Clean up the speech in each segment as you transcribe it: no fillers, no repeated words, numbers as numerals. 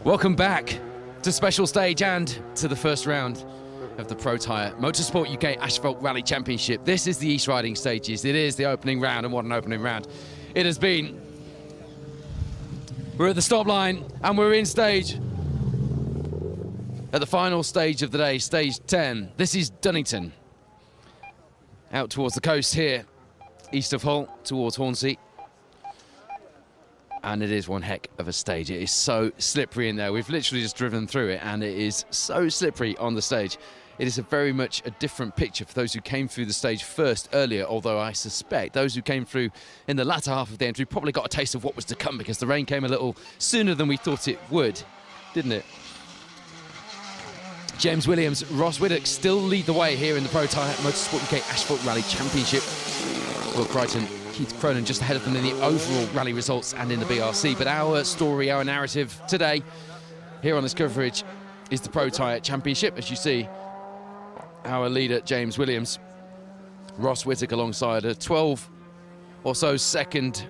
Welcome back to Special Stage and to the first round of the Protyre Motorsport UK Asphalt Rally Championship. This is the East Riding Stages. It is the opening round, and what an opening round it has been. We're at the stop line and we're in stage. At the final stage of the day, stage 10. This is Dunnington. Out towards the coast here, east of Hull, towards Hornsey. And it is one heck of a stage. It is so slippery in there. We've literally just driven through it and it is so slippery on the stage. It is very much a different picture for those who came through the stage first earlier, although I suspect those who came through in the latter half of the entry probably got a taste of what was to come because the rain came a little sooner than we thought it would, didn't it? James Williams, Ross Whittock still lead the way here in the Protyre Motorsport UK Asphalt Rally Championship. Will Crichton, Keith Cronin just ahead of them in the overall rally results and in the BRC. But our story, our narrative today here on this coverage is the Protyre Championship. As you see, our leader, James Williams, Ross Whittock alongside a 12 or so second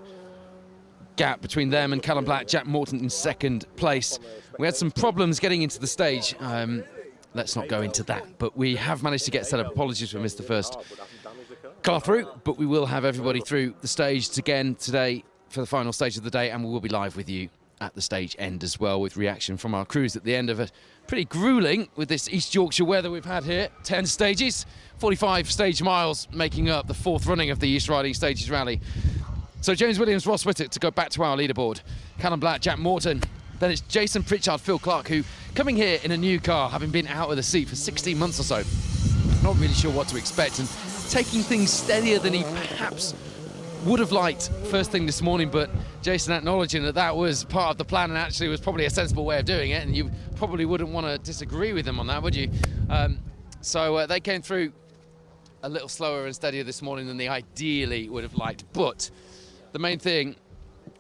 gap between them and Callum Black, Jack Morton in second place. We had some problems getting into the stage. Let's not go into that, but we have managed to get set up. Apologies we missed the first car through, but we will have everybody through the stage again today for the final stage of the day, and we will be live with you at the stage end as well with reaction from our crews at the end of a pretty gruelling, with this East Yorkshire weather we've had here. 10 stages, 45 stage miles making up the fourth running of the East Riding Stages Rally. So James Williams, Ross Whittock to go back to our leaderboard. Callum Black, Jack Morton. Then it's Jason Pritchard, Phil Clark, who coming here in a new car, having been out of the seat for 16 months or so. not really sure what to expect, and taking things steadier than he perhaps would have liked first thing this morning. But Jason acknowledging that that was part of the plan and actually was probably a sensible way of doing it, and you probably wouldn't want to disagree with him on that, would you? So they came through a little slower and steadier this morning than they ideally would have liked. But the main thing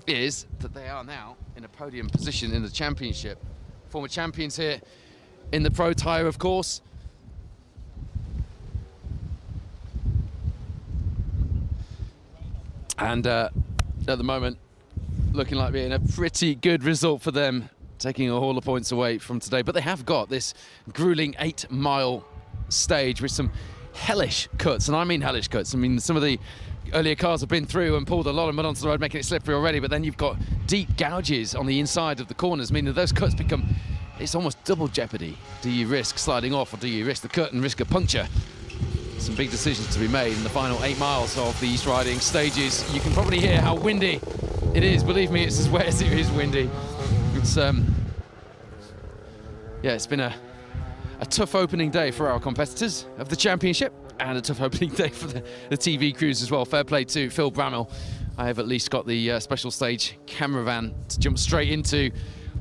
is that they are now in a podium position in the championship. Former champions here in the Protyre, of course. And at the moment, looking like being a pretty good result for them, taking a haul of points away from today. But they have got this grueling 8-mile stage with some hellish cuts, and I mean hellish cuts. I mean, some of the earlier cars have been through and pulled a lot of mud onto the road, making it slippery already, but then you've got deep gouges on the inside of the corners, meaning that those cuts become, it's almost double jeopardy. Do you risk sliding off, or do you risk the cut and risk a puncture? Some big decisions to be made in the final 8 miles of the East Riding stages. You can probably hear how windy it is. Believe me, it's as wet as it is windy. It's yeah, it's been a tough opening day for our competitors of the championship, and a tough opening day for the TV crews as well. Fair play to Phil Bramall. I have at least got the special stage camera van to jump straight into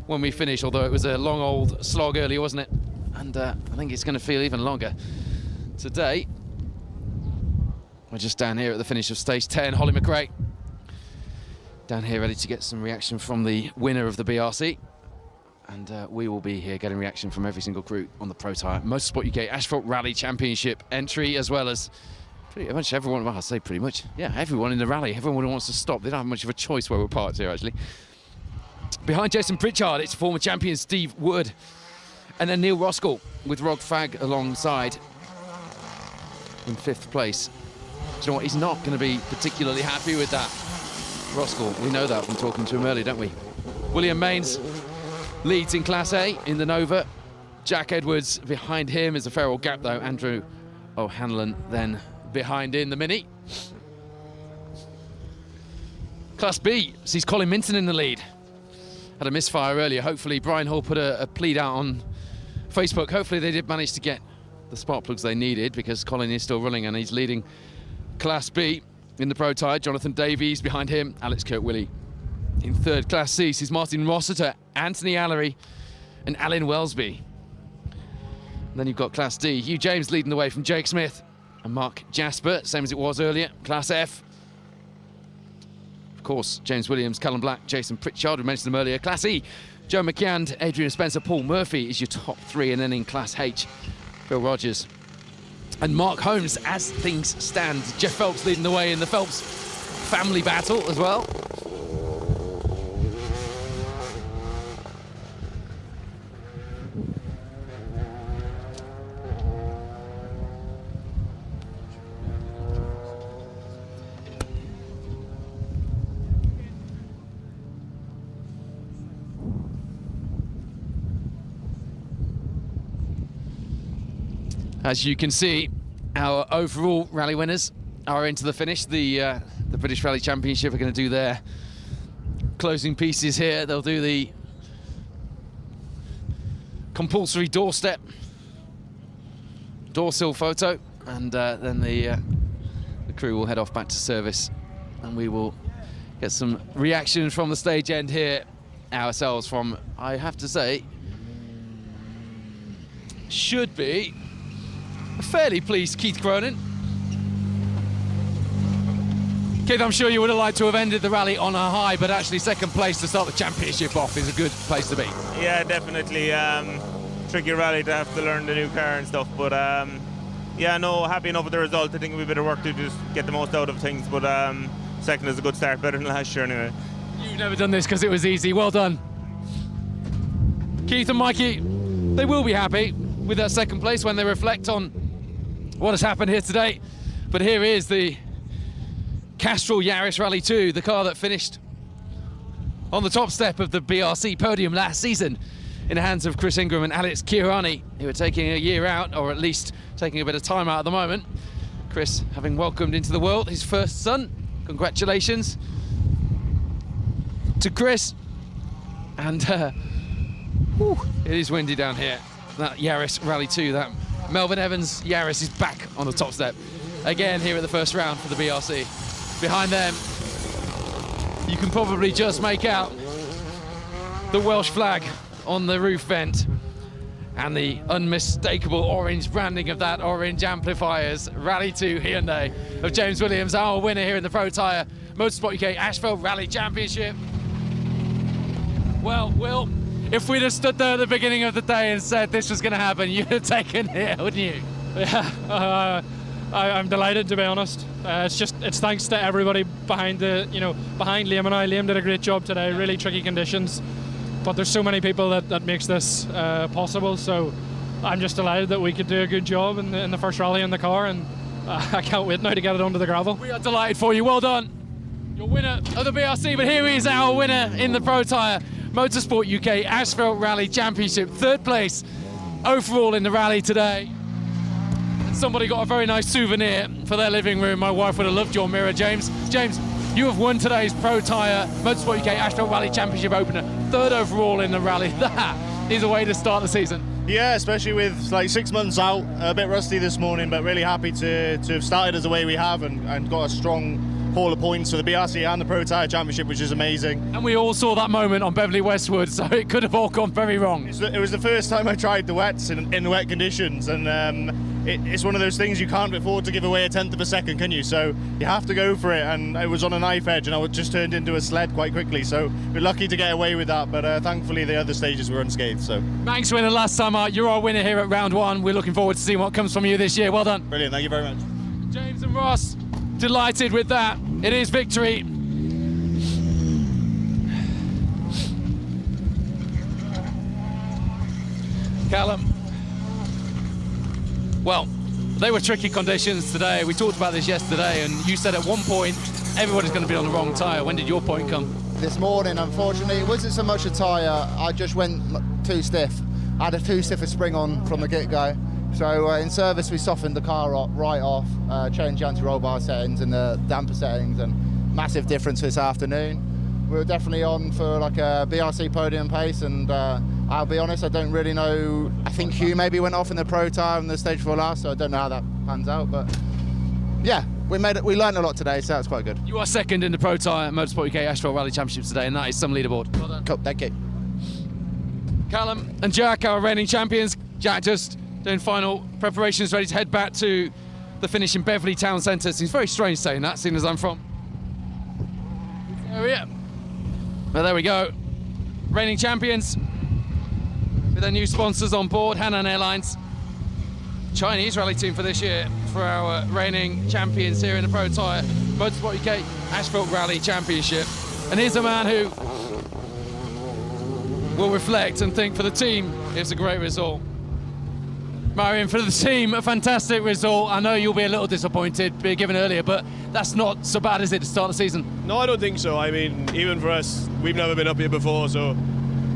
when we finish, although it was a long old slog earlier, wasn't it? And I think it's going to feel even longer today. We're just down here at the finish of stage 10. Holly McRae down here ready to get some reaction from the winner of the BRC. And we will be here getting reaction from every single crew on the Protyre Motorsport UK Asphalt Rally Championship entry, as well as pretty much everyone, well, I say pretty much, yeah, everyone in the rally, everyone who wants to stop. They don't have much of a choice where we're parked here, actually. Behind Jason Pritchard, it's former champion Steve Wood, and then Neil Roskell with Rog Fag alongside in 5th place. Do you know what? He's not going to be particularly happy with that. Roskell, we know that from talking to him earlier, don't we? William Mains leads in Class A in the Nova. Jack Edwards behind him is a fair old gap, though. Andrew O'Hanlon then behind in the Mini. Class B sees Colin Minton in the lead. Had a misfire earlier. Hopefully Brian Hall put a plead out on Facebook. Hopefully they did manage to get the spark plugs they needed, because Colin is still running and he's leading Class B in the Protyre. Jonathan Davies behind him. Alex Kirk-Willie in 3rd. Class C sees Martin Rossiter, Anthony Allery and Alan Wellesby. And then you've got Class D. Hugh James leading the way from Jake Smith and Mark Jasper, same as it was earlier. Class F, of course, James Williams, Callum Black, Jason Pritchard, we mentioned them earlier. Class E, Joe McCand, Adrian Spencer, Paul Murphy is your top 3. And then in Class H, Phil Rogers and Mark Holmes as things stand. Jeff Phelps leading the way in the Phelps family battle as well. As you can see, our overall rally winners are into the finish. The British Rally Championship are going to do their closing pieces here. They'll do the compulsory door sill photo, and then the crew will head off back to service, and we will get some reaction from the stage end here ourselves from, I have to say, should be a fairly pleased Keith Cronin. Keith, I'm sure you would have liked to have ended the rally on a high, but actually 2nd place to start the championship off is a good place to be. Yeah, definitely. Tricky rally to have to learn the new car and stuff, but yeah, no, happy enough with the result. I think we have a bit of work to just get the most out of things, but 2nd is a good start, better than last year anyway. You've never done this because it was easy. Well done. Keith and Mikey, they will be happy with that 2nd place when they reflect on what has happened here today. But here is the Castrol Yaris Rally 2, the car that finished on the top step of the BRC podium last season in the hands of Chris Ingram and Alex Kirani, who are taking a year out, or at least taking a bit of time out at the moment. Chris having welcomed into the world his first son. Congratulations to Chris. And it is windy down here. That Yaris Rally 2, that Melvin Evans' Yaris is back on the top step again here at the first round for the BRC. Behind them, you can probably just make out the Welsh flag on the roof vent and the unmistakable orange branding of that orange amplifiers. Rally 2 Hyundai of James Williams, our winner here in the Protyre Motorsport UK Asphalt Rally Championship. Well, Will, if we'd have stood there at the beginning of the day and said this was going to happen, you'd have taken it, wouldn't you? Yeah, I'm delighted, to be honest. It's thanks to everybody behind behind Liam and I. Liam did a great job today. Really tricky conditions, but there's so many people that makes this possible. So I'm just delighted that we could do a good job in the first rally in the car, and I can't wait now to get it onto the gravel. We are delighted for you. Well done. Your winner of the BRC, but here is our winner in the Protyre Motorsport UK Asphalt Rally Championship. 3rd place overall in the rally today. And somebody got a very nice souvenir for their living room. My wife would have loved your mirror, James. James, you have won today's Protyre Motorsport UK Asphalt Rally Championship opener. 3rd overall in the rally. That is a way to start the season. Yeah, especially with like 6 months out, a bit rusty this morning, but really happy to have started as the way we have and got a strong haul of points for the BRC and the Protyre Championship, which is amazing. And we all saw that moment on Beverley Westwood, so it could have all gone very wrong. It was the first time I tried the wets in wet conditions, and it's one of those things you can't afford to give away a 1/10 of a second, can you? So you have to go for it, and it was on a knife edge, and I was just turned into a sled quite quickly, so we're lucky to get away with that, but thankfully the other stages were unscathed. So Manx winner last summer, you're our winner here at round 1. We're looking forward to seeing what comes from you this year. Well done. Brilliant, thank you very much. James and Ross, delighted with that. It is victory. Callum. Well, they were tricky conditions today. We talked about this yesterday, and you said at one point everybody's going to be on the wrong tyre. When did your point come? This morning, unfortunately, it wasn't so much a tyre. I just went too stiff. I had a too stiff a spring on from the get-go. So in service, we softened the car right off, changed the anti-roll bar settings and the damper settings, and massive difference this afternoon. We were definitely on for like a BRC podium pace, and I'll be honest, I don't really know. I think Hugh maybe went off in the Protyre in the stage 4 last, so I don't know how that pans out. But yeah, we learned a lot today, so that's quite good. You are 2nd in the Protyre Motorsport UK Asphalt Rally Championship today, and that is some leaderboard. Well done. Cool, thank you. Callum and Jack, our reigning champions. Jack just doing final preparations, ready to head back to the finish in Beverley Town Centre. Seems very strange saying that, seeing as I'm from area. Well, there we go. Reigning champions with their new sponsors on board, Hanan Airlines. Chinese rally team for this year for our reigning champions here in the Protyre Motorsport UK Asphalt Rally Championship. And here's a man who will reflect and think for the team it's a great result. Marion, for the team, a fantastic result. I know you'll be a little disappointed being given earlier, but that's not so bad, is it, to start the season? No, I don't think so. I mean, even for us, we've never been up here before, so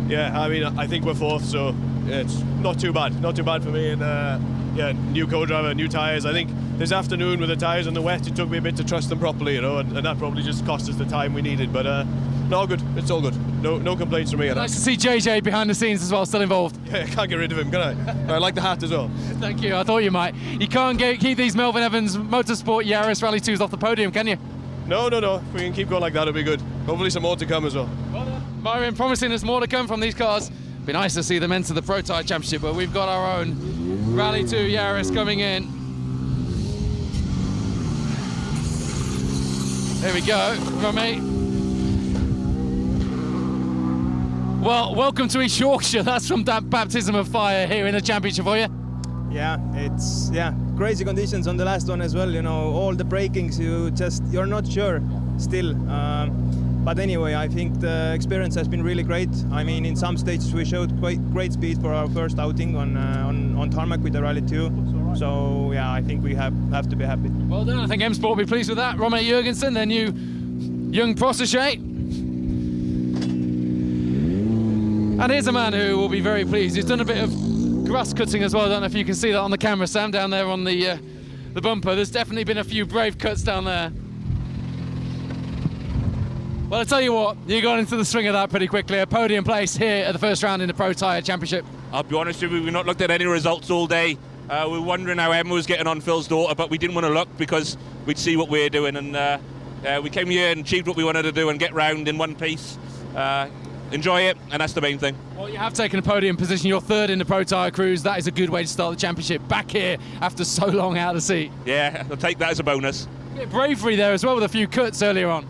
yeah, I mean, I think we're 4th, so yeah, it's not too bad. Not too bad for me, and yeah, new co-driver, new tyres. I think this afternoon with the tyres on the wet, it took me a bit to trust them properly, you know, and that probably just cost us the time we needed, but no, good. It's all good. No complaints from me. Nice to see JJ behind the scenes as well, still involved. Yeah, I can't get rid of him, can I? I like the hat as well. Thank you. I thought you might. You can't keep these Melvin Evans Motorsport Yaris Rally 2s off the podium, can you? No. If we can keep going like that, it'll be good. Hopefully some more to come as well. Myron promising there's more to come from these cars. Be nice to see them enter the Protyre Championship, but we've got our own Rally 2 Yaris coming in. Here we go, Romy. Well, welcome to East Yorkshire. That's from that baptism of fire here in the championship for you. Yeah, it's crazy conditions on the last one as well. You know, all the brakings, you're not sure still. But anyway, I think the experience has been really great. I mean, in some stages we showed quite great speed for our first outing on tarmac with the Rally 2. So yeah, I think we have to be happy. Well done. I think M Sport will be pleased with that. Romain Jurgensen, their new young protégé. And here's a man who will be very pleased. He's done a bit of grass cutting as well. I don't know if you can see that on the camera, Sam, down there on the bumper. There's definitely been a few brave cuts down there. Well, I tell you what, you got into the swing of that pretty quickly. A podium place here at the first round in the Protyre Championship. I'll be honest with you, we've not looked at any results all day. We were wondering how Emma was getting on, Phil's daughter, but we didn't want to look because we'd see what we're doing. And we came here and achieved what we wanted to do and get round in one piece. Enjoy it, and that's the main thing. Well, you have taken a podium position. You're third in the Protyre Cruise. That is a good way to start the championship. Back here after so long out of the seat. Yeah, I'll take that as a bonus. A bit of bravery there as well with a few cuts earlier on.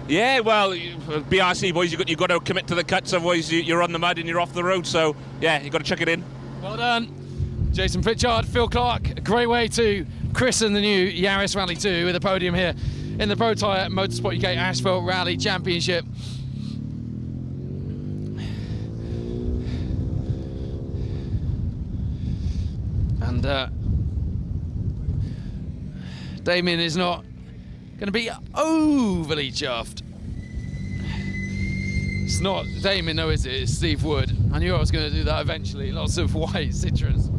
Yeah, well, BRC boys, you've got to commit to the cuts, otherwise you're on the mud and you're off the road. So yeah, you've got to chuck it in. Well done, Jason Pritchard, Phil Clark. A great way to christen the new Yaris Rally 2 with a podium here in the Protyre Motorsport UK Asphalt Rally Championship. And Damien is not going to be overly chuffed. It's not Damien though, is it? It's Steve Wood. I knew I was going to do that eventually. Lots of white Citroens.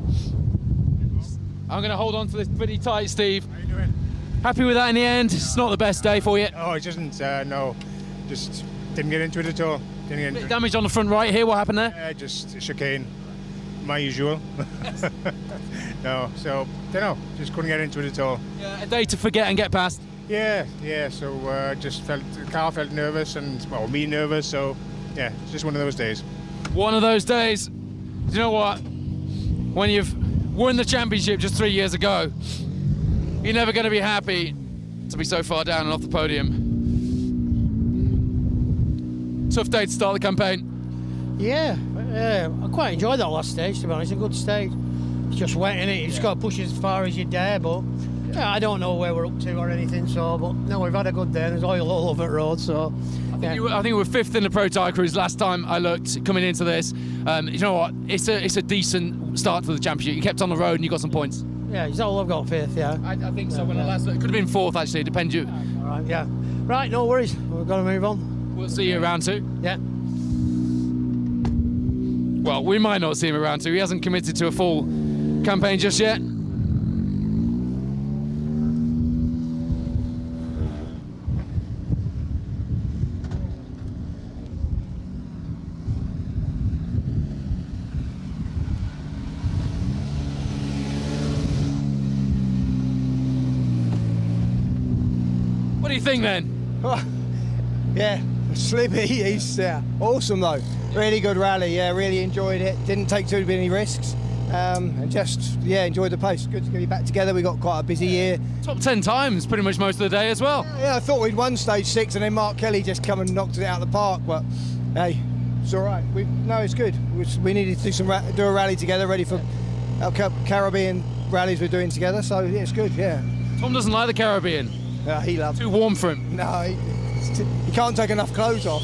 I'm going to hold on to this pretty tight, Steve. How you doing? Happy with that in the end? It's not the best day for you. Oh, it doesn't. No, just didn't get into it at all. Didn't get into it. Damage on the front right here. What happened there? Just a chicane, my usual. No, so don't know. Just couldn't get into it at all. Yeah, a day to forget and get past. Yeah. So just the car felt nervous, and well, me nervous. So yeah, it's just one of those days. One of those days. Do you know what? When you've won the championship just 3 years ago, you're never going to be happy to be so far down and off the podium. Tough day to start the campaign. Yeah, I quite enjoyed that last stage, to be honest. A good stage. It's just wet, innit? You just got to push as far as you dare, but yeah, I don't know where we're up to or anything, so, but no, we've had a good day. There's oil all over the road, so. I think we were fifth in the Protyre Cruise last time I looked coming into this. You know what? It's a decent start to the championship. You kept on the road and you got some points. Yeah, is that all I've got, fifth, yeah? I think so. When I last looked, it could have been fourth actually. Depends you. All right, yeah. Right, no worries. We've got to move on. We'll see you around 2. Yeah. Well, we might not see him around 2. He hasn't committed to a full campaign just yet. What do you think then? Yeah, Slippy, he's awesome though. Really good rally, yeah, really enjoyed it. Didn't take too many risks. And just, yeah, enjoyed the pace. Good to be back together. We got quite a busy year. Top 10 times pretty much most of the day as well. Yeah, I thought we'd won stage 6 and then Mark Kelly just come and knocked it out of the park, but hey, it's all right. No, it's good. We needed to do a rally together, ready for our Caribbean rallies we're doing together, so yeah, it's good, yeah. Tom doesn't like the Caribbean. He loves it. Too warm for him. No, he can't take enough clothes off.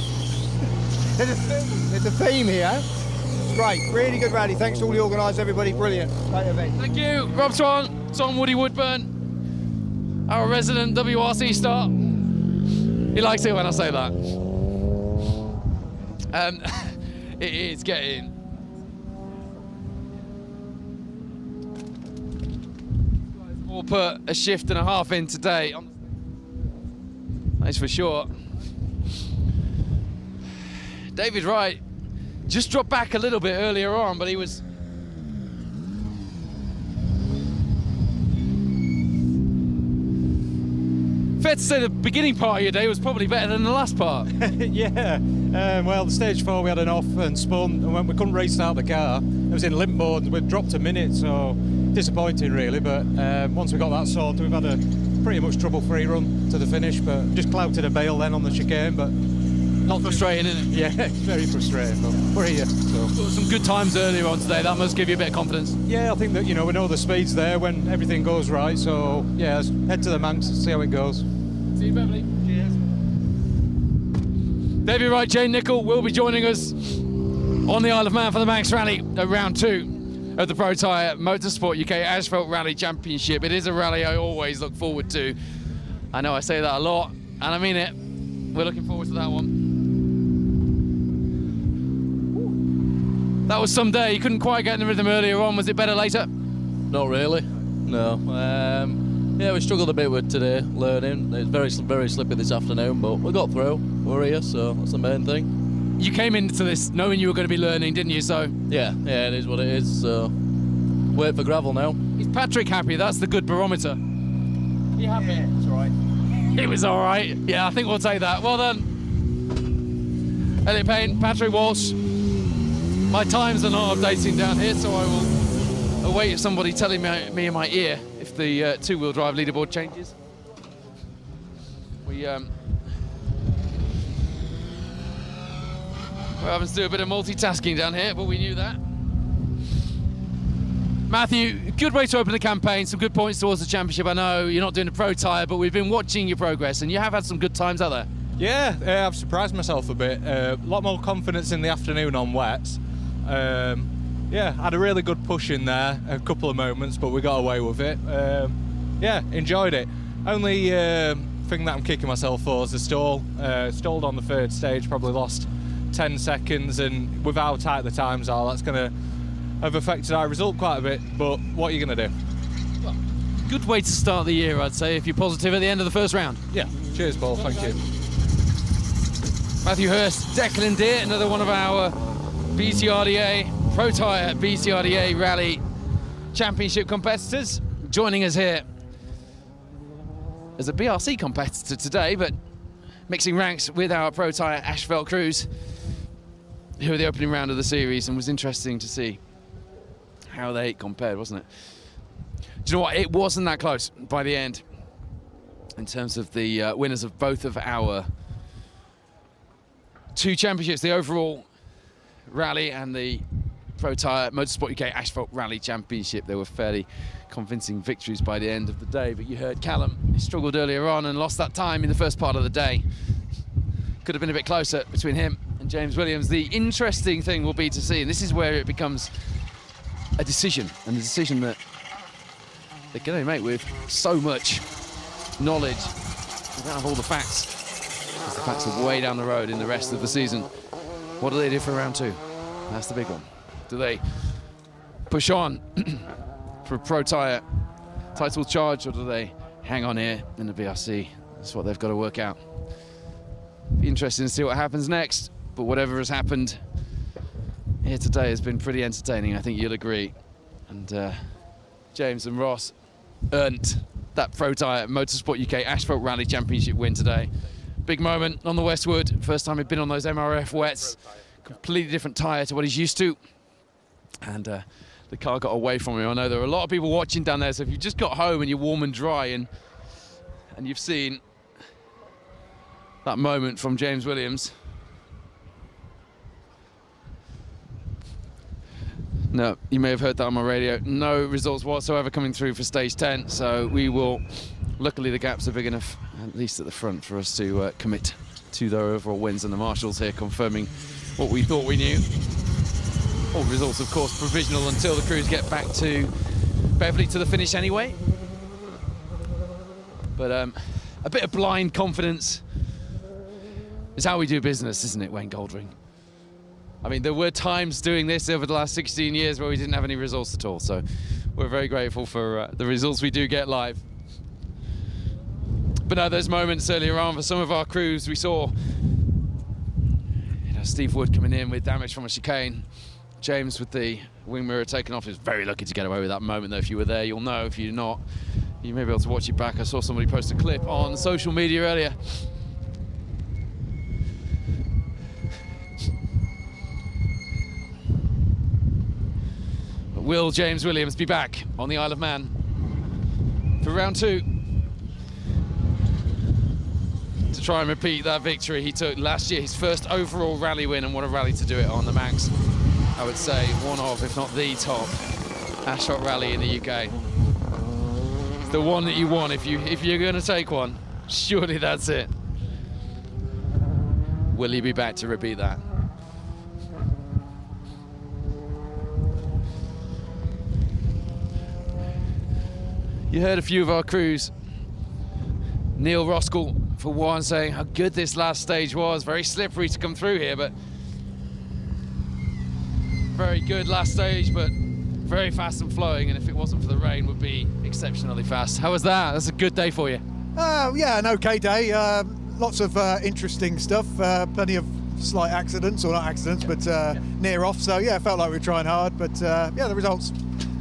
There's a theme here. It's great, really good rally. Thanks to all the organisers, everybody, brilliant. Great event. Thank you, Rob Swan, Tom Woody Woodburn, our resident WRC star. He likes it when I say that. It is getting. We'll put a shift and a half in today. That's for sure. David Wright just dropped back a little bit earlier on, but he was. Fair to say the beginning part of your day was probably better than the last part. Yeah, well, the stage 4 we had an off and spun, and when we couldn't restart the car, it was in limbo and we dropped a minute, so disappointing really, but once we got that sorted, we've had a pretty much trouble-free run to the finish, but just clouted a bail then on the chicane, but not frustrating, isn't it? Yeah, it's very frustrating, but we're here. So. Some good times earlier on today, that must give you a bit of confidence. Yeah, I think that, you know, we know the speed's there when everything goes right, so yeah, let's head to the Manx and see how it goes. See you, Beverly. Cheers. David Wright, Jane Nichol will be joining us on the Isle of Man for the Manx Rally at round 2 of the Protyre Motorsport UK Asphalt Rally Championship. It is a rally I always look forward to. I know I say that a lot, and I mean it. We're looking forward to that one. That was some day. You couldn't quite get in the rhythm earlier on. Was it better later? Not really, no. Yeah, we struggled a bit with today, learning. It's very slippy this afternoon, but we got through. We're here, so that's the main thing. You came into this knowing you were going to be learning, didn't you? So yeah, it is what it is. So wait for gravel now. Is Patrick happy? That's the good barometer. Are you happy? Yeah, it's all right. It was all right. Yeah, I think we'll take that. Well done. Elliot Payne, Patrick Walsh. My times are not updating down here, so I will await somebody telling me in my ear if the two-wheel drive leaderboard changes. We're having to do a bit of multitasking down here, but we knew that. Matthew, good way to open the campaign, some good points towards the championship. I know you're not doing a Protyre, but we've been watching your progress, and you have had some good times out there. Yeah, I've surprised myself a bit. A lot more confidence in the afternoon on wets. Had a really good push in there, a couple of moments, but we got away with it. Enjoyed it. Only thing that I'm kicking myself for is the stall. Stalled on the third stage, probably lost 10 seconds, and with how tight the times are, that's going to have affected our result quite a bit, but what are you going to do? Well, good way to start the year, I'd say, if you're positive at the end of the first round. Yeah, cheers, Paul, thank you. Matthew Hurst, Declan Deer, another one of our BCRDA, Protyre BCRDA Rally Championship competitors, joining us here as a BRC competitor today, but mixing ranks with our Protyre Asphalt crews, who are the opening round of the series, and was interesting to see how they compared, wasn't it? Do you know what? It wasn't that close by the end in terms of the winners of both of our two championships, the overall rally and the Protyre Motorsport UK Asphalt Rally Championship. They were fairly convincing victories by the end of the day, but you heard Callum, he struggled earlier on and lost that time in the first part of the day. Could have been a bit closer between him and James Williams. The interesting thing will be to see, and this is where it becomes a decision, and a decision that they're going to make with so much knowledge. They don't have all the facts, because the facts are way down the road in the rest of the season. What do they do for round two? That's the big one. Do they push on for a Protyre title charge, or do they hang on here in the BRC? That's what they've got to work out. Be interesting to see what happens next, but whatever has happened here today has been pretty entertaining, I think you'll agree. And James and Ross earned that Protyre Motorsport UK Asphalt Rally Championship win today. Big moment on the Westwood, first time he'd been on those MRF wets, completely different tyre to what he's used to. And the car got away from him. I know there are a lot of people watching down there, so if you've just got home and you're warm and dry and you've seen that moment from James Williams. No, you may have heard that on my radio. No results whatsoever coming through for stage 10, so we will, luckily the gaps are big enough, at least at the front, for us to commit to their overall wins, and the marshals here confirming what we thought we knew. All results, of course, provisional until the crews get back to Beverley to the finish anyway. But a bit of blind confidence is how we do business, isn't it, Wayne Goldring? I mean, there were times doing this over the last 16 years where we didn't have any results at all, so we're very grateful for the results we do get live. But no, those moments earlier on for some of our crews, we saw Steve Wood coming in with damage from a chicane. James with the wing mirror taken off. He was very lucky to get away with that moment, though. If you were there, you'll know. If you're not, you may be able to watch it back. I saw somebody post a clip on social media earlier. But will James Williams be back on the Isle of Man for round two to try and repeat that victory he took last year, his first overall rally win, and what a rally to do it on. The Manx, I would say, one of, if not the top asphalt rally in the UK. It's the one that you want if you're going to take one. Surely that's it. Will he be back to repeat that? You heard a few of our crews. Neil Roskell, for one, saying how good this last stage was. Very slippery to come through here, but very good last stage, but very fast and flowing, and if it wasn't for the rain, would be exceptionally fast. How was that? That's a good day for you. Yeah, an okay day. Lots of interesting stuff. Plenty of slight accidents, or not accidents, but near off. So yeah, felt like we were trying hard, but yeah, the results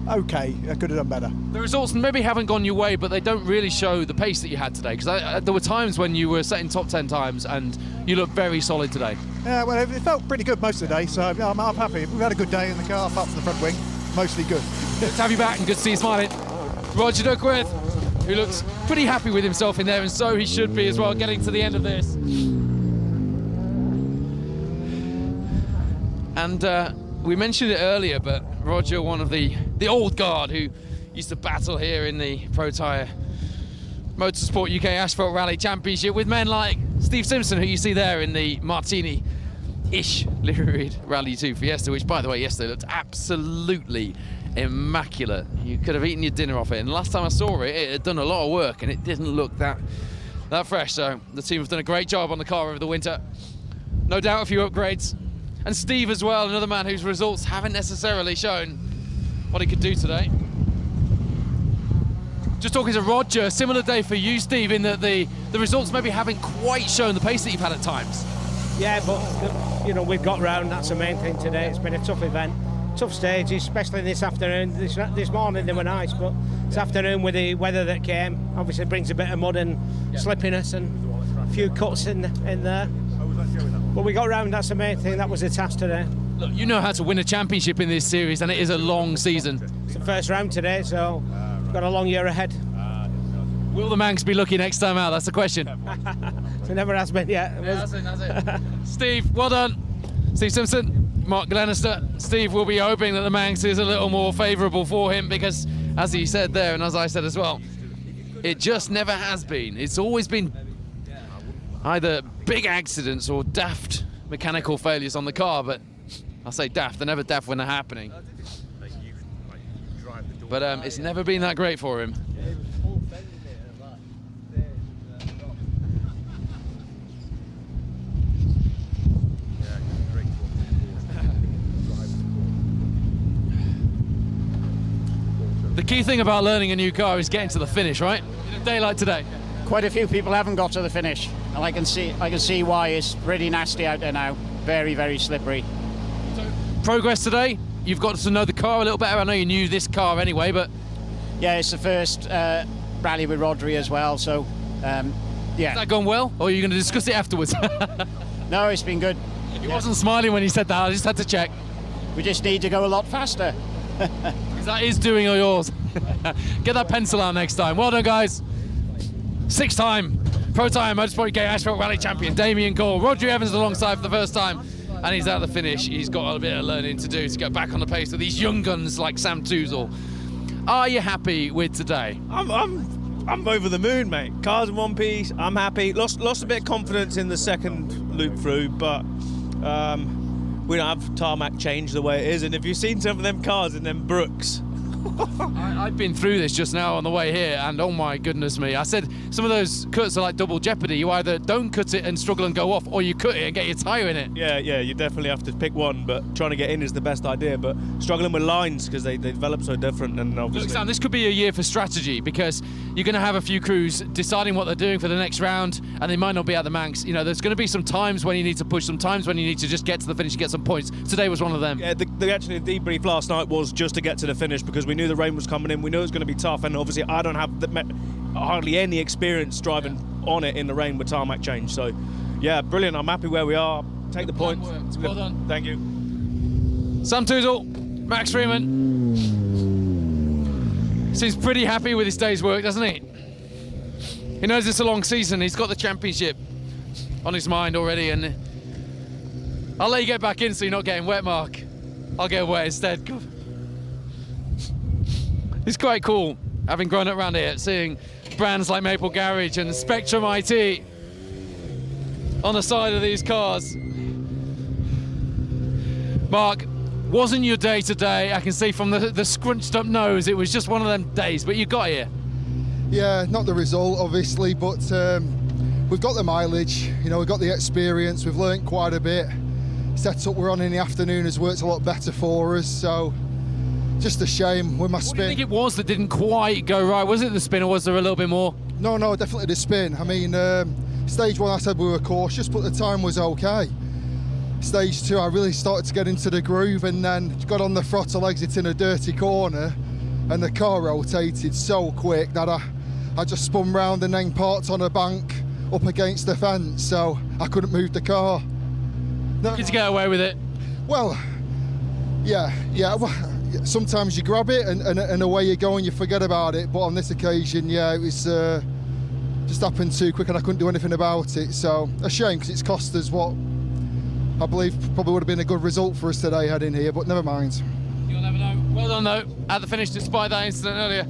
okay. I could have done better. The results maybe haven't gone your way, but they don't really show the pace that you had today. Because there were times when you were setting top 10 times and you looked very solid today. Yeah, well, it felt pretty good most of the day, so I'm happy. We've had a good day in the car, apart from the front wing. Mostly good. Good to have you back and good to see you smiling. Roger Duckworth, who looks pretty happy with himself in there, and so he should be as well, getting to the end of this. And we mentioned it earlier, but Roger, one of the old guard who used to battle here in the Protyre Motorsport UK Asphalt Rally Championship with men like Steve Simpson, who you see there in the Martini-ish Lyrid Rally 2 Fiesta, which, by the way, yesterday looked absolutely immaculate. You could have eaten your dinner off it, and last time I saw it, it had done a lot of work, and it didn't look that fresh. So the team have done a great job on the car over the winter. No doubt a few upgrades. And Steve as well, another man whose results haven't necessarily shown what he could do today. Just talking to Roger, similar day for you, Steve, in that the results maybe haven't quite shown the pace that you've had at times. Yeah, but you know, we've got round. That's the main thing today. It's been a tough event, tough stages, especially this afternoon. This morning they were nice, but this afternoon with the weather that came, obviously brings a bit of mud and slippiness and a few cuts in there. But we got round. That's the main thing. That was the task today. Look, you know how to win a championship in this series, and it is a long season. It's the first round today, so we've got a long year ahead. Will the Manx be lucky next time out? That's the question. It never has been yet. That's it. Steve, well done. Steve Simpson, Mark Glenister. Steve will be hoping that the Manx is a little more favourable for him because, as he said there, and as I said as well, it just never has been. It's always been either big accidents or daft mechanical failures on the car, but I say daft, they're never daft when they're happening. But it's never been that great for him. The key thing about learning a new car is getting to the finish, right? In a day like today. Quite a few people haven't got to the finish, and I can see why. It's pretty nasty out there now. Very, very slippery. So, progress today. You've got to know the car a little better. I know you knew this car anyway, but yeah, it's the first rally with Rodri as well. So yeah. Has that gone well, or are you going to discuss it afterwards? No, it's been good. He wasn't smiling when he said that. I just had to check. We just need to go a lot faster. Because that is doing all yours. Get that pencil out next time. Well done, guys. 6-time Protyre Motorsport UK Asphalt Rally champion Damien Cole. Rodri Evans alongside for the first time, and he's at the finish. He's got a bit of learning to do to get back on the pace with these young guns like Sam Toozle. Are you happy with today? I'm over the moon, mate. Car's in one piece. I'm happy. Lost a bit of confidence in the second loop through, but we don't have tarmac change the way it is. And if you've seen some of them cars in them Brooks, I've been through this just now on the way here, and oh my goodness me, I said some of those cuts are like double jeopardy. You either don't cut it and struggle and go off, or you cut it and get your tyre in it. Yeah, you definitely have to pick one, but trying to get in is the best idea. But struggling with lines because they develop so different, and obviously. Look, Sam, this could be a year for strategy, because you're going to have a few crews deciding what they're doing for the next round, and they might not be at the Manx. You know, there's going to be some times when you need to push, some times when you need to just get to the finish and get some points. Today was one of them. Yeah, the debrief last night was just to get to the finish, because we knew the rain was coming in, we knew it was going to be tough, and obviously I don't have hardly any experience driving on it in the rain with tarmac change. So yeah, brilliant. I'm happy where we are. Take the points. Well done. Thank you. Sam Toozle, Max Freeman seems pretty happy with his day's work, doesn't he? He knows it's a long season. He's got the championship on his mind already, and I'll let you get back in so you're not getting wet, Mark. I'll get wet instead. It's quite cool, having grown up around here, seeing brands like Maple Garage and Spectrum IT on the side of these cars. Mark, wasn't your day today? I can see from the scrunched up nose, it was just one of them days, but you got here. Yeah, not the result, obviously, but we've got the mileage, you know, we've got the experience, we've learnt quite a bit. Setup we're on in the afternoon has worked a lot better for us, so just a shame with my spin. What do you think it was that didn't quite go right? Was it the spin, or was there a little bit more? No, definitely the spin. I mean, stage one I said we were cautious, but the time was okay. Stage two I really started to get into the groove, and then got on the throttle exiting a dirty corner, and the car rotated so quick that I just spun round and then parked on a bank up against the fence, so I couldn't move the car. Did you get away with it? Well, yeah. Well, sometimes you grab it and away you go and you forget about it, but on this occasion, yeah, it was just happened too quick and I couldn't do anything about it. So a shame, because it's cost us what I believe probably would have been a good result for us today heading here, but never mind. You'll never know. Well done though, at the finish despite that incident earlier.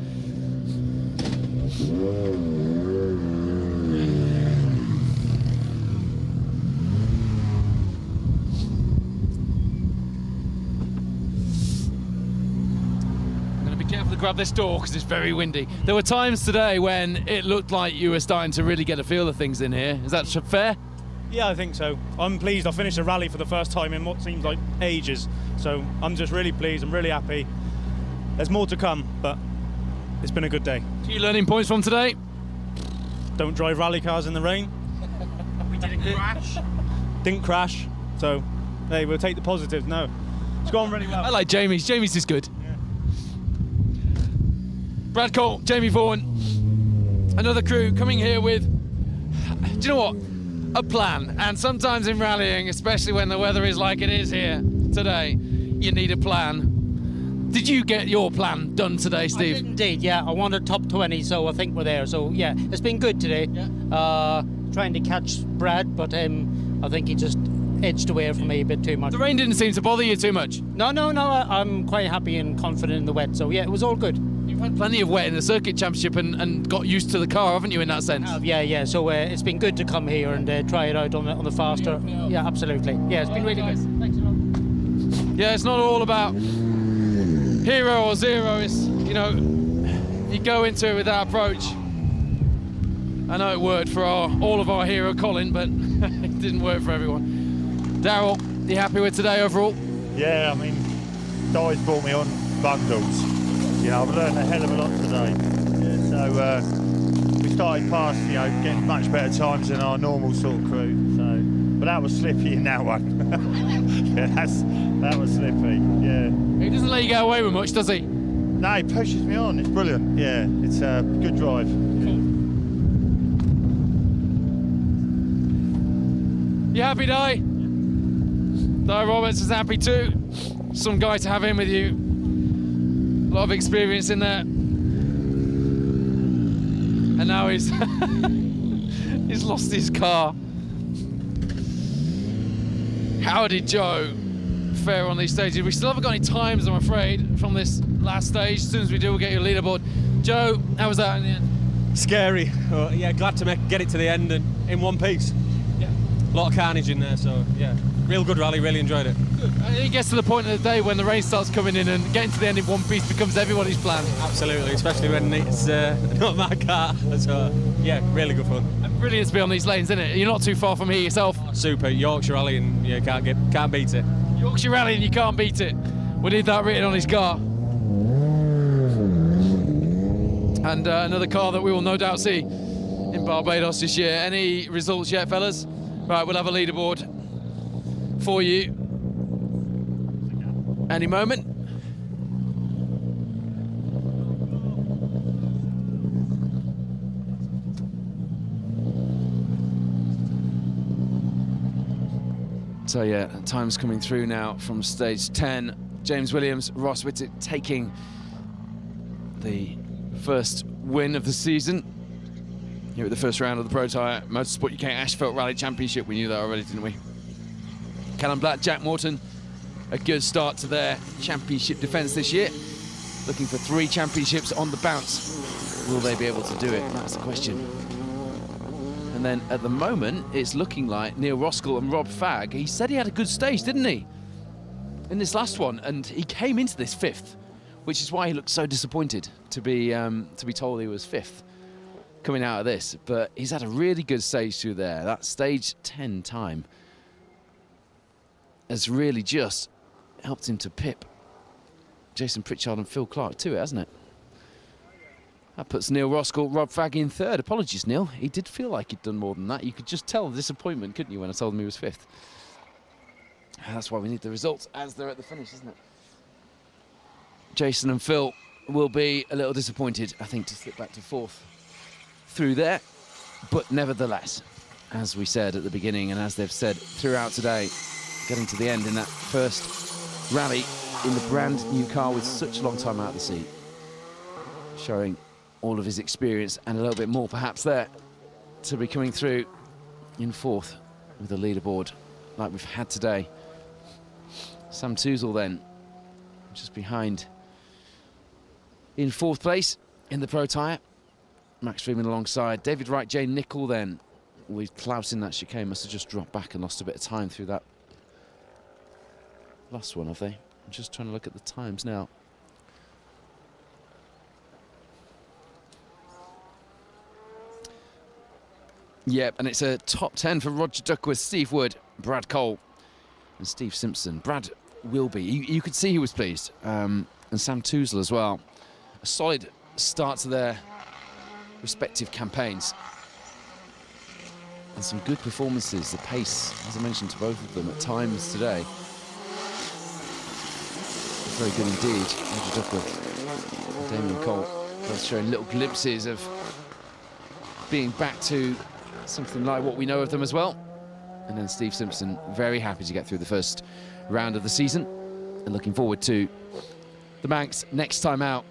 Careful to grab this door because it's very windy. There were times today when it looked like you were starting to really get a feel of things in here. Is that fair? Yeah, I think so. I'm pleased I finished a rally for the first time in what seems like ages. So I'm just really pleased, I'm really happy. There's more to come, but it's been a good day. A few learning points from today? Don't drive rally cars in the rain. We didn't crash. Didn't crash, so hey, we'll take the positives. No, it's gone really well. I like Jamie's. Jamie's is good. Brad Cole, Jamie Vaughan, another crew coming here with, do you know what, a plan. And sometimes in rallying, especially when the weather is like it is here today, you need a plan. Did you get your plan done today, Steve? I did indeed, yeah. I wanted top 20, so I think we're there. So yeah, it's been good today. Yeah. Trying to catch Brad, but I think he just edged away from me a bit too much. The rain didn't seem to bother you too much? No, I'm quite happy and confident in the wet, so yeah, it was all good. You've had plenty of wet in the circuit championship and got used to the car, haven't you, in that sense? Yeah. So it's been good to come here and try it out on the faster. Yeah, absolutely. Yeah, it's been really good. Thanks a lot. Yeah, it's not all about hero or zero. It's, you know, you go into it with that approach. I know it worked for all of our hero Colin, but it didn't work for everyone. Daryl, you happy with today overall? Yeah, I mean, Di's brought me on bundles. You know, I've learned a hell of a lot today. Yeah, so we started past, you know, getting much better times than our normal sort of crew. So, but that was slippy in that one. Yeah, that was slippy. Yeah. He doesn't let you get away with much, does he? No, he pushes me on. It's brilliant. Yeah, it's a good drive. Cool. You happy, Di? Di Roberts is happy too. Some guy to have in with you. A lot of experience in there. And now he's he's lost his car. How did Joe fare on these stages? We still haven't got any times, I'm afraid, from this last stage. As soon as we do, we'll get your leaderboard. Joe, how was that in the end? Scary. Yeah, glad to get it to the end and in one piece. Yeah. A lot of carnage in there, so yeah. Real good rally, really enjoyed it. Good. It gets to the point of the day when the rain starts coming in and getting to the end in one piece becomes everybody's plan. Absolutely, especially when it's not my car. So yeah, really good fun. And brilliant to be on these lanes, isn't it? You're not too far from here yourself. Super, Yorkshire Rally, and you can't beat it. Yorkshire Rally and you can't beat it. We need that written on his car. And another car that we will no doubt see in Barbados this year. Any results yet, fellas? Right, we'll have a leaderboard for you any moment. So yeah, time's coming through now from stage 10. James Williams, Ross Whittick taking the first win of the season here at the first round of the Protyre Motorsport UK Asphalt Rally Championship. We knew that already, didn't we? Callum Black, Jack Morton, a good start to their championship defence this year. Looking for 3 championships on the bounce. Will they be able to do it? That's the question. And then at the moment, it's looking like Neil Roskell and Rob Fagg. He said he had a good stage, didn't he? In this last one, and he came into this 5th, which is why he looked so disappointed to be told he was 5th coming out of this. But he's had a really good stage through there. That stage 10 time has really just helped him to pip Jason Pritchard and Phil Clark to it, hasn't it? That puts Neil Roskell, Rob Fagg in 3rd. Apologies, Neil. He did feel like he'd done more than that. You could just tell the disappointment, couldn't you, when I told him he was 5th? And that's why we need the results as they're at the finish, isn't it? Jason and Phil will be a little disappointed, I think, to slip back to 4th through there. But nevertheless, as we said at the beginning and as they've said throughout today, getting to the end in that first rally in the brand new car with such a long time out of the seat, showing all of his experience and a little bit more perhaps there to be coming through in 4th with a leaderboard like we've had today. Sam Touzle then just behind in 4th place in the Protyre. Max Freeman alongside. David Wright, Jay Nicol then with Klaus in that chicane. Must have just dropped back and lost a bit of time through that last one, have they? I'm just trying to look at the times now. Yep, and it's a top 10 for Roger Duckworth, Steve Wood, Brad Cole and Steve Simpson. Brad will be. You could see he was pleased. And Sam Touzle as well. A solid start to their respective campaigns. And some good performances. The pace, as I mentioned to both of them at times today. Very good indeed. Roger Duckworth and Damien Cole both showing little glimpses of being back to something like what we know of them as well. And then Steve Simpson, very happy to get through the first round of the season and looking forward to the Manx next time out.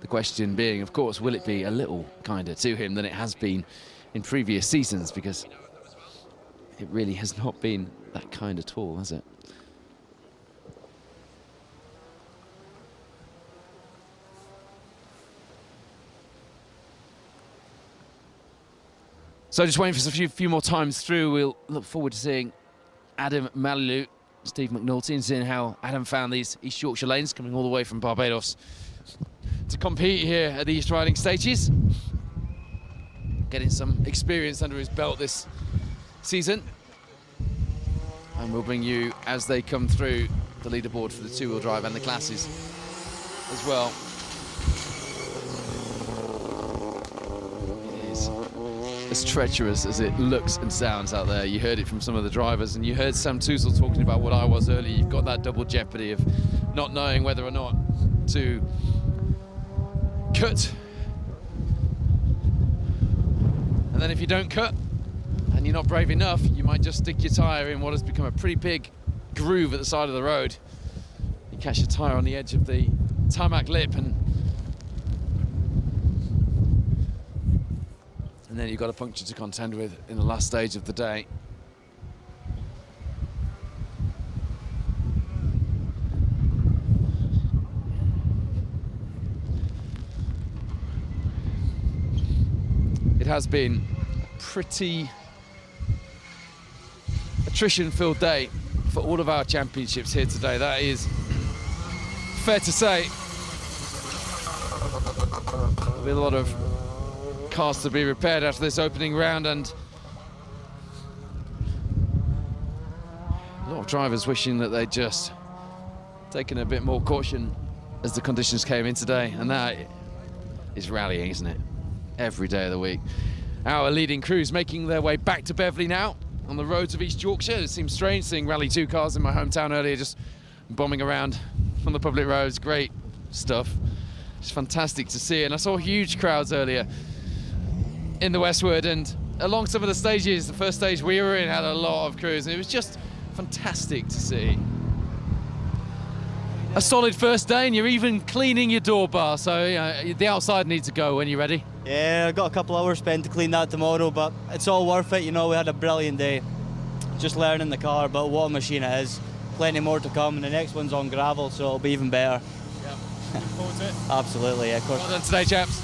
The question being, of course, will it be a little kinder to him than it has been in previous seasons, because it really has not been that kind at all, has it? So just waiting for a few more times through. We'll look forward to seeing Adam Malilu, Steve McNulty, and seeing how Adam found these East Yorkshire lanes, coming all the way from Barbados to compete here at the East Riding Stages. Getting some experience under his belt this season. And we'll bring you, as they come through, the leaderboard for the two-wheel drive and the classes as well. It is as treacherous as it looks and sounds out there. You heard it from some of the drivers, and you heard Sam Touzle talking about what I was earlier. You've got that double jeopardy of not knowing whether or not to cut. And then if you don't cut and you're not brave enough, you might just stick your tyre in what has become a pretty big groove at the side of the road. You catch your tyre on the edge of the tarmac lip, and then you've got a puncture to contend with in the last stage of the day. It has been a pretty attrition-filled day for all of our championships here today. That is fair to say. There'll be a lot of cars to be repaired after this opening round, and a lot of drivers wishing that they'd just taken a bit more caution as the conditions came in today, and that is rallying, isn't it? Every day of the week. Our leading crews making their way back to Beverley now on the roads of East Yorkshire. It seems strange seeing Rally 2 cars in my hometown earlier just bombing around on the public roads. Great stuff. It's fantastic to see, and I saw huge crowds earlier in the Westwood, and along some of the stages, the first stage we were in had a lot of crews, and it was just fantastic to see. A solid first day, and you're even cleaning your door bar, so the outside needs to go when you're ready. Yeah, I've got a couple hours spent to clean that tomorrow, but it's all worth it. You know, we had a brilliant day. Just learning the car, but what a machine it is. Plenty more to come, and the next one's on gravel, so it'll be even better. Yeah, looking forward to it. Absolutely, yeah, of course. Well done today, chaps.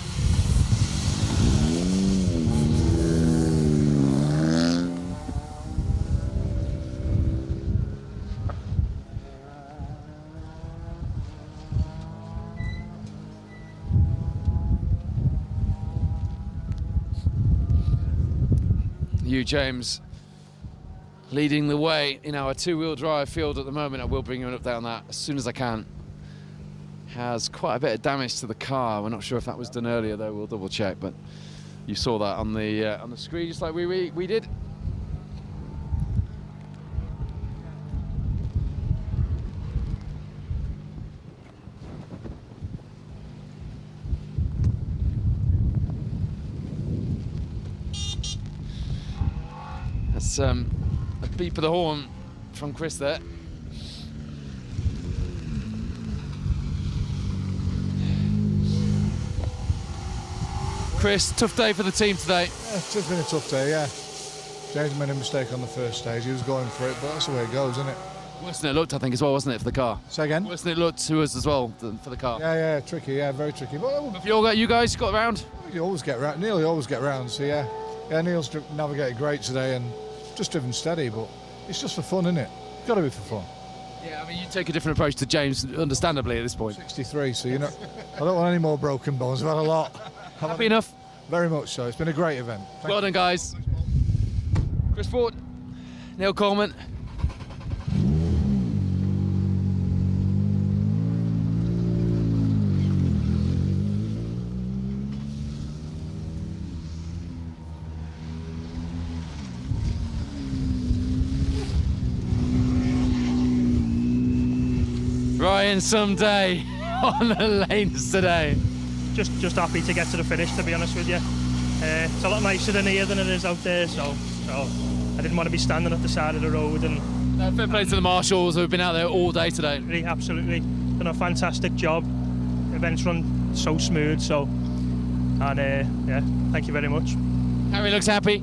Hugh James leading the way in our two-wheel drive field at the moment. I will bring you an update on that as soon as I can. Has quite a bit of damage to the car. We're not sure if that was done earlier, though. We'll double check, but you saw that on the screen just like we did. That's a beep of the horn from Chris there. Chris, tough day for the team today. Yeah, it's been a tough day, yeah. James made a mistake on the first stage. He was going for it, but that's the way it goes, isn't it? Worse than it looked, I think, as well, wasn't it, for the car? Say again? Worse than it looked to us as well, for the car. Yeah, tricky, yeah, very tricky. But you guys got round? You always get round, nearly always get round, so yeah. Yeah, Neil's navigated great today and just driven steady, but it's just for fun, isn't it? It's got to be for fun. Yeah, I mean, you take a different approach to James, understandably, at this point. 63, so I don't want any more broken bones. I've had a lot. Happy enough? Very much so. It's been a great event. Well done, guys. Chris Ford, Neil Coleman. Ryan, someday on the lanes today. Just happy to get to the finish, to be honest with you. It's a lot nicer than here than it is out there, so I didn't want to be standing at the side of the road. And fair play to the marshals who have been out there all day today. Absolutely, done a fantastic job. Events run so smooth, yeah, thank you very much. Harry looks happy.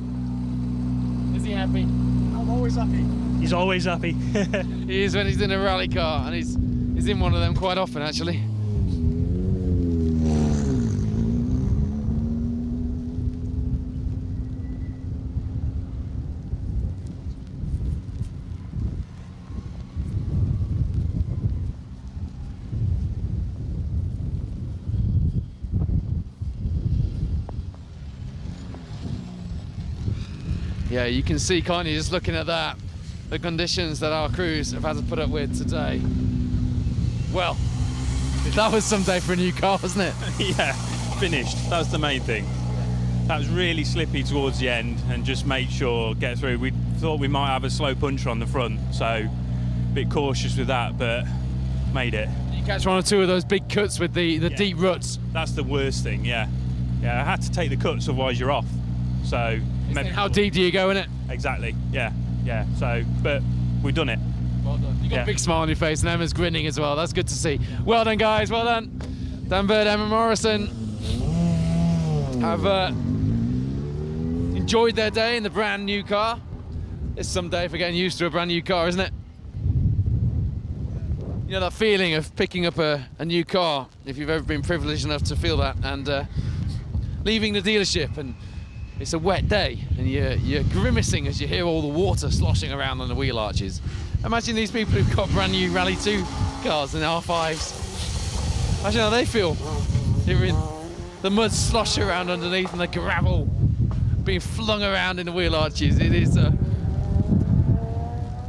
Is he happy? I'm always happy. He's always happy. He is when he's in a rally car, and he's in one of them quite often, actually. Yeah, you can see, can't you, just looking at that, the conditions that our crews have had to put up with today. Well, that was some day for a new car, wasn't it? Yeah, finished. That was the main thing. That was really slippy towards the end and just made sure, get through. We thought we might have a slow puncher on the front, so a bit cautious with that, but made it. You catch one or two of those big cuts with the deep ruts. That's the worst thing, yeah. Yeah, I had to take the cuts, otherwise you're off. So how deep do you go in it? Exactly, yeah. So, but we've done it. Well done. You got a big smile on your face, and Emma's grinning as well. That's good to see. Well done, guys. Well done. Dan Bird, Emma Morrison have enjoyed their day in the brand new car. It's some day for getting used to a brand new car, isn't it? You know that feeling of picking up a new car, if you've ever been privileged enough to feel that, and leaving the dealership, and it's a wet day, and you're grimacing as you hear all the water sloshing around on the wheel arches. Imagine these people who've got brand new Rally 2 cars and R5s. Imagine how they feel. Hearing the mud slosh around underneath and the gravel being flung around in the wheel arches. It is a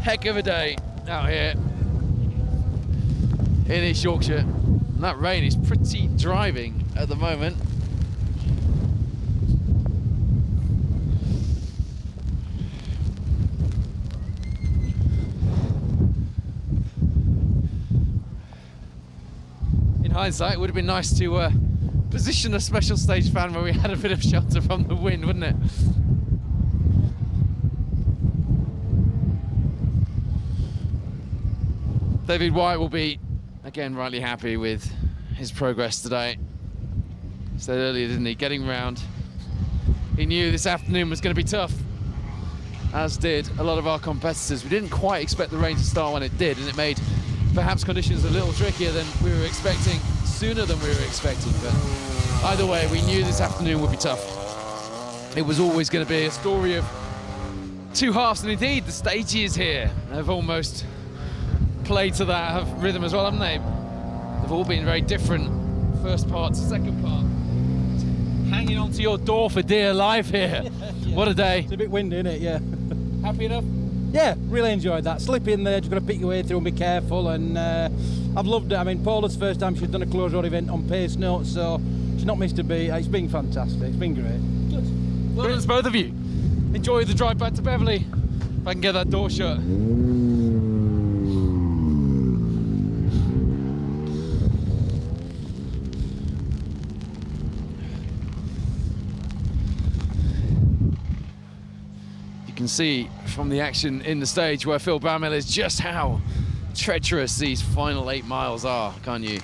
heck of a day out here in East Yorkshire. And that rain is pretty driving at the moment. In hindsight, it would have been nice to position a special stage fan where we had a bit of shelter from the wind, wouldn't it? David White will be, again, rightly happy with his progress today. He said earlier, didn't he, getting round. He knew this afternoon was going to be tough, as did a lot of our competitors. We didn't quite expect the rain to start when it did, and it made perhaps conditions a little trickier than we were expecting, sooner than we were expecting, but either way, we knew this afternoon would be tough. It was always going to be a story of two halves, and indeed the stages here have almost played to that rhythm as well, haven't they? They've all been very different, first part to second part. Hanging onto your door for dear life here. Yeah. What a day. It's a bit windy, isn't it? Yeah. Happy enough? Yeah, really enjoyed that. Slip in there, just got to pick your way through and be careful, and I've loved it. I mean, Paula's first time she's done a close road event on pace notes, so she's not missed a beat. It's been fantastic. It's been great. Good. Well done to both of you. Enjoy the drive back to Beverley. If I can get that door shut. You can see from the action in the stage where Phil Bramell is just how treacherous these final 8 miles are, can't you?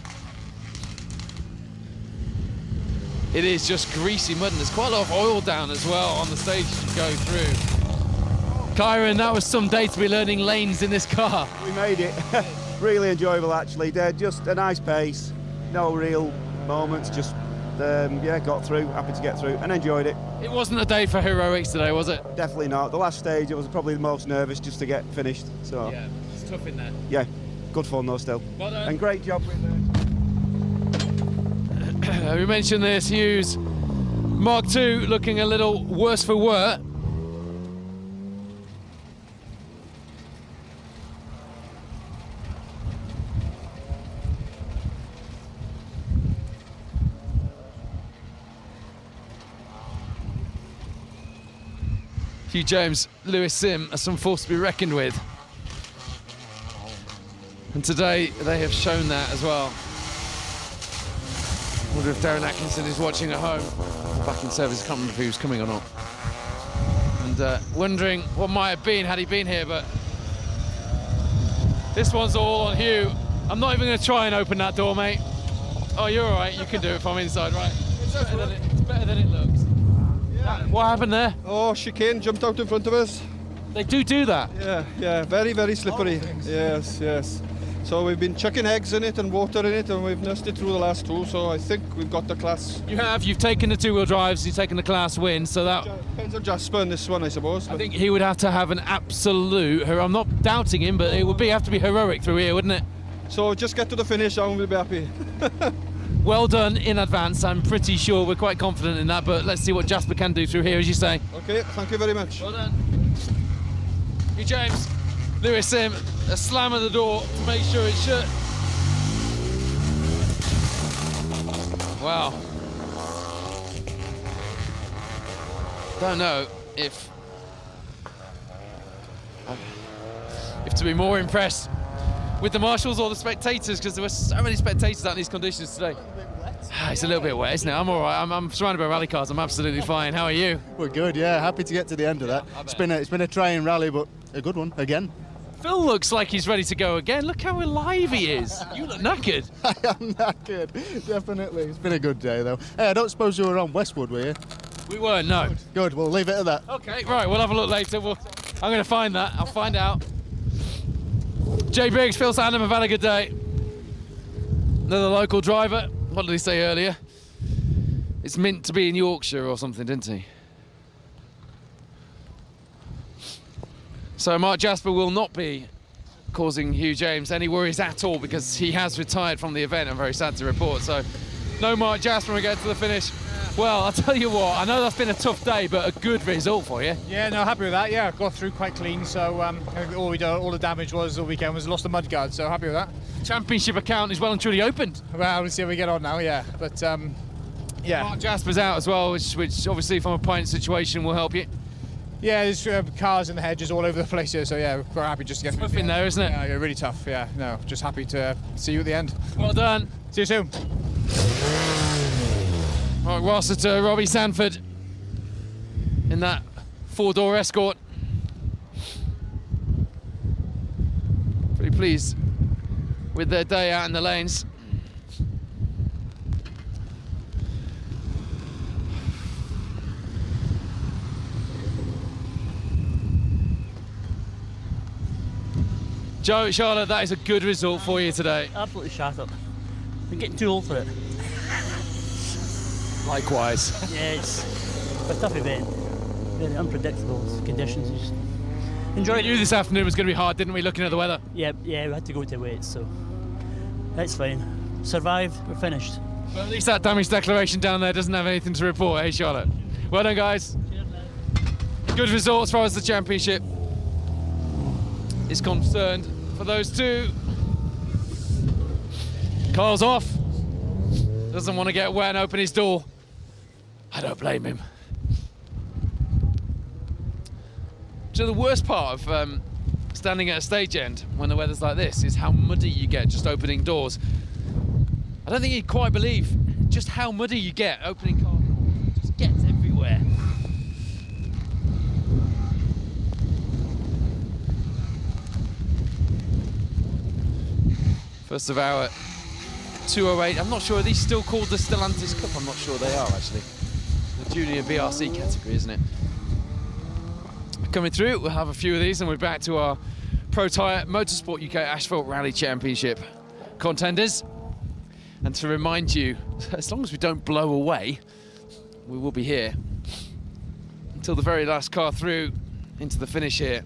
It is just greasy mud, and there's quite a lot of oil down as well on the stage as you go through. Kyron, that was some day to be learning lanes in this car. We made it. Really enjoyable, actually. They're just a nice pace, no real moments, just yeah, got through, happy to get through, and enjoyed it. It wasn't a day for heroics today, was it? Definitely not. The last stage, I was probably the most nervous just to get finished. So yeah, it's tough in there. Yeah, good fun though still. Well done. And great job with we mentioned this, Hughes. Mark II looking a little worse for wear. Hugh James, Lewis Sim are some force to be reckoned with. And today they have shown that as well. I wonder if Darren Atkinson is watching at home. Back in service, I can't remember if he was coming or not. And wondering what might have been had he been here, but this one's all on Hugh. I'm not even going to try and open that door, mate. Oh, you're all right. You can do it from inside, right? It's better than it looks. What happened there? Oh, chicane jumped out in front of us. They do that? Yeah, very, very slippery. Yes. So we've been chucking eggs in it and water in it, and we've nursed it through the last 2, so I think we've got the class. You've taken the 2-wheel drives, you've taken the class win, so that... Depends on Jasper in this one, I suppose. I think he would have to have an absolute... I'm not doubting him, but it would have to be heroic through here, wouldn't it? So just get to the finish and we'll be happy. Well done in advance. I'm pretty sure we're quite confident in that, but let's see what Jasper can do through here, as you say. Okay, thank you very much. Well done. Hugh James, Lewis Sim, a slam at the door to make sure it's shut. Wow. Don't know if to be more impressed with the marshals or the spectators, because there were so many spectators out in these conditions today. It's a little bit wet, isn't it? I'm all right. I'm surrounded by rally cars. I'm absolutely fine. How are you? We're good, yeah. Happy to get to the end of that. It's been a trying rally, but a good one again. Phil looks like he's ready to go again. Look how alive he is. You look knackered. I am knackered, definitely. It's been a good day, though. Hey, I don't suppose you were on Westwood, were you? We weren't, no. Good, we'll leave it at that. Okay, right, we'll have a look later. I'm going to find that. I'll find out. Jay Briggs, Phil Sandham have had a good day. Another local driver. What did he say earlier? It's meant to be in Yorkshire or something, didn't he? So Mark Jasper will not be causing Hugh James any worries at all, because he has retired from the event. I'm very sad to report. So no Mark Jasper when we get to the finish. Well, I'll tell you what, I know that's been a tough day, but a good result for you. Yeah, no, happy with that. Yeah, got through quite clean. So all the damage was all weekend was lost the mudguard. So happy with that. Championship account is well and truly opened. Well, we'll see how we get on now. Yeah, but yeah. Mark Jasper's out as well, which obviously from a point situation will help you. Yeah, there's cars in the hedges all over the place here, so yeah, we're happy just to get tough in there, isn't it? Yeah, really tough. Yeah, no, just happy to see you at the end. Well done. See you soon. Right, Rossiter, Robbie Sanford in that 4-door Escort. Pretty pleased with their day out in the lanes. Joe, Charlotte, that is a good result for you today. Absolutely shut up. I'm getting too old for it. Likewise. Yeah, it's a tough event. Very unpredictable conditions. Just enjoyed it. We knew this afternoon was going to be hard, didn't we, looking at the weather? Yeah, we had to go to wait, so that's fine. Survived, we're finished. Well, at least that damage declaration down there doesn't have anything to report, hey, Charlotte? Well done, guys. Good result as far as the championship is concerned for those two. Carl's off. Doesn't want to get wet and open his door. I don't blame him. So the worst part of standing at a stage end when the weather's like this is how muddy you get just opening doors. I don't think you'd quite believe just how muddy you get opening car doors. It just gets everywhere. First of our 208. I'm not sure, are these still called the Stellantis Cup? I'm not sure they are, actually. The junior BRC category, isn't it? Coming through, we'll have a few of these and we're back to our Protyre Motorsport UK Asphalt Rally Championship contenders. And to remind you, as long as we don't blow away, we will be here until the very last car through into the finish here.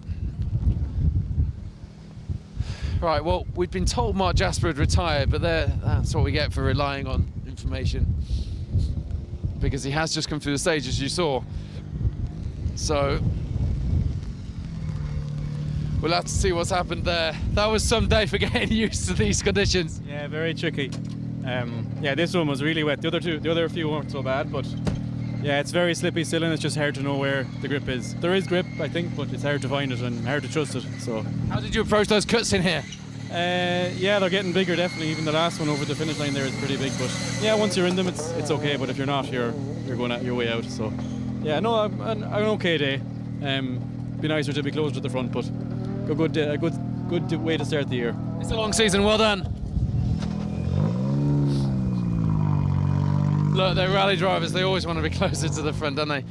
Right, well, we'd been told Mark Jasper had retired, but that's what we get for relying on information, because he has just come through the stage, as you saw. So we'll have to see what's happened there. That was some day for getting used to these conditions. Yeah, very tricky. Yeah, this one was really wet. The other few weren't so bad, but yeah, it's very slippy still, and it's just hard to know where the grip is. There is grip, I think, but it's hard to find it and hard to trust it. So, how did you approach those cuts in here? Yeah, they're getting bigger, definitely. Even the last one over the finish line there is pretty big. But yeah, once you're in them, it's okay. But if you're not, you're going at your way out. So yeah, no, an okay day. Be nicer to be closer to the front, but a good way to start the year. It's a long season. Well done. Look, they're rally drivers. They always want to be closer to the front, don't they?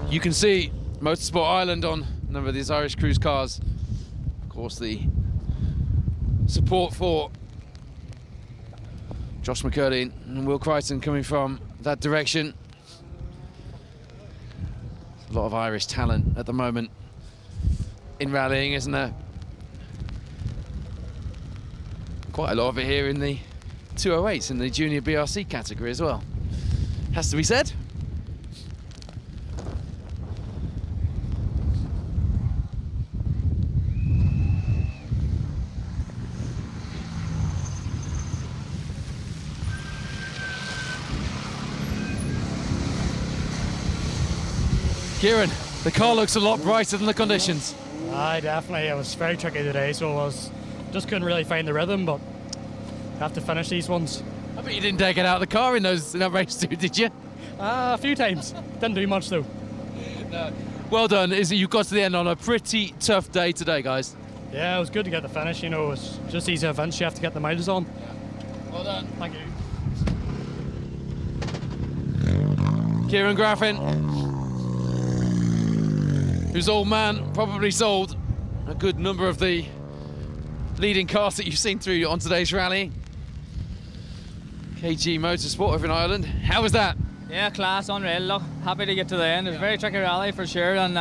You can see Motorsport Ireland on a number of these Irish cruise cars. Of course, the support for Josh McCurdy and Will Crichton coming from that direction. A lot of Irish talent at the moment in rallying, isn't there? Quite a lot of it here in the 208s in the junior BRC category as well. Has to be said. Kieran, the car looks a lot brighter than the conditions. Aye, definitely. It was very tricky today, so just couldn't really find the rhythm, but have to finish these ones. I bet you didn't take it out of the car in that race too, did you? A few times. Didn't do much though. No. Well done. You got to the end on a pretty tough day today, guys. Yeah, it was good to get the finish. You know, it's just these events you have to get the miles on. Well done. Thank you. Kieran Graffin, whose old man probably sold a good number of the leading cars that you've seen through on today's rally. KG Motorsport over in Ireland. How was that? Yeah, class, unreal. Look, happy to get to the end. It was a very tricky rally for sure, and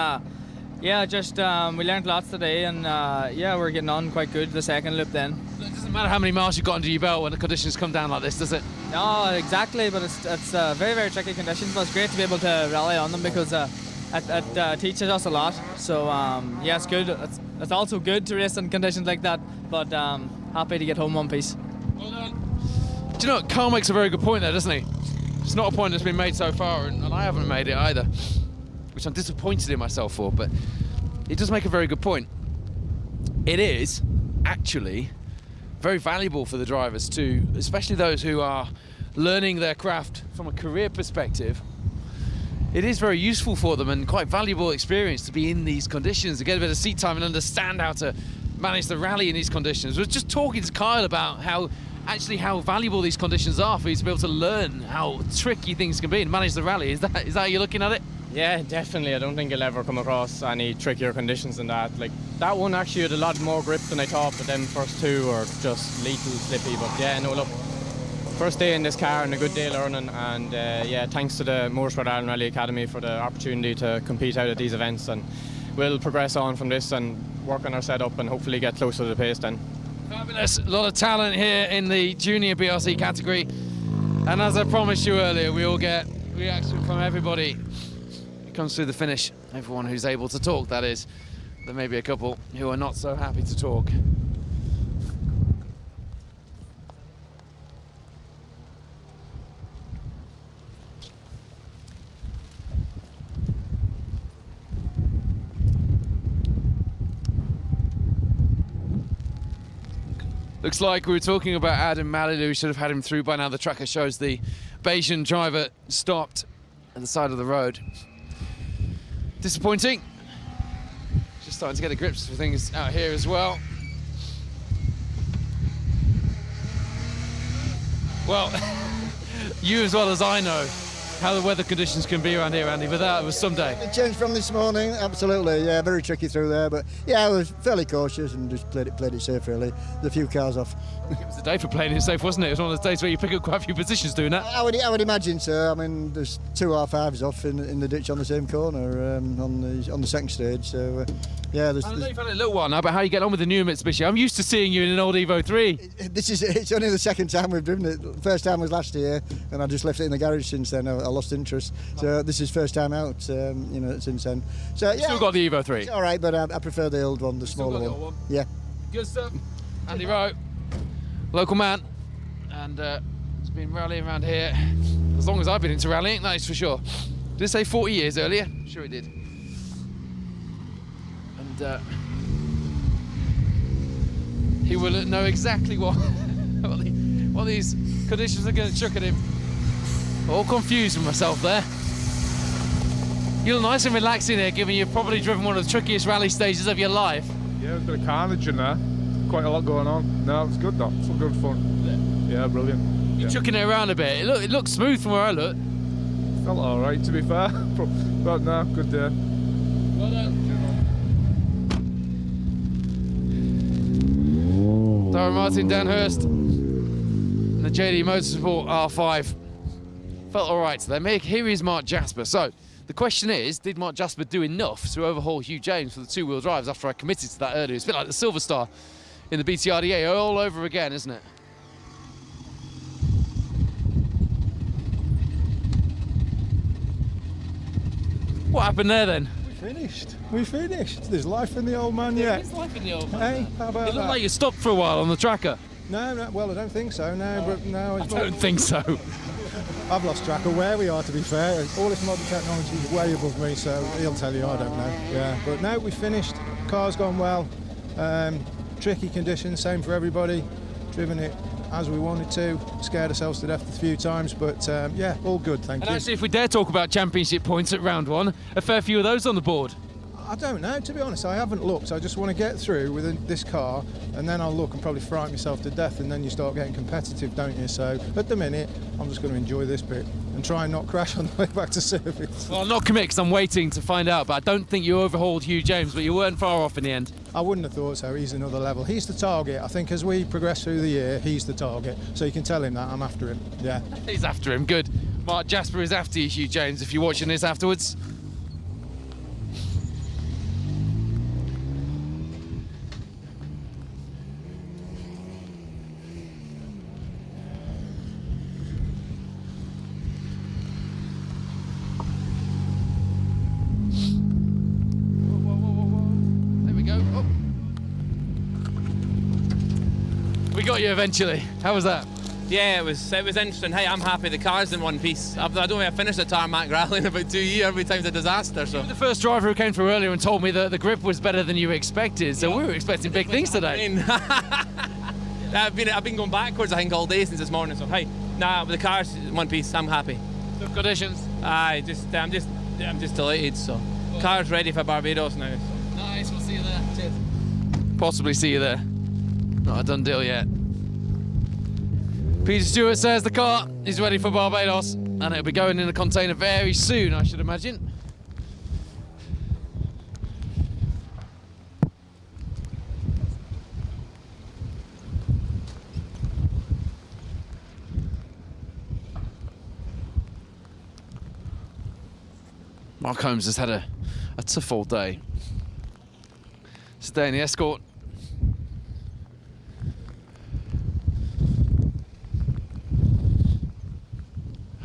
yeah, just we learned lots today, and yeah, we're getting on quite good the second loop then. It doesn't matter how many miles you've got under your belt when the conditions come down like this, does it? No, exactly, but it's very, very tricky conditions, but it's great to be able to rally on them because it teaches us a lot. So yeah, it's good. It's also good to race in conditions like that, but happy to get home one piece. Well done. Do you know, Carl makes a very good point there, doesn't he? It's not a point that's been made so far, and I haven't made it either, which I'm disappointed in myself for, but he does make a very good point. It is actually very valuable for the drivers too, especially those who are learning their craft from a career perspective. It is very useful for them and quite valuable experience to be in these conditions, to get a bit of seat time and understand how to manage the rally in these conditions. I was just talking to Kyle about how valuable these conditions are for you to be able to learn how tricky things can be and manage the rally. Is that how you're looking at it? Yeah, definitely. I don't think you'll ever come across any trickier conditions than that. Like, that one actually had a lot more grip than I thought, but them first two are just lethal slippy. But yeah, no, look, first day in this car and a good day learning, and yeah, thanks to the Motorsport Ireland Rally Academy for the opportunity to compete out at these events, and we'll progress on from this and work on our setup and hopefully get closer to the pace then. Fabulous. A lot of talent here in the junior BRC category, and as I promised you earlier, we all get reaction from everybody who comes through the finish. Everyone who's able to talk, that is. There may be a couple who are not so happy to talk. Looks like we were talking about Adam Malilu. We should have had him through by now. The tracker shows the Bayesian driver stopped at the side of the road. Disappointing. Just starting to get the grips for things out here as well. Well, you as well as I know how the weather conditions can be around here, Andy, but that was some day. It changed from this morning, absolutely, yeah, very tricky through there, but yeah, I was fairly cautious and just played it safe, really. There's a few cars off. It was a day for playing it safe, wasn't it? It was one of those days where you pick up quite a few positions doing that. I would imagine so. I mean, there's 2 R5s off in the ditch on the same corner on the second stage, so yeah. I know you've had a little while now, but how are you getting on with the new Mitsubishi? I'm used to seeing you in an old Evo 3. It's only the second time we've driven it. The first time was last year, and I just left it in the garage since then. I lost interest, so this is first time out, since then. So yeah, Still got the Evo 3. It's all right, but I prefer the old one, the smaller got the one. old one? Yeah. Good stuff. Andy Rowe, local man, and he's been rallying around here as long as I've been into rallying, that is for sure. Did it say 40 years earlier? I'm sure it did. And he will know exactly what these conditions are going to chuck at him. All confused with myself there. You look nice and relaxing there, given you've probably driven one of the trickiest rally stages of your life. Yeah, there's a bit of carnage in there. Quite a lot going on. No, it's good though. It's good fun. Yeah, brilliant. You're chucking it around a bit. It looks smooth from where I look. Felt all right, to be fair. But no, good day. Well done. Darren Martin, Dan Hurst, and the JD Motorsport R5 felt all right today. Here is Mark Jasper. So the question is, did Mark Jasper do enough to overhaul Hugh James for the 2-wheel drives after I committed to that earlier? It's a bit like the Silver Star in the BTRDA all over again, isn't it? What happened there then? We finished. There's life in the old man yet. There is life in the old man. Hey, how about It looked that? like you stopped for a while on the tracker. No, well, I don't think so. No, but no. I don't think so. I've lost track of where we are, to be fair. All this modern technology is way above me, so he'll tell you I don't know. Yeah, but no, we finished. Car's gone well. Tricky conditions, same for everybody. Driven it as we wanted to. Scared ourselves to death a few times, but yeah, all good, thank And you. actually, if we dare talk about championship points at round 1, a fair few of those on the board. I don't know, to be honest. I haven't looked. I just want to get through with this car, and then I'll look and probably frighten myself to death, and then you start getting competitive, don't you? So at the minute, I'm just going to enjoy this bit and try and not crash on the way back to service. Well, I'll not commit because I'm waiting to find out, but I don't think you overhauled Hugh James, but you weren't far off in the end. I wouldn't have thought so. He's another level. He's the target. I think as we progress through the year, he's the target. So you can tell him that I'm after him. Yeah. He's after him. Good. Mark Jasper is after you, Hugh James, if you're watching this afterwards. We got you eventually. How was that? Yeah, it was interesting. Hey, I'm happy the car's in one piece. I don't think I finished a tarmac rally in about 2 years. Every time's a disaster. So You were the first driver who came through earlier and told me that the grip was better than you expected. So we were expecting big things today. I've been going backwards, I think, all day since this morning. So hey, nah, with the car's in one piece, I'm happy. Good conditions. I'm just delighted. So car's ready for Barbados now. Nice. We'll see you there. Cheers. Possibly see you there. Not a done deal yet. Peter Stewart says the car is ready for Barbados and it'll be going in a container very soon, I should imagine. Mark Holmes has had a tough all day. Today in the Escort.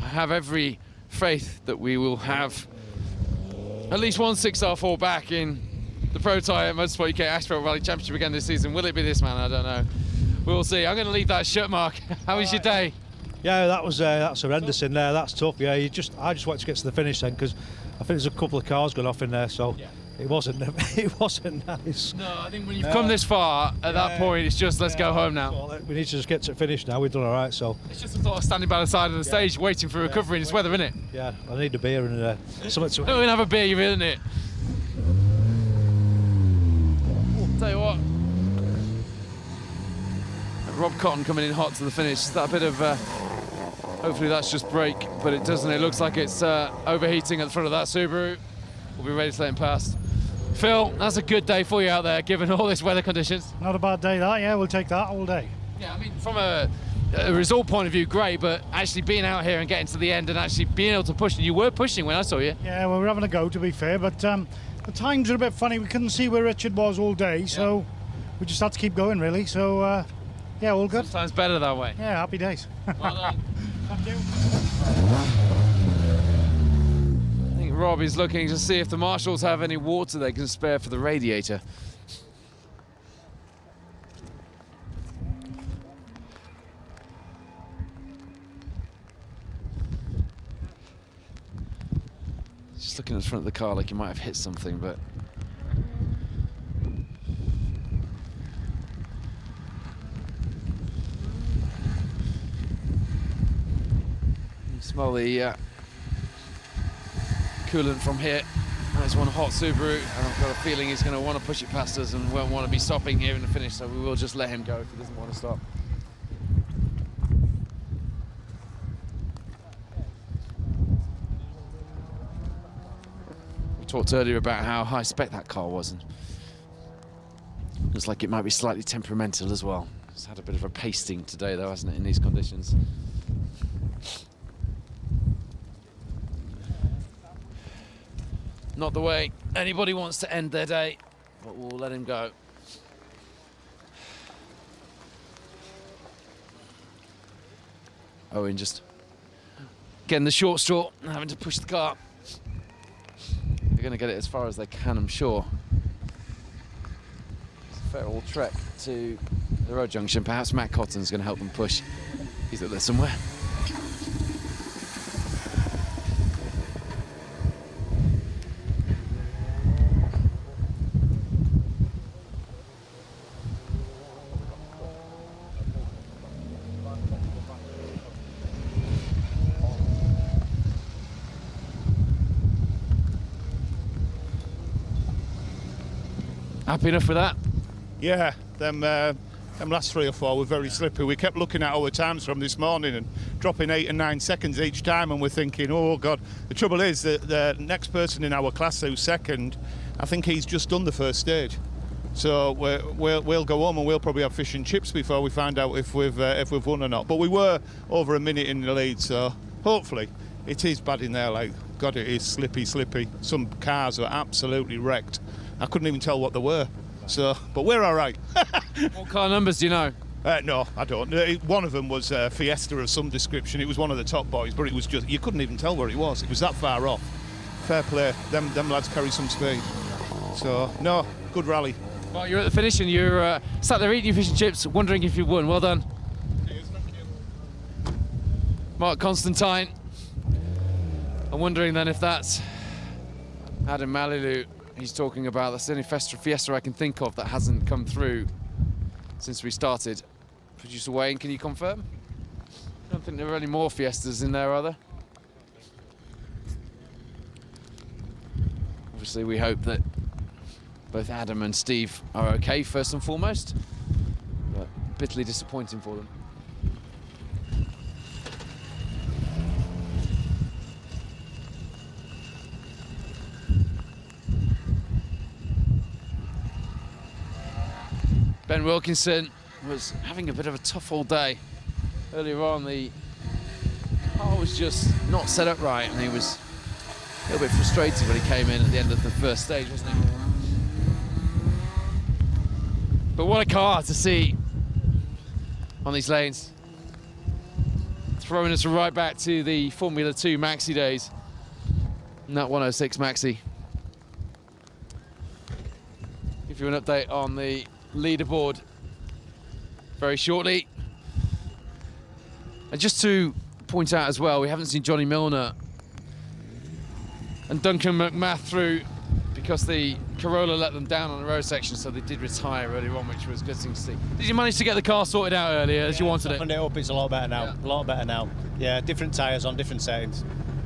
I have every faith that we will have at least one 6R4 back in the Protyre Motorsport UK Asphalt Rally Championship again this season. Will it be this man? I don't know. We'll see. I'm going to leave that shut, Mark. How was your day? Yeah, that's horrendous in there. That's tough. Yeah, I just wanted to get to the finish then because I think there's a couple of cars going off in there, so yeah. It wasn't nice. No, I think when you've come this far, at that point, it's just let's go home now. So we need to just get to the finish now. We've done all right, so. It's just a thought of standing by the side of the stage waiting for recovery in this weather, isn't it? Yeah, I need a beer and something to eat. Don't even have a beer, you're in it. Tell you what. Rob Cotton coming in hot to the finish. Is that a bit of Hopefully that's just brake, but it doesn't. It looks like it's overheating at the front of that Subaru. We'll be ready to let him past. Phil, that's a good day for you out there, given all this weather conditions. Not a bad day, that. Yeah, we'll take that all day. Yeah, I mean, from a result point of view, great, but actually being out here and getting to the end and actually being able to push, and you were pushing when I saw you. Yeah, well, we're having a go, to be fair, but the times are a bit funny. We couldn't see where Richard was all day, so we just had to keep going, really. So, yeah, all good. Sometimes better that way. Yeah, happy days. Well done. Thank you. I think Rob is looking to see if the marshals have any water they can spare for the radiator. Just looking at the front of the car like you might have hit something, but you smell the coolant from here. That's one hot Subaru, and I've got a feeling he's going to want to push it past us and won't want to be stopping here in the finish, so we will just let him go if he doesn't want to stop. We talked earlier about how high spec that car was, and looks like it might be slightly temperamental as well. It's had a bit of a pasting today though, hasn't it, in these conditions? Not the way anybody wants to end their day, but we'll let him go. Owen just getting the short straw and having to push the car. They're going to get it as far as they can, I'm sure. It's a fair old trek to the road junction. Perhaps Matt Cotton's going to help them push. He's up there somewhere. Happy enough with that? Yeah, them last 3 or 4 were very slippy. We kept looking at our times from this morning and dropping 8 and 9 seconds each time, and we're thinking, oh God. The trouble is that the next person in our class who's second, I think he's just done the first stage. So we'll go home and we'll probably have fish and chips before we find out if we've won or not. But we were over a minute in the lead, so hopefully it is bad in there. Like, God, it is slippy. Some cars are absolutely wrecked. I couldn't even tell what they were. So, but we're all right. What car numbers do you know? No, I don't. One of them was Fiesta of some description. It was one of the top boys, but it was just, you couldn't even tell where it was. It was that far off. Fair play. Them lads carry some speed. So, no, good rally. Well, you're at the finish and you're sat there eating your fish and chips, wondering if you won. Well done. Cheers, thank you. Mark Constantine. I'm wondering then if that's Adam Malilu he's talking about. That's the only Fiesta I can think of that hasn't come through since we started. Producer Wayne, can you confirm? I don't think there are any more Fiestas in there, are there? Obviously, we hope that both Adam and Steve are okay, first and foremost, but bitterly disappointing for them. Ben Wilkinson was having a bit of a tough all day. Earlier on, the car was just not set up right, and he was a little bit frustrated when he came in at the end of the first stage, wasn't he? But what a car to see on these lanes. Throwing us right back to the Formula 2 Maxi days. Not 106 Maxi. Give you an update on the leaderboard very shortly. And just to point out as well, we haven't seen Johnny Milner and Duncan McMath through because the Corolla let them down on the road section, so they did retire earlier on, which was good to see. Did you manage to get the car sorted out earlier as you wanted it? Opened it up, it's a lot better now. A lot better now. Yeah, different tyres on different settings.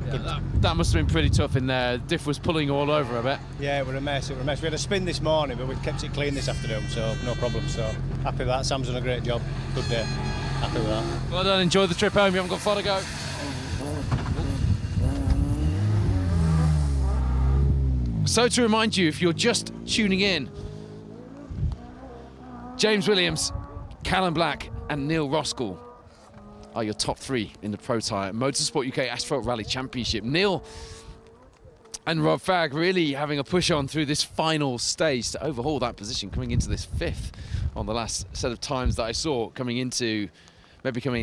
Yeah, that must have been pretty tough in there. Diff was pulling all over a bit. Yeah, it was a mess. We had a spin this morning, but we kept it clean this afternoon, so no problem. So happy with that. Sam's done a great job. Good day. Happy with that. Well done. Enjoy the trip home. You haven't got far to go. So to remind you, if you're just tuning in, James Williams, Callum Black and Neil Roskell are your top three in the Protyre Motorsport UK Asphalt Rally Championship. Neil and Rob Fagg really having a push on through this final stage to overhaul that position, coming into this fifth on the last set of times that I saw, coming into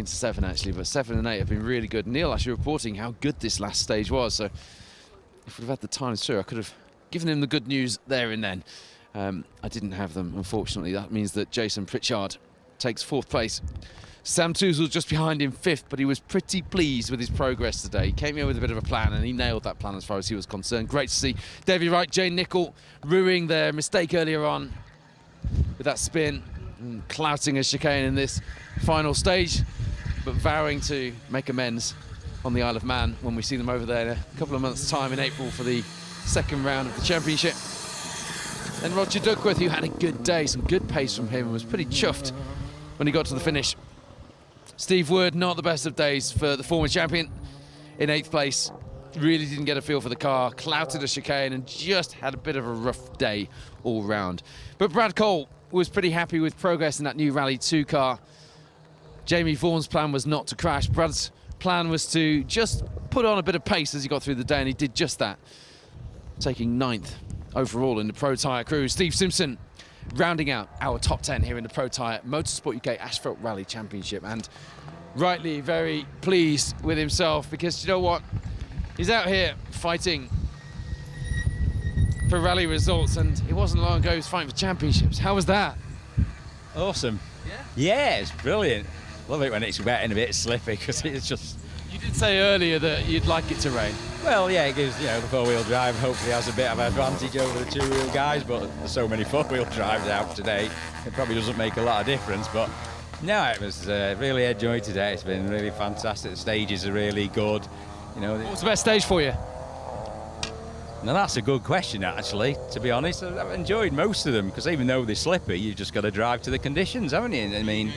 seven actually, but 7 and 8 have been really good. Neil actually reporting how good this last stage was, so if we'd have had the times too, I could have given him the good news there and then. I didn't have them, unfortunately. That means that Jason Pritchard takes 4th place. Sam Touzle just behind him 5th, but he was pretty pleased with his progress today. He came here with a bit of a plan, and he nailed that plan as far as he was concerned. Great to see Davey Wright, Jane Nichol ruining their mistake earlier on with that spin and clouting a chicane in this final stage, but vowing to make amends on the Isle of Man when we see them over there in a couple of months' time in April for the 2nd round of the championship. And Roger Duckworth, who had a good day, some good pace from him, and was pretty chuffed when he got to the finish. Steve Wood, not the best of days for the former champion, in 8th place. Really didn't get a feel for the car, clouted a chicane and just had a bit of a rough day all round. But Brad Cole was pretty happy with progress in that new Rally 2 car. Jamie Vaughan's plan was not to crash. Brad's plan was to just put on a bit of pace as he got through the day, and he did just that, taking 9th overall in the Protyre crew. Steve Simpson rounding out our top 10 here in the Protyre Motorsport UK Asphalt Rally Championship, and rightly very pleased with himself, because you know what, he's out here fighting for rally results, and it wasn't long ago he was fighting for championships. How was that? Awesome. Yeah, it's brilliant. Love it when it's wet and a bit slippy, because it's just... You did say earlier that you'd like it to rain. Well, yeah, it gives, the 4-wheel drive hopefully has a bit of an advantage over the 2-wheel guys, but there's so many 4-wheel drives out today, it probably doesn't make a lot of difference. But no, it was really enjoyed today. It's been really fantastic. The stages are really good. What was the best stage for you? Now that's a good question, actually. To be honest, I've enjoyed most of them, because even though they're slippy, you've just got to drive to the conditions, haven't you? I mean.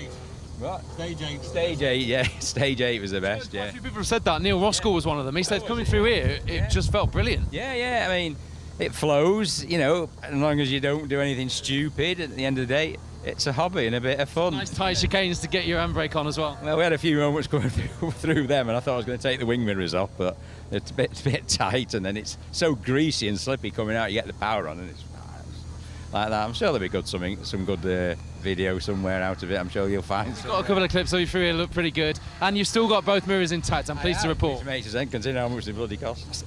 What? Stage 8. Stage 8, yeah. Stage 8 was the best, yeah. A few people have said that. Neil Roskell was one of them. He said coming through here, it just felt brilliant. Yeah. I mean, it flows, as long as you don't do anything stupid. At the end of the day, it's a hobby and a bit of fun. Nice tight chicanes to get your handbrake on as well. Well, we had a few moments going through them, and I thought I was going to take the wing mirrors off, but it's a bit tight, and then it's so greasy and slippy coming out. You get the power on, and it's like that. I'm sure there'll be some good video somewhere out of it. I'm sure you'll find. You've got a couple of clips of you through here, look pretty good, and you've still got both mirrors intact. I'm pleased to report. Considering how much they bloody cost.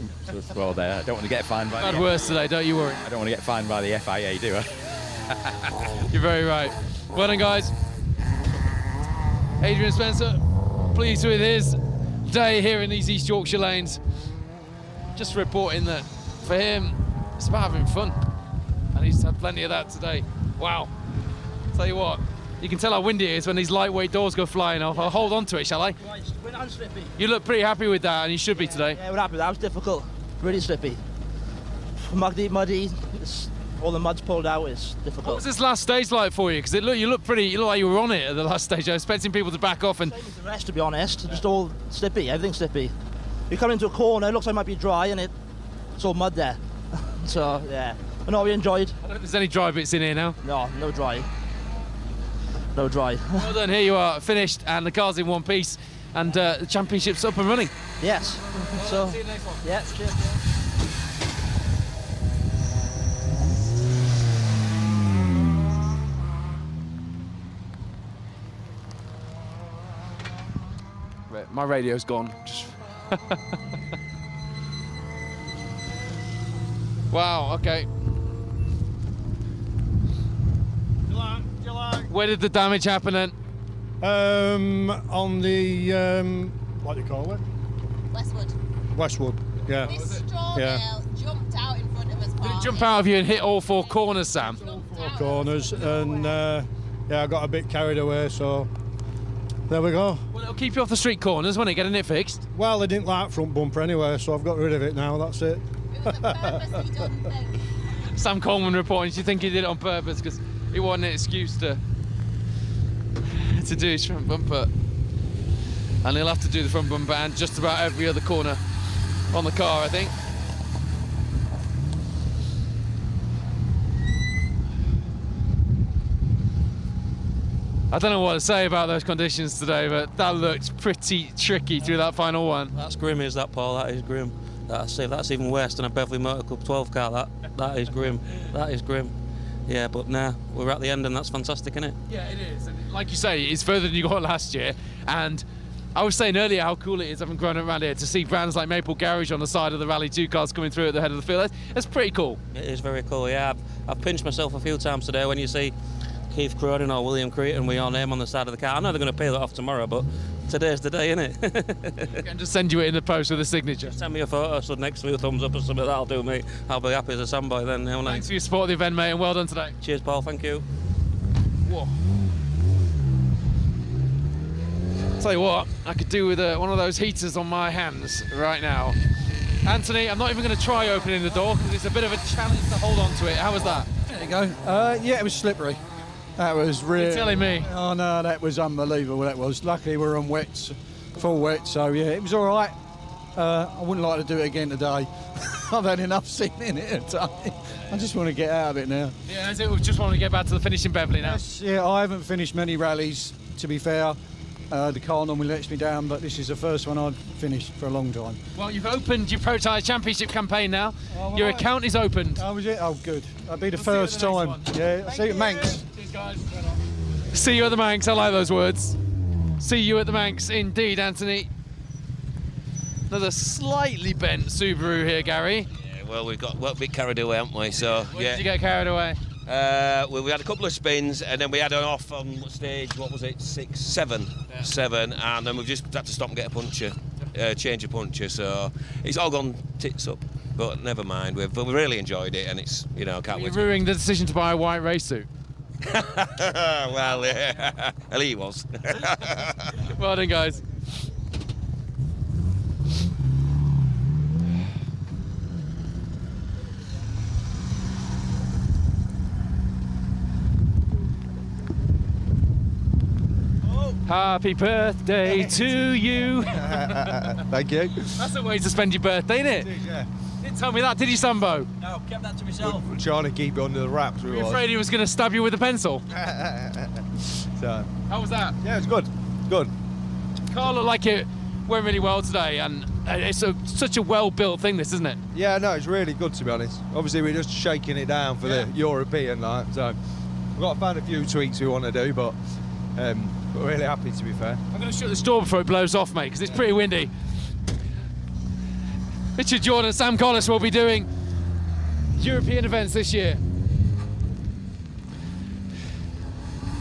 Well, there. I don't want to get fined by. Bad worse today, don't you worry. I don't want to get fined by the FIA, do I? You're very right. Well done, guys. Adrian Spencer, pleased with his day here in these East Yorkshire lanes. Just reporting that for him, it's about having fun, and he's had plenty of that today. Wow. Tell you what, you can tell how windy it is when these lightweight doors go flying off. I'll hold on to it, shall I? You look pretty happy with that, and you should be today. Yeah, we're happy. That was difficult. Really slippy. Muddy. All the mud's pulled out. It's difficult. What was this last stage like for you? Because you look like you were on it at the last stage. I was expecting people to back off and. Same as the rest, to be honest. Just all slippy. Everything's slippy. You come into a corner, it looks like it might be dry, and it's all mud there. So yeah, but no, we enjoyed. I don't think there's any dry bits in here now. No dry. No dry. Well done, here you are, finished, and the car's in one piece, and the championship's up and running. Yes. So, see you next one. Yeah, cheers. Right, my radio's gone. Wow, okay. Where did the damage happen then? On the, what do you call it? Westwood, yeah. This straw nail jumped out in front of us. Did it jump out of you and hit all 4 corners, Sam? 4 corners, and yeah, I got a bit carried away, so there we go. Well, it'll keep you off the street corners, won't it, getting it fixed? Well, I didn't like front bumper anyway, so I've got rid of it now, that's it. It was a purposely done thing. Sam Coleman reporting, do you think he did it on purpose? Because he wanted an excuse to do his front bumper. And he'll have to do the front bumper and just about every other corner on the car, I think. I don't know what to say about those conditions today, but that looked pretty tricky through that final one. That's grim, is that, Paul? That is grim. That's even worse than a Beverley Motor Club 12 car. That is grim. That is grim. Yeah, but nah, we're at the end, and that's fantastic, isn't it? Yeah, it is. And like you say, it's further than you got last year. And I was saying earlier how cool it is, having grown up around here, to see brands like Maple Garage on the side of the Rally 2 cars coming through at the head of the field. That's pretty cool. It is very cool, yeah. I've pinched myself a few times today when you see Keith Cronin or William Cretan with your name on the side of the car. I know they're going to pay that off tomorrow, but today's the day, isn't it? I can just send you it in the post with a signature. Just send me a photo, so next to me a thumbs up or something, that'll do me. I'll be happy as a sandboy then. Thanks for your support of the event, mate, and well done today. Cheers, Paul, thank you. Whoa. Tell you what, I could do with one of those heaters on my hands right now. Anthony, I'm not even going to try opening the door because it's a bit of a challenge to hold on to it. How was that? There you go. Yeah, it was slippery. That was really... You're telling me? Oh, no, that was unbelievable, that was. Luckily, we're on wets, full wet, so, yeah, it was all right. I wouldn't like to do it again today. I've had enough sitting in it today. I just want to get out of it now. Yeah, is it? We just want to get back to the finish in Beverley now. Yes, yeah, I haven't finished many rallies, to be fair. The car normally lets me down, but this is the first one I've finished for a long time. Well, you've opened your Protyre Championship campaign now. Oh, your account is opened. Oh, was it? Oh, good. That'll be the first time. Yeah, see you at Manx. Cheers, guys. See you at the Manx. I like those words. See you at the Manx, indeed, Anthony. Another slightly bent Subaru here, Gary. Yeah, well, we've got a bit carried away, haven't we? So, Where did you get carried away? Well, we had a couple of spins, and then we had an off on stage, what was it, 7, and then we've just had to stop and get a puncture, change a puncture, so it's all gone tits up, but never mind, we really enjoyed it, and it's, you know, can't wait. You're ruining the decision to buy a white race suit. Well, yeah, well, he was. Well done, guys. Happy birthday to you. Thank you. That's a way to spend your birthday, isn't it? Yeah. Didn't tell me that, did you, Sambo? No, kept that to myself. We're trying to keep it under the wraps. Were you afraid he was going to stab you with a pencil? So. How was that? Yeah, it was good. Good. Car looked like it went really well today, and it's such a well-built thing, this, isn't it? Yeah, no, it's really good, to be honest. Obviously, we're just shaking it down for the European night, so we've got to find a few tweaks we want to do, but we're really happy, to be fair. I'm going to shut this door before it blows off, mate, because it's pretty windy. Richard Jordan and Sam Collis will be doing European events this year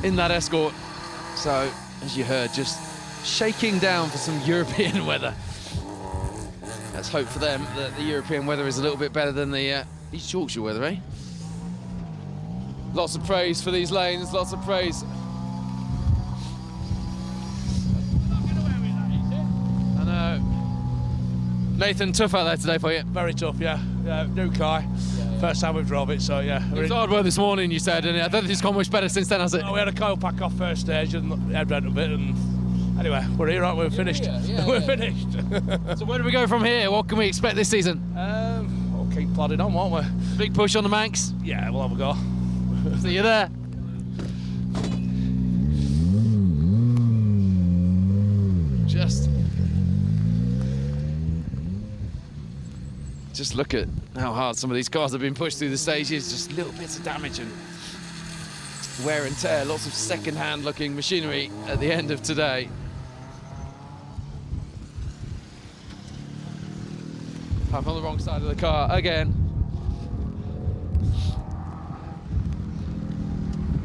in that Escort. So, as you heard, just shaking down for some European weather. Let's hope for them that the European weather is a little bit better than the East Yorkshire weather, eh? Lots of praise for these lanes, lots of praise. I know. Nathan, tough out there today for you? Very tough, yeah. New car. First time we've drove it, so yeah. It was hard work this morning, you said, and I don't think it's gone much better since then, has it? No, we had a coil pack off first stage and head went a bit, and anyway, we're here, aren't we? We're finished. We're finished. So where do we go from here? What can we expect this season? We'll keep plodding on, won't we? Big push on the Manx? Yeah, we'll have a go. See you there. Just look at how hard some of these cars have been pushed through the stages. Just little bits of damage and wear and tear. Lots of second-hand looking machinery at the end of today. I'm on the wrong side of the car again.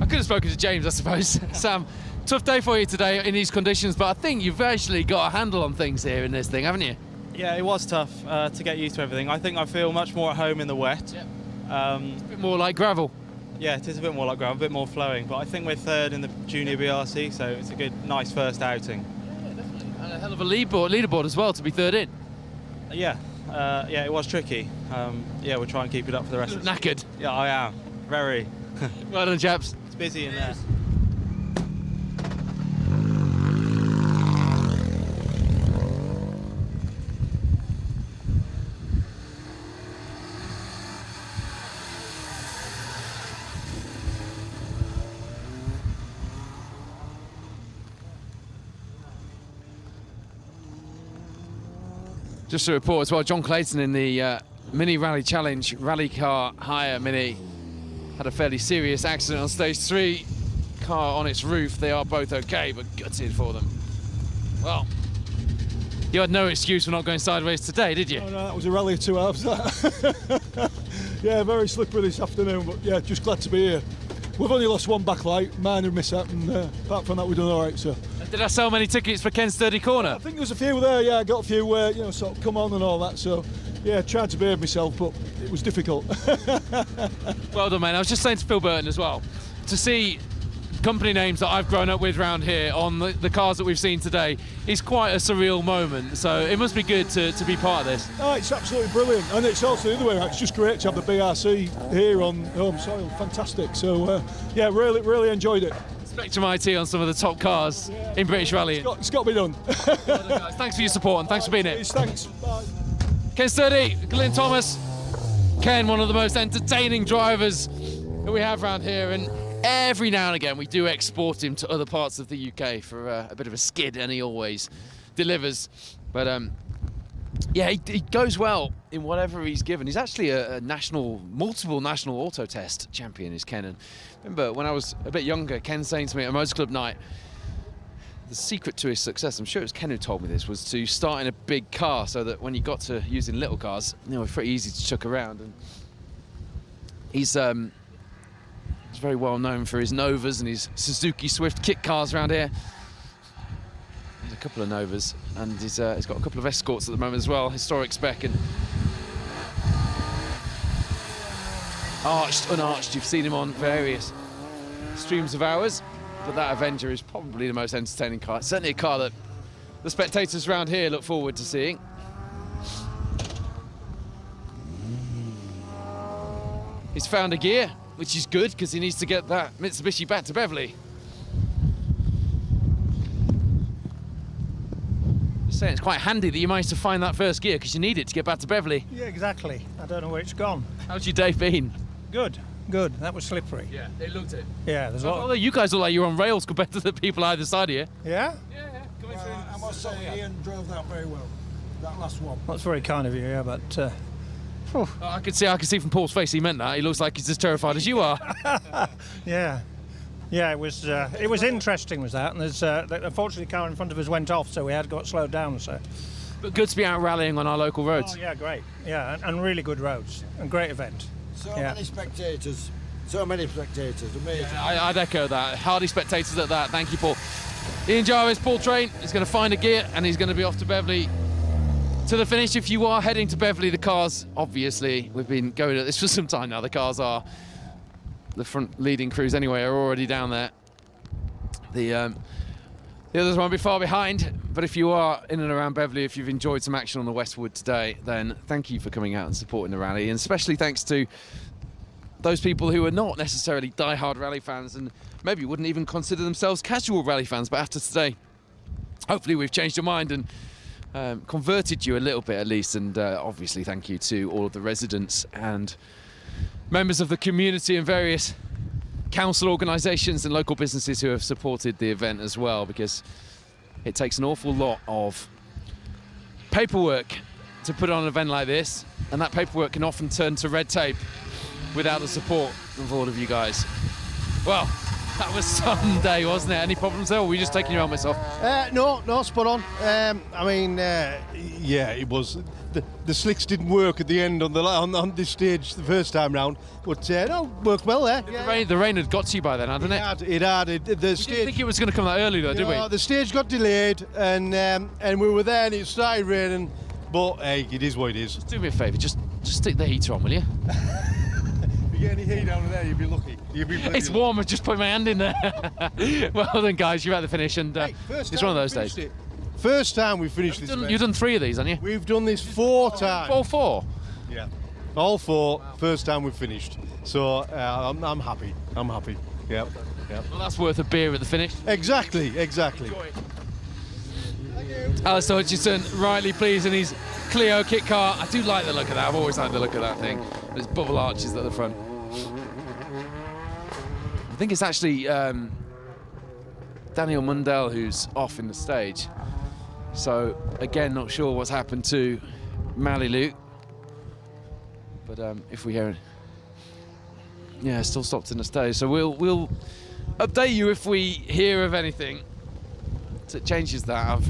I could have spoken to James, I suppose. Sam, tough day for you today in these conditions, but I think you've actually got a handle on things here in this thing, haven't you? Yeah, it was tough to get used to everything. I think I feel much more at home in the wet. It's a bit more like gravel. Yeah, it is a bit more like gravel, a bit more flowing. But I think we're third in the junior BRC, so it's a good, nice first outing. Yeah, definitely. And a hell of a leaderboard as well to be third in. Yeah, it was tricky. Yeah, we'll try and keep it up for the rest of the knackered. Yeah, I am. Very. Well done, chaps. It's busy in there. Just to report as well, John Clayton in the Mini Rally Challenge Rally Car Hire Mini had a fairly serious accident on stage 3. Car on its roof. They are both okay, but gutted for them. Well, you had no excuse for not going sideways today, did you? Oh, no, that was a rally of 2 halves. That. Yeah, very slippery this afternoon, but yeah, just glad to be here. We've only lost one backlight, minor mishap, and apart from that, we've done all right. So. Did I sell many tickets for Ken's Sturdy Corner? I think there was a few there. Yeah, I got a few, sort of come on and all that. So, yeah, tried to behave myself, but it was difficult. Well done, man. I was just saying to Phil Burton as well, to see company names that I've grown up with around here on the cars that we've seen today is quite a surreal moment. So it must be good to be part of this. Oh, it's absolutely brilliant, and it's also the other way around. It's just great to have the BRC here on home soil. Fantastic. So yeah, really enjoyed it. Spectrum IT on some of the top cars in British rallying. It's got to be done. Well done, guys. Thanks for your support and thanks for being here. Thanks. Bye. Ken Sturdy, Glyn Thomas. Ken, one of the most entertaining drivers that we have around here, and every now and again we do export him to other parts of the UK for a bit of a skid, and he always delivers. But yeah, he goes well in whatever he's given. He's actually a multiple national auto test champion, is Ken. And remember when I was a bit younger, Ken saying to me at a motor club night, the secret to his success, I'm sure it was Ken who told me this, was to start in a big car so that when you got to using little cars, they were pretty easy to chuck around. And he's very well known for his Novas and his Suzuki Swift kit cars around here. There's a couple of Novas, and he's got a couple of Escorts at the moment as well, historic spec and arched, unarched. You've seen him on various streams of ours, but that Avenger is probably the most entertaining car. It's certainly a car that the spectators around here look forward to seeing. He's found a gear, which is good because he needs to get that Mitsubishi back to Beverley. Just saying, it's quite handy that you managed to find that first gear because you need it to get back to Beverley. Yeah, exactly. I don't know where it's gone. How's your day been? Good. That was slippery. Yeah, it looked it. Yeah, there's a lot. Although you guys look like you're on rails compared to the people either side of you. Yeah? I must say, Ian drove that very well. That last one. That's very kind of you, yeah, but. Oh, I can see from Paul's face he meant that. He looks like he's as terrified as you are. Yeah, it was interesting, was that? And there's unfortunately the car in front of us went off, so we had got slowed down. So, but good to be out rallying on our local roads. Oh yeah, great. Yeah, and really good roads and great event. So many spectators. Amazing. Yeah, I'd echo that. Hardy spectators at that. Thank you, Paul. Ian Jarvis, Paul Train is going to find a gear and he's going to be off to Beverley. To the finish, if you are heading to Beverley, the cars, obviously, we've been going at this for some time now. The cars are, the front leading crews anyway, are already down there. The others won't be far behind, but if you are in and around Beverley, if you've enjoyed some action on the Westwood today, then thank you for coming out and supporting the rally, and especially thanks to those people who are not necessarily die-hard rally fans and maybe wouldn't even consider themselves casual rally fans, but after today, hopefully we've changed your mind and converted you a little bit at least. And obviously thank you to all of the residents and members of the community and various council organisations and local businesses who have supported the event as well, because it takes an awful lot of paperwork to put on an event like this, and that paperwork can often turn to red tape without the support of all of you guys. Well, that was some day, wasn't it? Any problems there, or were we just taking your helmets off? No, spot on. Yeah, it was. The slicks didn't work at the end on this stage the first time round, but no, worked well there. The rain had got to you by then, hadn't it? It had. The stage. We didn't think it was going to come that early, though, did we? The stage got delayed, and we were there, and it started raining. But hey, it is what it is. Just do me a favour, just stick the heater on, will you? If you get any heat down there, you'd be lucky. It's warm. I've just put my hand in there. Well then, guys, you're at the finish, and it's one of those days. First time we finished this. You've done 3 of these, haven't you? We've done this 4 times. All 4? Yeah. All 4. First time we've finished. So I'm happy. Yep. Well, that's worth a beer at the finish. Exactly. Alistair Hutchinson, rightly pleased in his Clio kit car. I do like the look of that. I've always liked the look of that thing. There's bubble arches at the front. I think it's actually Daniel Mundell who's off in the stage. So, again, not sure what's happened to Malilu. But if we hear it, yeah, still stopped in the stage. So we'll update you if we hear of anything that changes that. I'm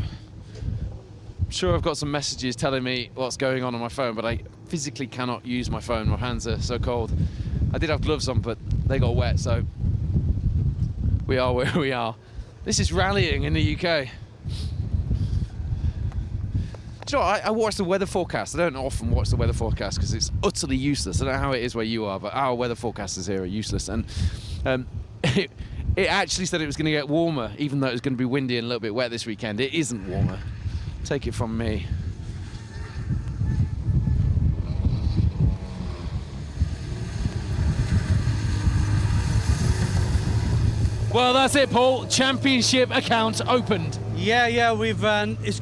sure I've got some messages telling me what's going on my phone, but I physically cannot use my phone. My hands are so cold. I did have gloves on, but they got wet, so we are where we are. This is rallying in the UK. Do you know what? I watch the weather forecast. I don't often watch the weather forecast because it's utterly useless. I don't know how it is where you are, but our weather forecasters here are useless. And it actually said it was going to get warmer, even though it was going to be windy and a little bit wet this weekend. It isn't warmer. Take it from me. Well, that's it, Paul. Championship account opened. Yeah, we've it's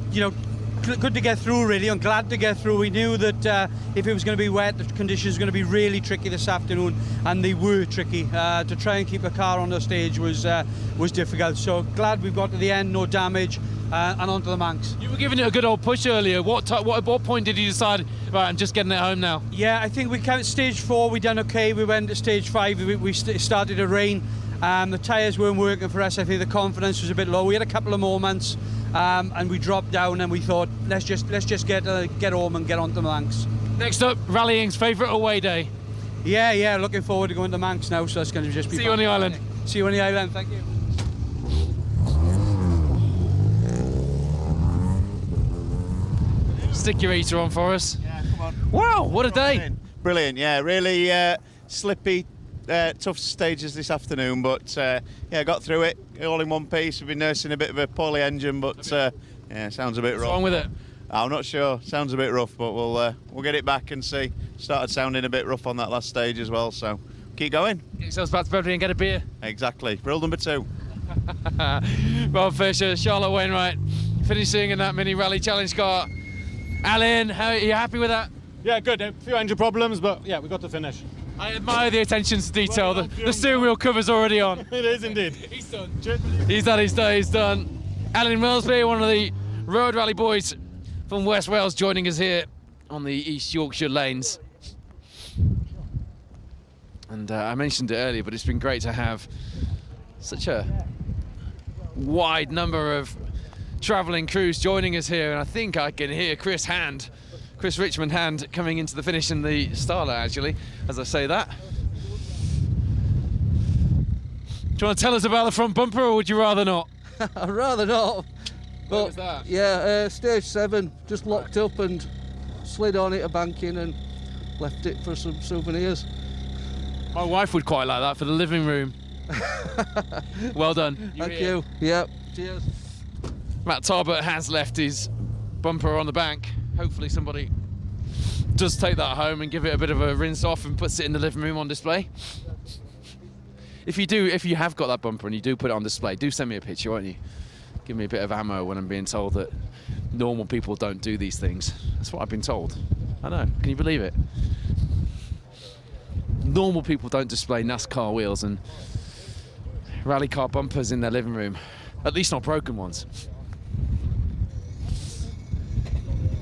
good to get through. Really, I'm glad to get through. We knew that if it was going to be wet, the conditions were going to be really tricky this afternoon, and they were tricky. To try and keep the car on the stage was difficult. So glad we've got to the end, no damage, and onto the Manx. You were giving it a good old push earlier. What point did you decide? Right, I'm just getting it home now. Yeah, I think we came stage 4. We done okay. We went to stage 5. We started to rain. The tyres weren't working for us. I think the confidence was a bit low. We had a couple of moments, and we dropped down, and we thought, let's just get home and get onto the Manx. Next up, rallying's favourite away day. Yeah, looking forward to going to Manx now. So it's going to just be. See you on the island. See you on the island. Thank you. Stick your heater on for us. Yeah, come on. Wow, what a day! Brilliant. Yeah, really slippy. Tough stages this afternoon, but yeah, got through it all in one piece. We've been nursing a bit of a poorly engine, but yeah, sounds a bit rough. What's wrong with it? I'm not sure. Sounds a bit rough, but we'll get it back and see. Started sounding a bit rough on that last stage as well, so keep going. Get yourselves back to Beverly and get a beer. Exactly. Rule number 2. Rob Fisher, Charlotte Wainwright, finishing in that mini rally challenge car. Alan, are you happy with that? Yeah, good. A few engine problems, but yeah, we got to finish. I admire the attention to detail. The steering wheel cover's already on. It is indeed. He's done. He's done. Alan Millsby, one of the road rally boys from West Wales, joining us here on the East Yorkshire lanes. And I mentioned it earlier, but it's been great to have such a wide number of travelling crews joining us here. And I think I can hear Chris Richmond Hand coming into the finish in the Starlet, actually, as I say that. Do you want to tell us about the front bumper, or would you rather not? I'd rather not. But what was that? Yeah, stage 7, just locked up and slid on it a banking and left it for some souvenirs. My wife would quite like that for the living room. Well done. Thank you. Yep. Cheers. Matt Tarbert has left his bumper on the bank. Hopefully somebody does take that home and give it a bit of a rinse off and puts it in the living room on display. If you have got that bumper and you do put it on display, do send me a picture, won't you? Give me a bit of ammo when I'm being told that normal people don't do these things. That's what I've been told. I know, can you believe it? Normal people don't display NASCAR wheels and rally car bumpers in their living room. At least not broken ones.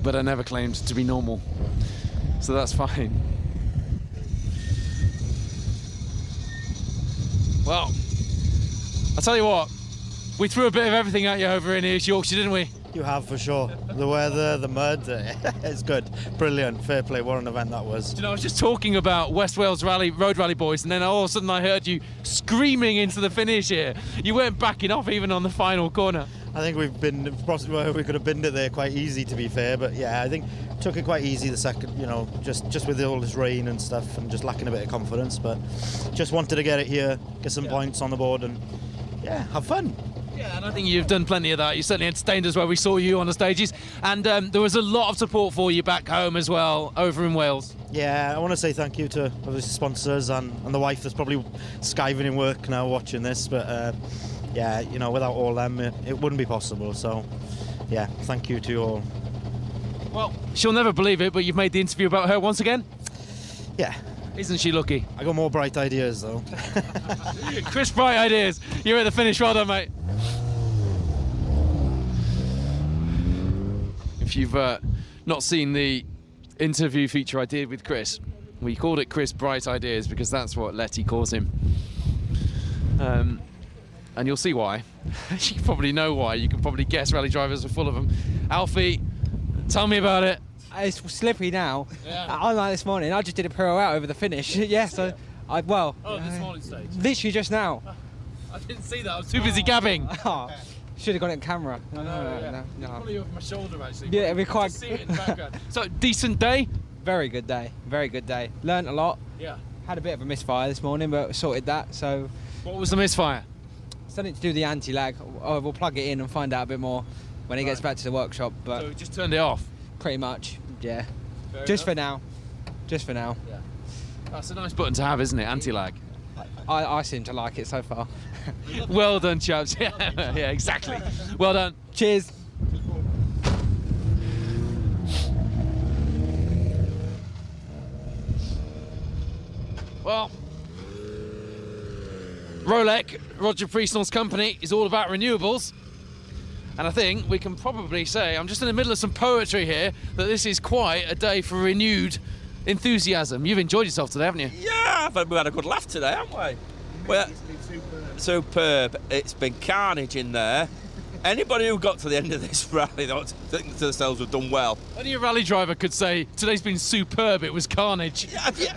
But I never claimed to be normal, so that's fine. Well, I'll tell you what, we threw a bit of everything at you over in East Yorkshire, didn't we? You have, for sure. The weather, the mud, it's good. Brilliant, fair play, what an event that was. Do you know, I was just talking about West Wales road rally boys, and then all of a sudden I heard you screaming into the finish here. You weren't backing off even on the final corner. I think we've been, possibly we could have binned it there quite easy, to be fair, but yeah, I think took it quite easy the second, you know, just with all this rain and stuff and just lacking a bit of confidence, but just wanted to get it here, get some points on the board and yeah, have fun. Yeah, and I think you've done plenty of that. You certainly entertained us where we saw you on the stages, and there was a lot of support for you back home as well, over in Wales. Yeah, I want to say thank you to obviously sponsors and the wife that's probably skiving in work now watching this, but yeah, you know, without all them, it wouldn't be possible. So, yeah, thank you to you all. Well, she'll never believe it, but you've made the interview about her once again? Yeah. Isn't she lucky? I got more bright ideas, though. Chris, bright ideas. You're at the finish. Well done, mate. If you've not seen the interview feature I did with Chris. We called it Chris Bright Ideas because that's what Letty calls him. And you'll see why. You probably know why. You can probably guess rally drivers are full of them. Alfie, tell me about it. It's slippery now. Yeah. Unlike this morning, I just did a pro out over the finish. Yeah, so this morning stage. Literally just now. I didn't see that. I was too busy gabbing. Oh, should have got it on camera. No. Probably over my shoulder actually. Yeah, it'd be quite. Just see it in the background. So decent day. Very good day. Very good day. Learned a lot. Yeah. Had a bit of a misfire this morning, but sorted that. So. What was the misfire? Something to do with the anti-lag. We'll plug it in and find out a bit more when he gets back to the workshop. But so we just turned it off. Pretty much. Yeah. Fair Just enough. for now. Just for now. Yeah. That's a nice button to have, isn't it? Anti-lag. I seem to like it so far. Well done, chaps. Yeah, exactly. Well done. Cheers. Well, Rolec, Roger Priestnall's company, is all about renewables. And I think we can probably say, I'm just in the middle of some poetry here, that this is quite a day for renewed enthusiasm. You've enjoyed yourself today, haven't you? Yeah, we've had a good laugh today, haven't we? Well, superb. It's been carnage in there. Anybody who got to the end of this rally thought think to themselves have done well. Only a rally driver could say, today's been superb, it was carnage.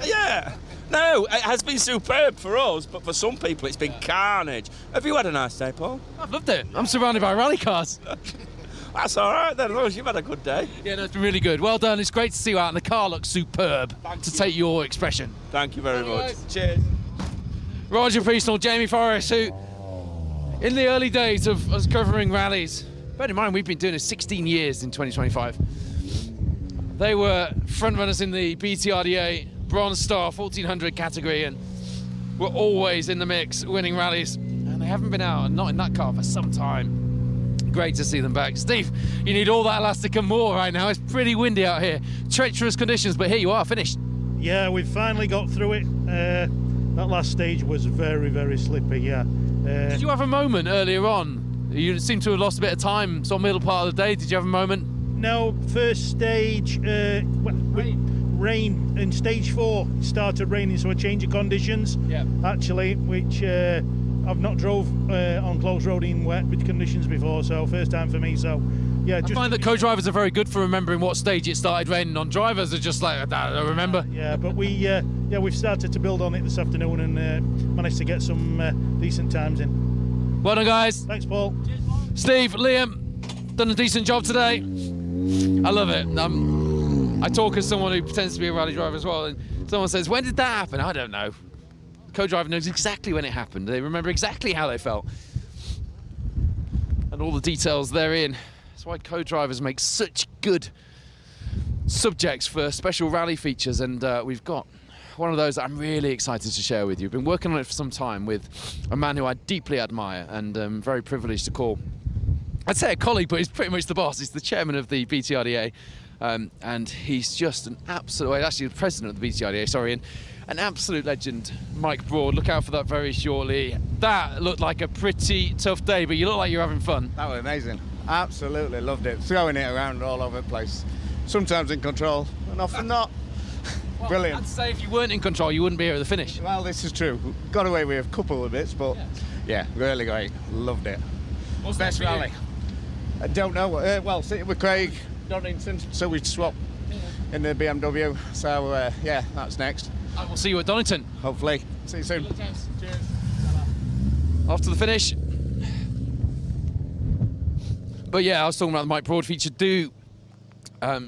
Yeah. No, it has been superb for us, but for some people it's been carnage. Have you had a nice day, Paul? I've loved it. I'm surrounded by rally cars. That's all right then, as long as you've had a good day. Yeah, no, it's been really good. Well done. It's great to see you out, and the car looks superb, to take your expression. Thank you very much. Guys. Cheers. Roger Priestnall, Jamie Forrest, who, in the early days of us covering rallies, bear in mind we've been doing it 16 years in 2025. They were front runners in the BTRDA Bronze Star 1400 category and were always in the mix, winning rallies. And they haven't been out, and not in that car, for some time. Great to see them back. Steve, you need all that elastic and more right now. It's pretty windy out here. Treacherous conditions, but here you are, finished. Yeah, we've finally got through it. That last stage was very, very slippy, yeah. Did you have a moment earlier on? You seem to have lost a bit of time, sort of middle part of the day. Did you have a moment? No, first stage, rain in stage 4. It started raining, so a change of conditions. Yeah. Actually, which I've not drove on closed road in wet with conditions before, so first time for me. So, yeah. I find that co-drivers are very good for remembering what stage it started raining on. Drivers are just like, I don't remember. Yeah, but we've started to build on it this afternoon and managed to get some decent times in. Well done, guys. Thanks, Paul. Cheers, Steve, Liam, done a decent job today. I love it. I talk as someone who pretends to be a rally driver as well, and someone says, when did that happen? I don't know. Co-driver knows exactly when it happened. They remember exactly how they felt. And all the details therein. That's why co-drivers make such good subjects for special rally features, and we've got one of those that I'm really excited to share with you. I've been working on it for some time with a man who I deeply admire and I'm very privileged to call, I'd say a colleague, but he's pretty much the boss. He's the chairman of the BTRDA. And he's just an absolute, well, actually the president of the BTRDA, sorry, and an absolute legend. Mike Broad, look out for that very shortly. That looked like a pretty tough day, but you look like you're having fun. That was amazing. Absolutely loved it. Throwing it around all over the place. Sometimes in control, and often not. Well, Brilliant. I'd say if you weren't in control, you wouldn't be here at the finish. Well, this is true. Got away with a couple of bits, but yeah, really great. Loved it. What's Best next for you? rally? I don't know. Well, sitting with Craig, Donington, so we'd swap in the BMW. So yeah, that's next. I will see you at Donington. Hopefully. See you soon. Cheers. After the finish. But yeah, I was talking about the Mike Broad feature. Do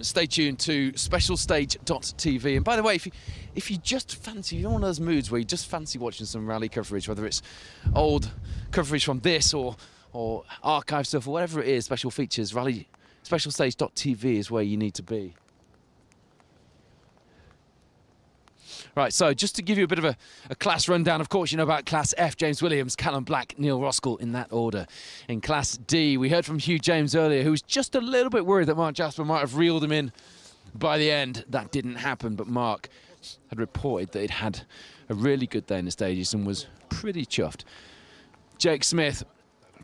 stay tuned to specialstage.tv. And by the way, if you just fancy, you're in one of those moods where you just fancy watching some rally coverage, whether it's old coverage from this or archive stuff or whatever it is, special features, rally specialstage.tv is where you need to be. Right, so just to give you a bit of a class rundown, of course, you know about Class F, James Williams, Callum Black, Neil Roskell, in that order. In Class D, we heard from Hugh James earlier, who was just a little bit worried that Mark Jasper might have reeled him in by the end. That didn't happen, but Mark had reported that he'd had a really good day in the stages and was pretty chuffed. Jake Smith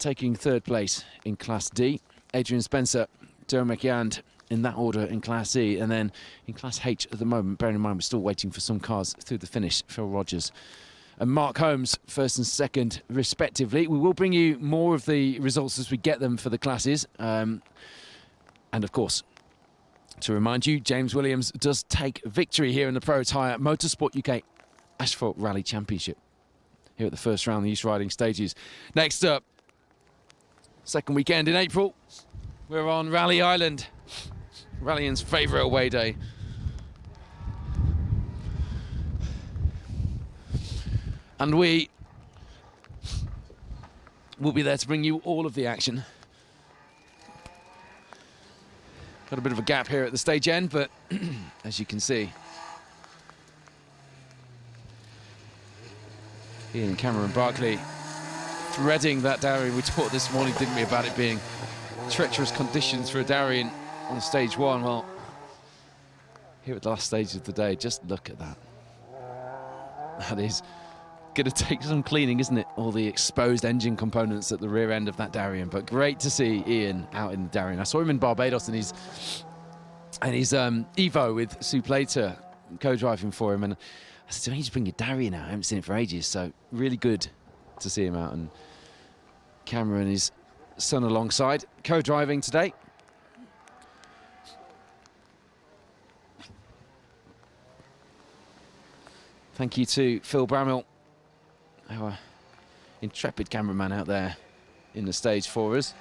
taking third place in Class D. Adrian Spencer, Darren McYand in that order in Class E. And then in Class H at the moment, bearing in mind we're still waiting for some cars through the finish, Phil Rogers and Mark Holmes, first and second, respectively. We will bring you more of the results as we get them for the classes. And of course, to remind you, James Williams does take victory here in the Protyre Motorsport UK Asphalt Rally Championship here at the first round of the East Riding stages. Next up, second weekend in April, we're on Rally Island, Rallying's favourite away day. And we will be there to bring you all of the action. Got a bit of a gap here at the stage end, but as you can see, Ian and Cameron Barkley threading that Darien. We talked this morning, didn't we, about it being treacherous conditions for a Darien on stage one. Well, here at the last stage of the day, just look at that. That is going to take some cleaning, isn't it? All the exposed engine components at the rear end of that Darien. But great to see Ian out in the Darien. I saw him in Barbados and his Evo with Sue Plater co-driving for him. And I said, you need to bring your Darien out. I haven't seen it for ages. So really good to see him out. And Cameron and his son alongside, co-driving today. Thank you to Phil Bramhill, our intrepid cameraman out there in the stage for us.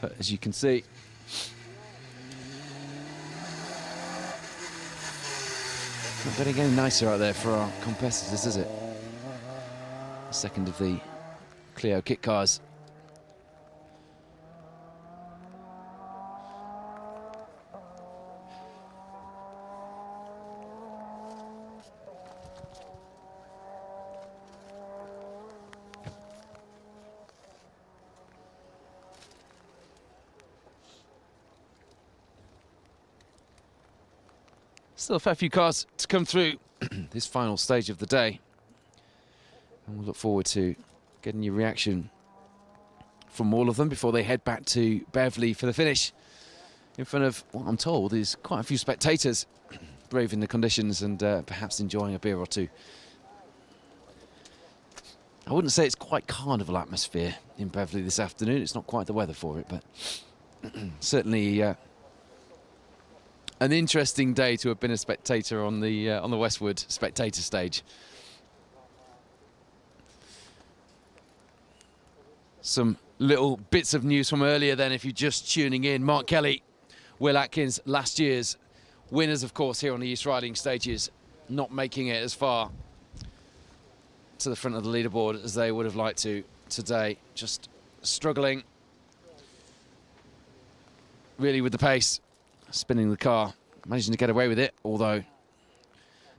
But as you can see, not getting any nicer out there for our competitors, is it? The second of the Clio kit cars. Still a fair few cars to come through this final stage of the day. And we'll look forward to getting your reaction from all of them before they head back to Beverley for the finish. In front of, what I'm told, is quite a few spectators braving the conditions and perhaps enjoying a beer or two. I wouldn't say it's quite carnival atmosphere in Beverley this afternoon. It's not quite the weather for it, but certainly an interesting day to have been a spectator on the Westwood spectator stage. Some little bits of news from earlier then, if you're just tuning in. Mark Kelly, Will Atkins, last year's winners, of course, here on the East Riding stages, not making it as far to the front of the leaderboard as they would have liked to today. Just struggling really with the pace. Spinning the car, managing to get away with it, although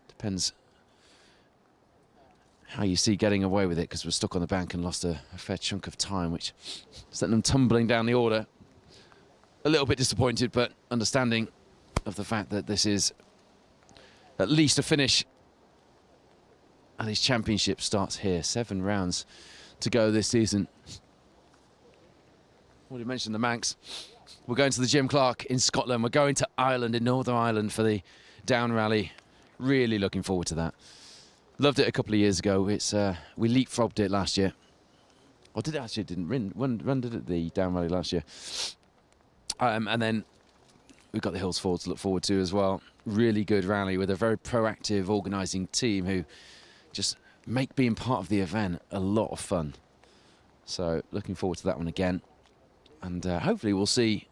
depends how you see getting away with it, because we're stuck on the bank and lost a fair chunk of time, which sent them tumbling down the order. A little bit disappointed, but understanding of the fact that this is at least a finish, and his championship starts here. 7 rounds to go this season. Already mentioned the Manx. We're going to the Jim Clark in Scotland. We're going to Ireland, in Northern Ireland, for the Down Rally. Really looking forward to that. Loved it a couple of years ago. It's we leapfrogged it last year. Or did it actually? Didn't run did it the Down Rally last year? And then we've got the Hills Ford to look forward to as well. Really good rally with a very proactive organising team who just make being part of the event a lot of fun. So looking forward to that one again. And hopefully we'll see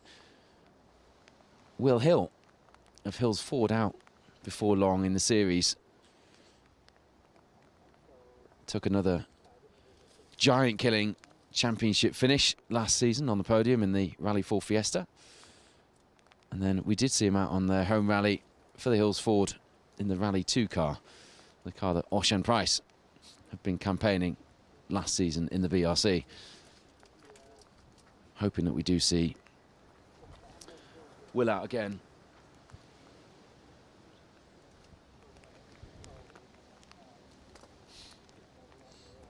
Will Hill of Hills Ford out before long in the series. Took another giant-killing championship finish last season on the podium in the Rally 4 Fiesta. And then we did see him out on their home rally for the Hills Ford in the Rally 2 car, the car that Osh and Price have been campaigning last season in the BRC. Hoping that we do see Will out again.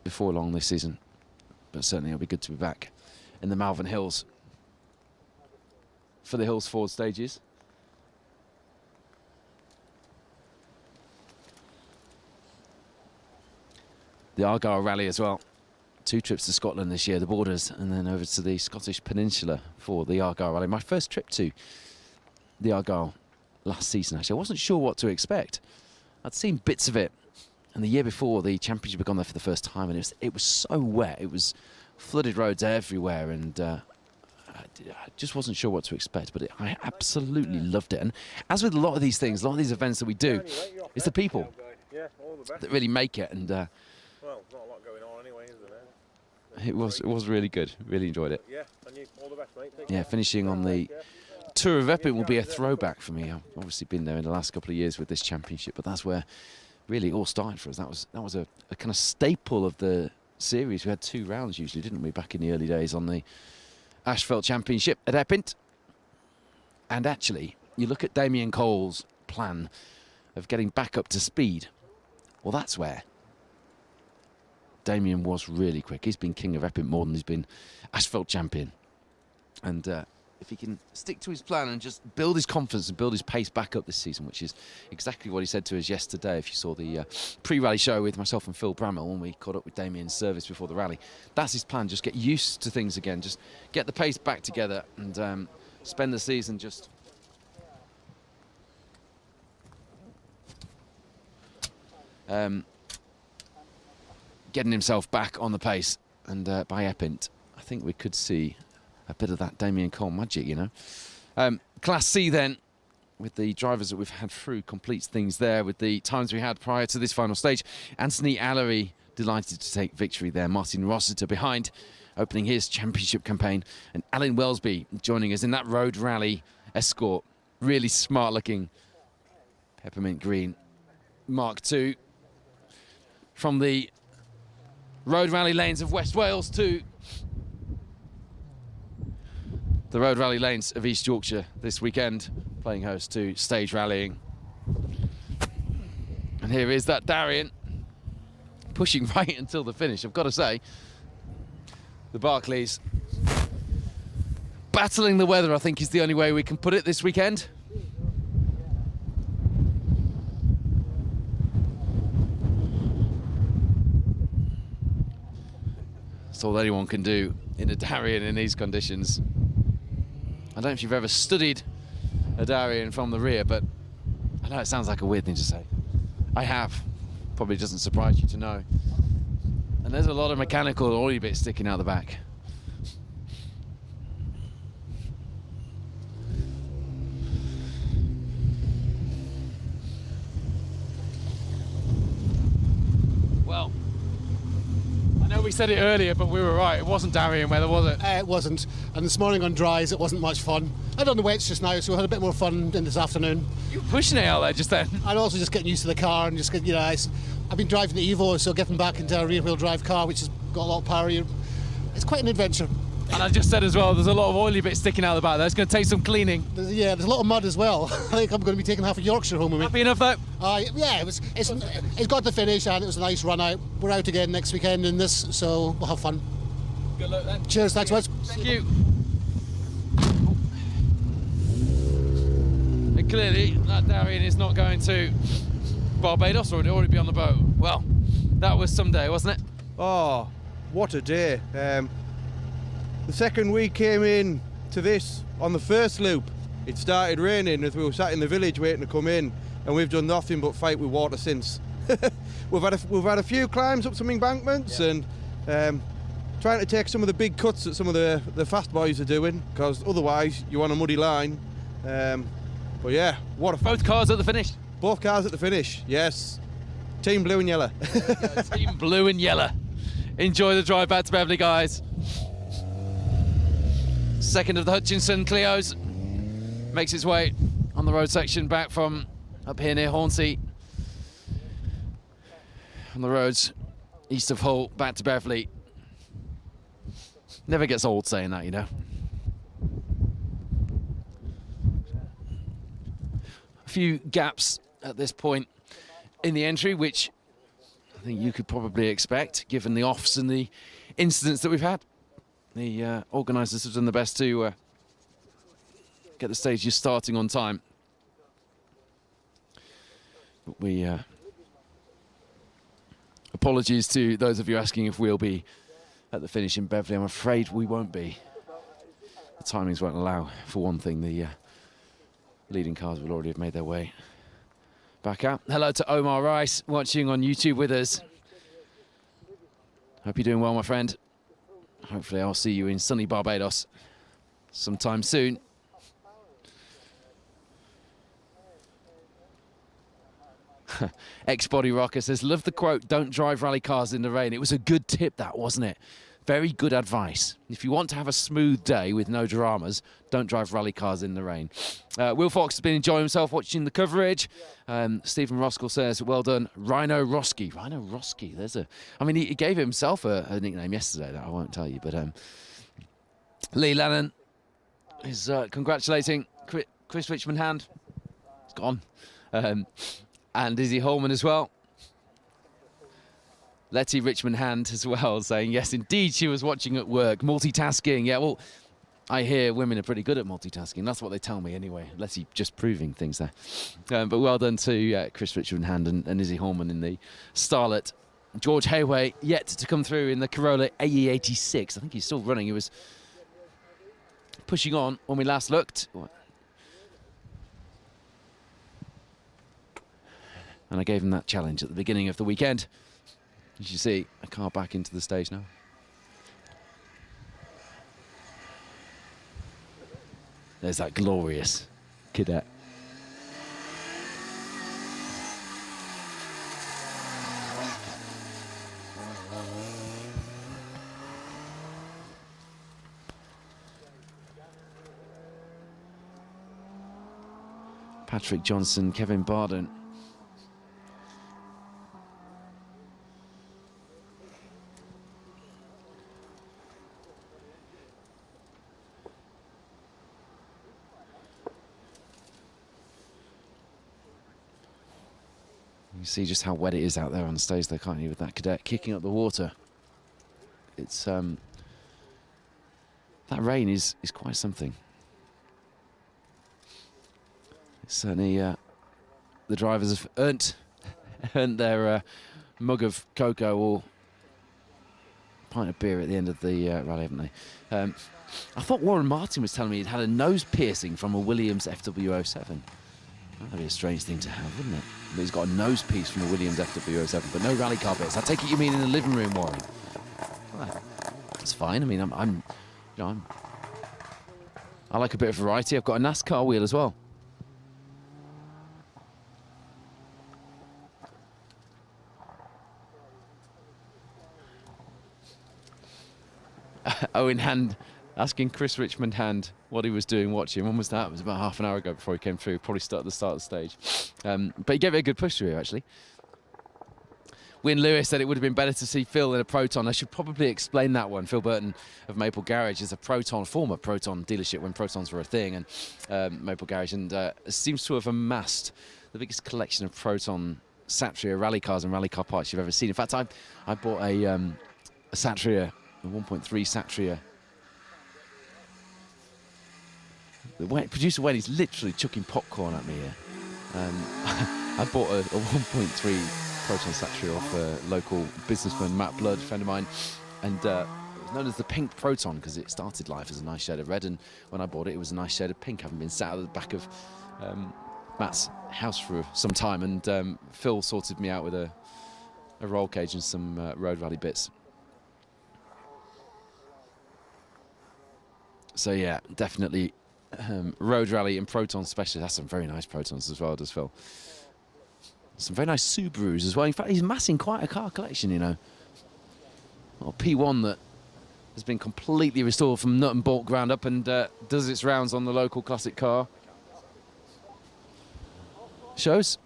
Before long this season, but certainly it'll be good to be back in the Malvern Hills for the Hills Forward stages. The Argyll Rally as well. 2 trips to Scotland this year, the Borders, and then over to the Scottish Peninsula for the Argyll Rally. My first trip to the Argyll last season, actually. I wasn't sure what to expect. I'd seen bits of it, and the year before the championship had gone there for the first time, and it was so wet. It was flooded roads everywhere, and I just wasn't sure what to expect, but I absolutely loved it. And as with a lot of these things, a lot of these events that we do, it's the people that really make it. And well, not a lot going on anyway, is there? it was really good. Really enjoyed it. Yeah, and you all the best, mate. Take Yeah, care. finishing on the Tour of Epping will be a throwback for me. I've obviously been there in the last couple of years with this championship, but that's where really it all started for us. That was a kind of staple of the series. We had 2 rounds usually, didn't we, back in the early days on the Asphalt Championship at Epping. And actually, you look at Damien Cole's plan of getting back up to speed. Well, that's where Damien was really quick. He's been king of Epping more than he's been Asphalt champion. And if he can stick to his plan and just build his confidence and build his pace back up this season, which is exactly what he said to us yesterday, if you saw the pre-rally show with myself and Phil Bramwell when we caught up with Damien's service before the rally. That's his plan, just get used to things again, just get the pace back together and spend the season just getting himself back on the pace. And by Epping, I think we could see a bit of that Damien Cole magic, you know. Class C then, with the drivers that we've had through, completes things there with the times we had prior to this final stage. Anthony Allery delighted to take victory there. Martin Rossiter behind, opening his championship campaign. And Alan Welsby joining us in that road rally escort. Really smart looking peppermint green Mark II. From the road rally lanes of West Wales to the road rally lanes of East Yorkshire this weekend, playing host to stage rallying. And here is that Darien pushing right until the finish. I've got to say, the Barclays battling the weather, I think, is the only way we can put it this weekend. That's all anyone can do in a Darien in these conditions. I don't know if you've ever studied a Darien from the rear, but I know it sounds like a weird thing to say. I have. Probably doesn't surprise you to know. And there's a lot of mechanical oily bits sticking out the back. Well, I know we said it earlier, but we were right. It wasn't Darien weather, was it? It wasn't. And this morning on dries, it wasn't much fun. I done the wets just now, so we had a bit more fun in this afternoon. You were pushing it out there just then. And also just getting used to the car and just get, you know, I've been driving the Evo, so getting back into a rear-wheel drive car, which has got a lot of power, it's quite an adventure. And I just said as well, there's a lot of oily bits sticking out the back there. It's going to take some cleaning. There's a lot of mud as well. I think I'm going to be taking half of Yorkshire home with me. Happy enough though? Yeah, it's got to finish, and it was a nice run out. We're out again next weekend in this, so we'll have fun. Good luck then. Cheers, thanks much. Thank you. And clearly, that Darien is not going to Barbados, or would it already be on the boat? Well, that was some day, wasn't it? Oh, what a day. The second we came in to this on the first loop, it started raining as we were sat in the village waiting to come in, and we've done nothing but fight with water since. we've had a few climbs up some embankments, and trying to take some of the big cuts that some of the fast boys are doing, because otherwise you're on a muddy line. But yeah, what a fun. Both cars at the finish? Both cars at the finish, yes. Team blue and yellow. Team blue and yellow. Enjoy the drive back to Beverley, guys. Second of the Hutchinson Clios makes its way on the road section back from up here near Hornsey. On the roads east of Hull back to Beverley. Never gets old saying that, you know. A few gaps at this point in the entry, which I think you could probably expect given the offs and the incidents that we've had. The organisers have done the best to get the stages starting on time. But we apologies to those of you asking if we'll be at the finish in Beverley. I'm afraid we won't be. The timings won't allow. For one thing, the leading cars will already have made their way back out. Hello to Omar Rice watching on YouTube with us. Hope you're doing well, my friend. Hopefully I'll see you in sunny Barbados sometime soon. Ex-Body Rocker says, love the quote, don't drive rally cars in the rain. It was a good tip, that, wasn't it? Very good advice. If you want to have a smooth day with no dramas, don't drive rally cars in the rain. Will Fox has been enjoying himself watching the coverage. Stephen Roskell says, well done, Rhino Roski. Rhino Roski, there's a... I mean, he gave himself a nickname yesterday that I won't tell you, but Lee Lennon is congratulating Chris Richmond Hand. It's gone. And Izzy Holman as well. Letty Richmond Hand as well, saying, yes, indeed, she was watching at work. Multitasking, yeah, well, I hear women are pretty good at multitasking. That's what they tell me anyway. Letty just proving things there. But well done to Chris Richmond Hand and Izzy Holman in the Starlet. George Hayway yet to come through in the Corolla AE86. I think he's still running. He was pushing on when we last looked. And I gave him that challenge at the beginning of the weekend. As you see, a car back into the stage now. There's that glorious cadet. Patrick Johnson, Kevin Barden. You see just how wet it is out there on the stage there, can't you, with that cadet kicking up the water. It's that rain is quite something. It's certainly the drivers have earned their mug of cocoa or pint of beer at the end of the rally, haven't they? I thought Warren Martin was telling me he'd had a nose piercing from a Williams FW07. That'd be a strange thing to have, wouldn't it? But he's got a nose piece from a Williams FW07, but no rally car bits. I take it you mean in the living room, Warren? Well, that's fine. I mean, I like a bit of variety. I've got a NASCAR wheel as well. Owen Hand asking Chris Richmond Hand what he was doing watching. When was that? It was about half an hour ago before he came through. Probably at the start of the stage. But he gave it a good push through, actually. Wyn Lewis said it would have been better to see Phil in a Proton. I should probably explain that one. Phil Burton of Maple Garage is a Proton, former Proton dealership when Protons were a thing, and Maple Garage, and seems to have amassed the biggest collection of Proton Satria rally cars and rally car parts you've ever seen. In fact, I bought a Satria, a 1.3 Satria. Producer Wayne's literally chucking popcorn at me here. I bought a 1.3 Proton Satria off a local businessman, Matt Blood, a friend of mine, and it was known as the Pink Proton because it started life as a nice shade of red, and when I bought it, it was a nice shade of pink, having been sat at the back of Matt's house for some time, and Phil sorted me out with a roll cage and some road rally bits. So yeah, definitely road rally and Proton specialist. That's some very nice Protons as well, does Phil. Some very nice Subarus as well. In fact, he's massing quite a car collection, you know. A P1 that has been completely restored from nut and bolt ground up and does its rounds on the local classic car shows.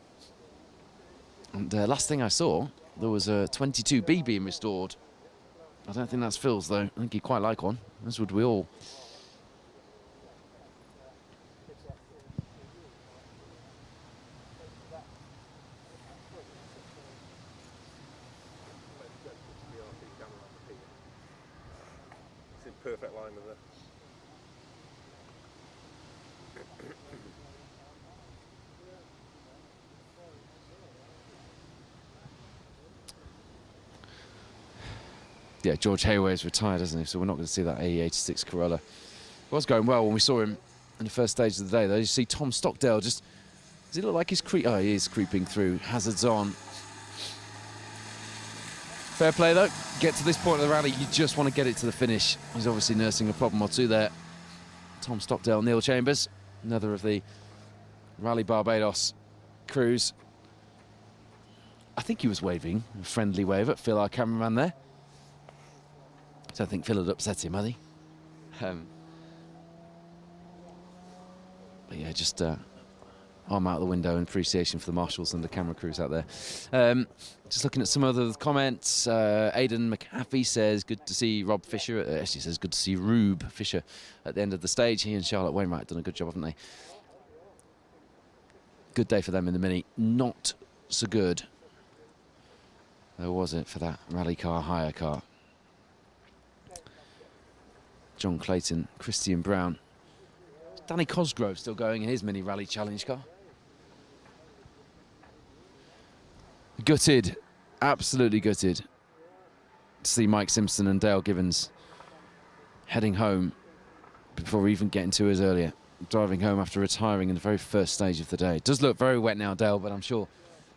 And last thing I saw, there was a 22B being restored. I don't think that's Phil's though. I think he'd quite like one, as would we all. perfect line, is it? Yeah, George Hayway's retired, hasn't he? So we're not going to see that AE86 Corolla. It was going well when we saw him in the first stage of the day, though. You see Tom Stockdale just... Does he look like he's oh, he is creeping through. Hazards on. Fair play, though. Get to this point of the rally, you just want to get it to the finish. He's obviously nursing a problem or two there. Tom Stockdale, Neil Chambers, another of the Rally Barbados crews. I think he was waving a friendly wave at Phil, our cameraman there. I don't think Phil had upset him, had he? But yeah, just arm out the window in appreciation for the marshals and the camera crews out there. Just looking at some other comments. Aidan McAfee says, good to see Rob Fisher. Actually says, good to see Rube Fisher at the end of the stage. He and Charlotte Wainwright have done a good job, haven't they? Good day for them in the Mini. Not so good, though, was it, for that rally car, hire car? John Clayton, Christian Brown. Danny Cosgrove still going in his Mini Rally Challenge car. Gutted, absolutely gutted to see Mike Simpson and Dale Gibbons heading home before even getting 2 hours earlier. Driving home after retiring in the very first stage of the day. It does look very wet now, Dale, but I'm sure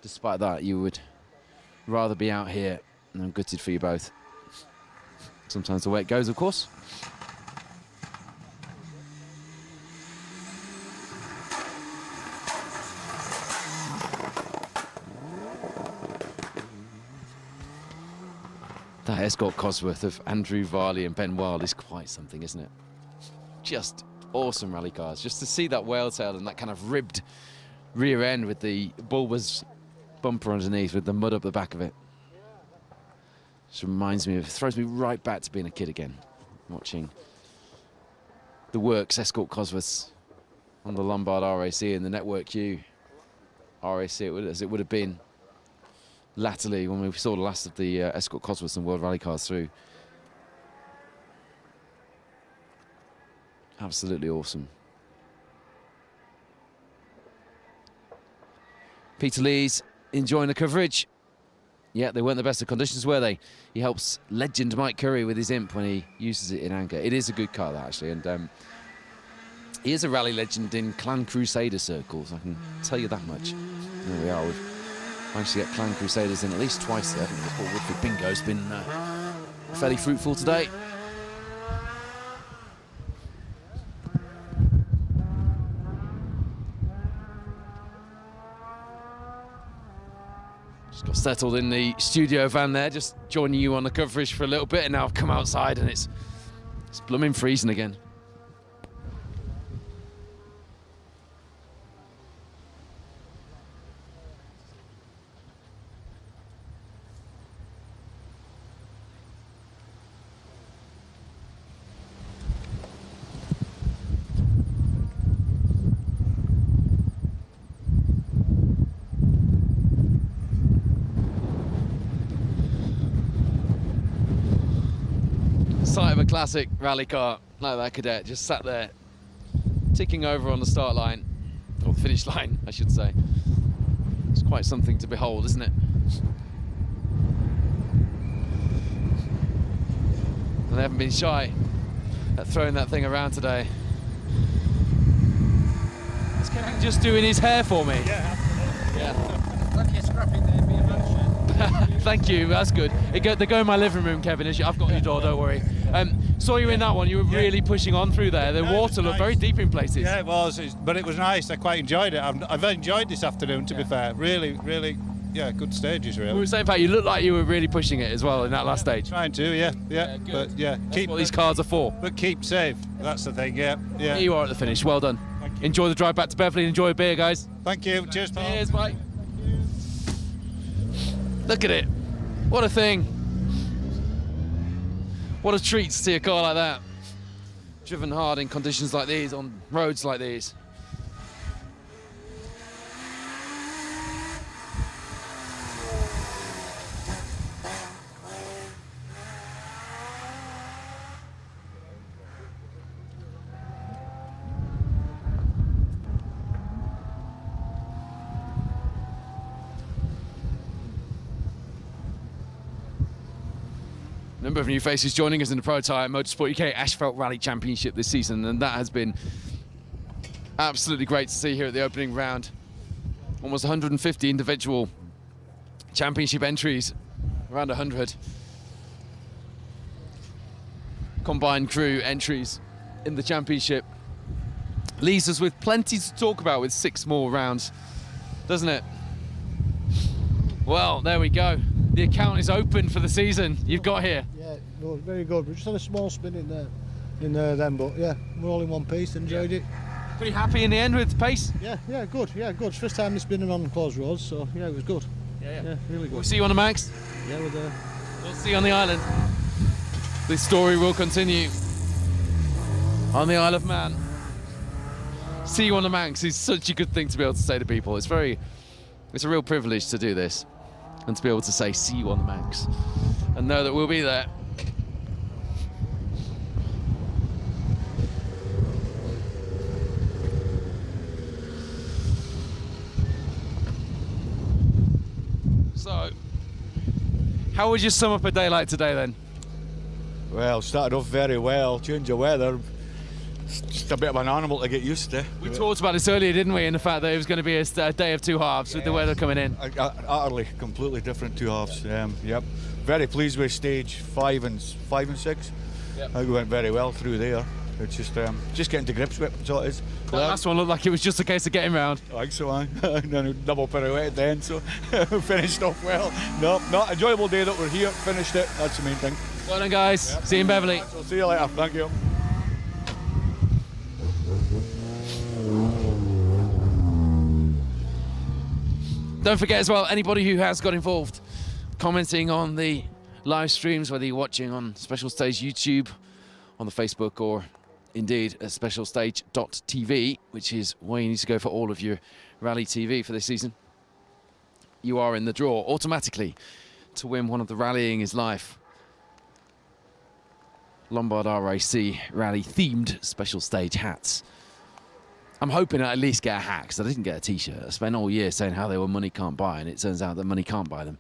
despite that you would rather be out here. And I'm gutted for you both. Sometimes the way it goes, of course. That Escort Cosworth of Andrew Varley and Ben Wild is quite something, isn't it? Just awesome rally cars. Just to see that whale tail and that kind of ribbed rear end with the bulbous bumper underneath with the mud up the back of it. Just reminds me of, throws me right back to being a kid again, watching the works Escort Cosworths on the Lombard RAC and the Network Q RAC, as it would have been latterly when we saw the last of the Escort Cosworths and World Rally cars through. Absolutely awesome. Peter Lees enjoying the coverage. Yeah, they weren't the best of conditions, were they? He helps legend Mike Curry with his imp when he uses it in Anchor. It is a good car, that, actually, and he is a rally legend in Clan Crusader circles, I can tell you that much. There we are. We've managed to get Clan Crusaders in at least twice there. I think the Paul Woodford bingo's been fairly fruitful today. Just got settled in the studio van there, just joining you on the coverage for a little bit, and now I've come outside and it's blooming freezing again. Sight of a classic rally car like that cadet just sat there ticking over on the start line, or the finish line I should say. It's quite something to behold, isn't it? And they haven't been shy at throwing that thing around today. Is Kevin just doing his hair for me? Yeah, absolutely. Yeah. Lucky you're scrapping there for your mansion. Thank you, that's good. They go in my living room, Kevin. I've got your door, don't worry. Saw you in that one, you were really pushing on through there. The water looked very deep in places. Yeah, it was, but it was nice. I quite enjoyed it. I've enjoyed this afternoon, to be fair. Really, really, yeah, good stages, really. We were saying, Pat, you looked like you were really pushing it as well in that last stage. Trying to, yeah. But yeah, that's what these cars are for. But keep safe, that's the thing, yeah. Here you are at the finish, well done. Enjoy the drive back to Beverley, enjoy a beer, guys. Thank you, cheers, Paul. Cheers, bye. Look at it, what a thing. What a treat to see a car like that. Driven hard in conditions like these, on roads like these. number of new faces joining us in the Protyre Motorsport UK Asphalt Rally Championship this season, and that has been absolutely great to see here at the opening round. Almost 150 individual championship entries, around 100 combined crew entries in the championship. Leaves us with plenty to talk about with 6 more rounds, doesn't it? Well, there we go. The account is open for the season. You've got here. Yeah, no, very good. We just had a small spin in there then, but yeah, we're all in one piece. Enjoyed it. Pretty happy in the end with the pace? Yeah, good. Yeah, good. It's first time it's been on closed roads, so yeah, it was good. Yeah, really good. We'll see you on the Max. Yeah, we're there. We'll see you on the island. This story will continue on the Isle of Man. See you on the Manx is such a good thing to be able to say to people. It's a real privilege to do this and to be able to say see you on the Manx and know that we'll be there. So, how would you sum up a day like today then? Well, started off very well, change of weather. It's just a bit of an animal to get used to. We talked about this earlier, didn't we, in the fact that it was going to be a day of 2 halves with the weather coming in. Utterly, completely different 2 halves. Yep. Very pleased with stage 5 and 6. Yep. I think we went very well through there. It's just getting to grips with it, that's all it is. That last one looked like it was just a case of getting round. I think so, and then a double pirouette at the end, so finished off well. No, not enjoyable day that we're here, finished it, that's the main thing. Well done, guys. Yep. See you in Beverley. I'll see you later, thank you. Don't forget as well, anybody who has got involved commenting on the live streams, whether you're watching on Special Stage YouTube, on the Facebook, or indeed at specialstage.tv, which is where you need to go for all of your rally TV for this season. You are in the draw automatically to win one of the Rallying is Life Lombard RAC Rally themed Special Stage hats. I'm hoping I at least get a hat, because I didn't get a t-shirt. I spent all year saying how they were money can't buy, and it turns out that money can't buy them.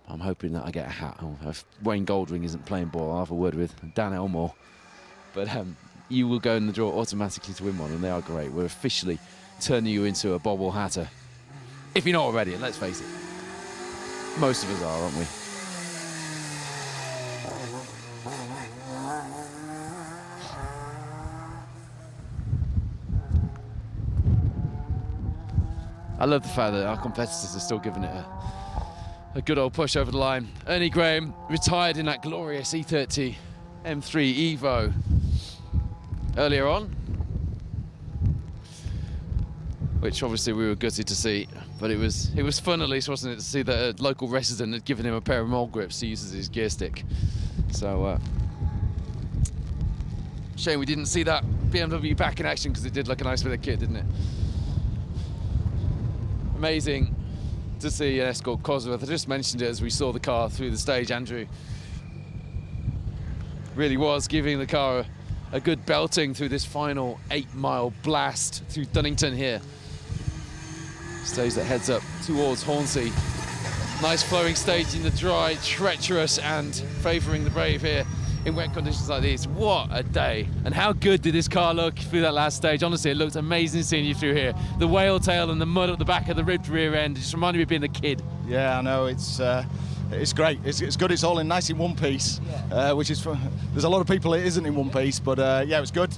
I'm hoping that I get a hat. If Wayne Goldring isn't playing ball, I'll have a word with Dan Elmore. But you will go in the draw automatically to win one, and they are great. We're officially turning you into a bobble hatter. If you're not already, and let's face it, most of us are, aren't we? I love the fact that our competitors are still giving it a good old push over the line. Ernie Graham retired in that glorious E30 M3 Evo earlier on, which obviously we were gutted to see, but it was fun at least, wasn't it, to see that a local resident had given him a pair of mole grips to use as his gear stick. So shame we didn't see that BMW back in action, because it did look a nice bit of kit, didn't it? Amazing to see an Escort Cosworth. I just mentioned it as we saw the car through the stage. Andrew really was giving the car a good belting through this final 8-mile blast through Dunnington here. Stage that heads up towards Hornsey. Nice flowing stage in the dry, treacherous and favouring the brave here in wet conditions like these. What a day. And how good did this car look through that last stage? Honestly, it looked amazing seeing you through here. The whale tail and the mud at the back of the ribbed rear end, it just reminded me of being a kid. Yeah, I know, it's great. It's good, it's all in nice in one piece, which is for, there's a lot of people it isn't in one piece, but yeah, it was good.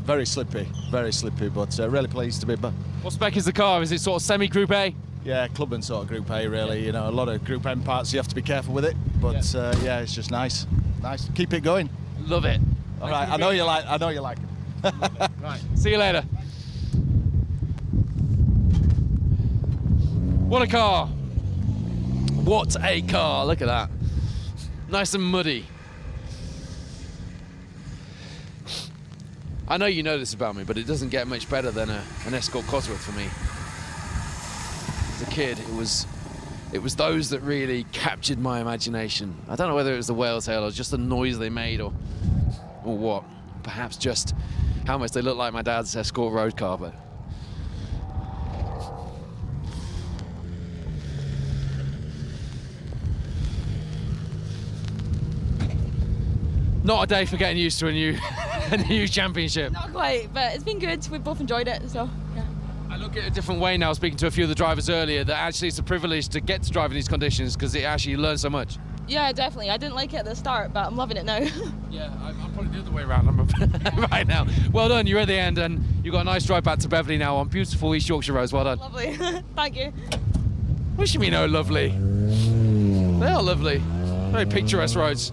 Very slippy, but really pleased to be back. What spec is the car? Is it sort of semi-Group A? Yeah, club and sort of Group A, really. You know, a lot of Group M parts, you have to be careful with it, but yeah, it's just nice. Nice. Keep it going. Love it. All right, I know you like it. Right, see you later. What a car. What a car, look at that. Nice and muddy. I know you know this about me, but it doesn't get much better than an Escort Cosworth for me. As a kid, it was those that really captured my imagination. I don't know whether it was the whale tail or just the noise they made or what. Perhaps just how much they looked like my dad's Escort road car, but Not a day for getting used to a new a new championship. Not quite, but it's been good. We've both enjoyed it, so yeah. I look at it a different way now, speaking to a few of the drivers earlier, that actually it's a privilege to get to drive in these conditions because it actually you learn so much. Yeah, definitely. I didn't like it at the start, but I'm loving it now. Yeah, I'm probably the other way around right now. Well done, you're at the end and you've got a nice drive back to Beverley now on beautiful East Yorkshire roads. Well done. Lovely. Thank you. What do you mean, oh, lovely? They are lovely. Very picturesque roads.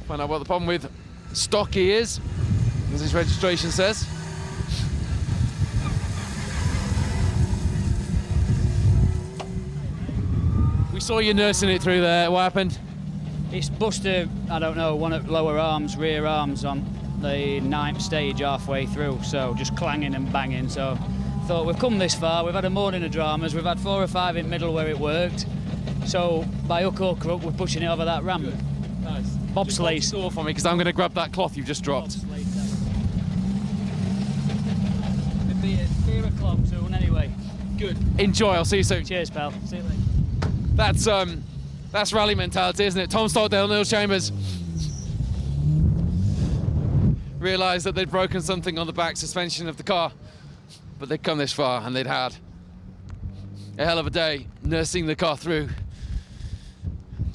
Find out what the problem with Stocky is, as his registration says. We saw you nursing it through there. What happened? It's busted, I don't know, one of the lower arms, rear arms on the 9th stage halfway through, so just clanging and banging. So thought we've come this far, we've had a morning of dramas, we've had 4 or 5 in middle where it worked. So by hook or crook, we're pushing it over that ramp. Nice. Bobsleigh. Store for me, because I'm going to grab that cloth you've just dropped. It'll be at 4 o'clock soon anyway. Good. Enjoy, I'll see you soon. Cheers, pal. See you later. That's rally mentality, isn't it? Tom Stockdale, Neil Chambers realised that they'd broken something on the back suspension of the car, but they'd come this far and they'd had a hell of a day nursing the car through.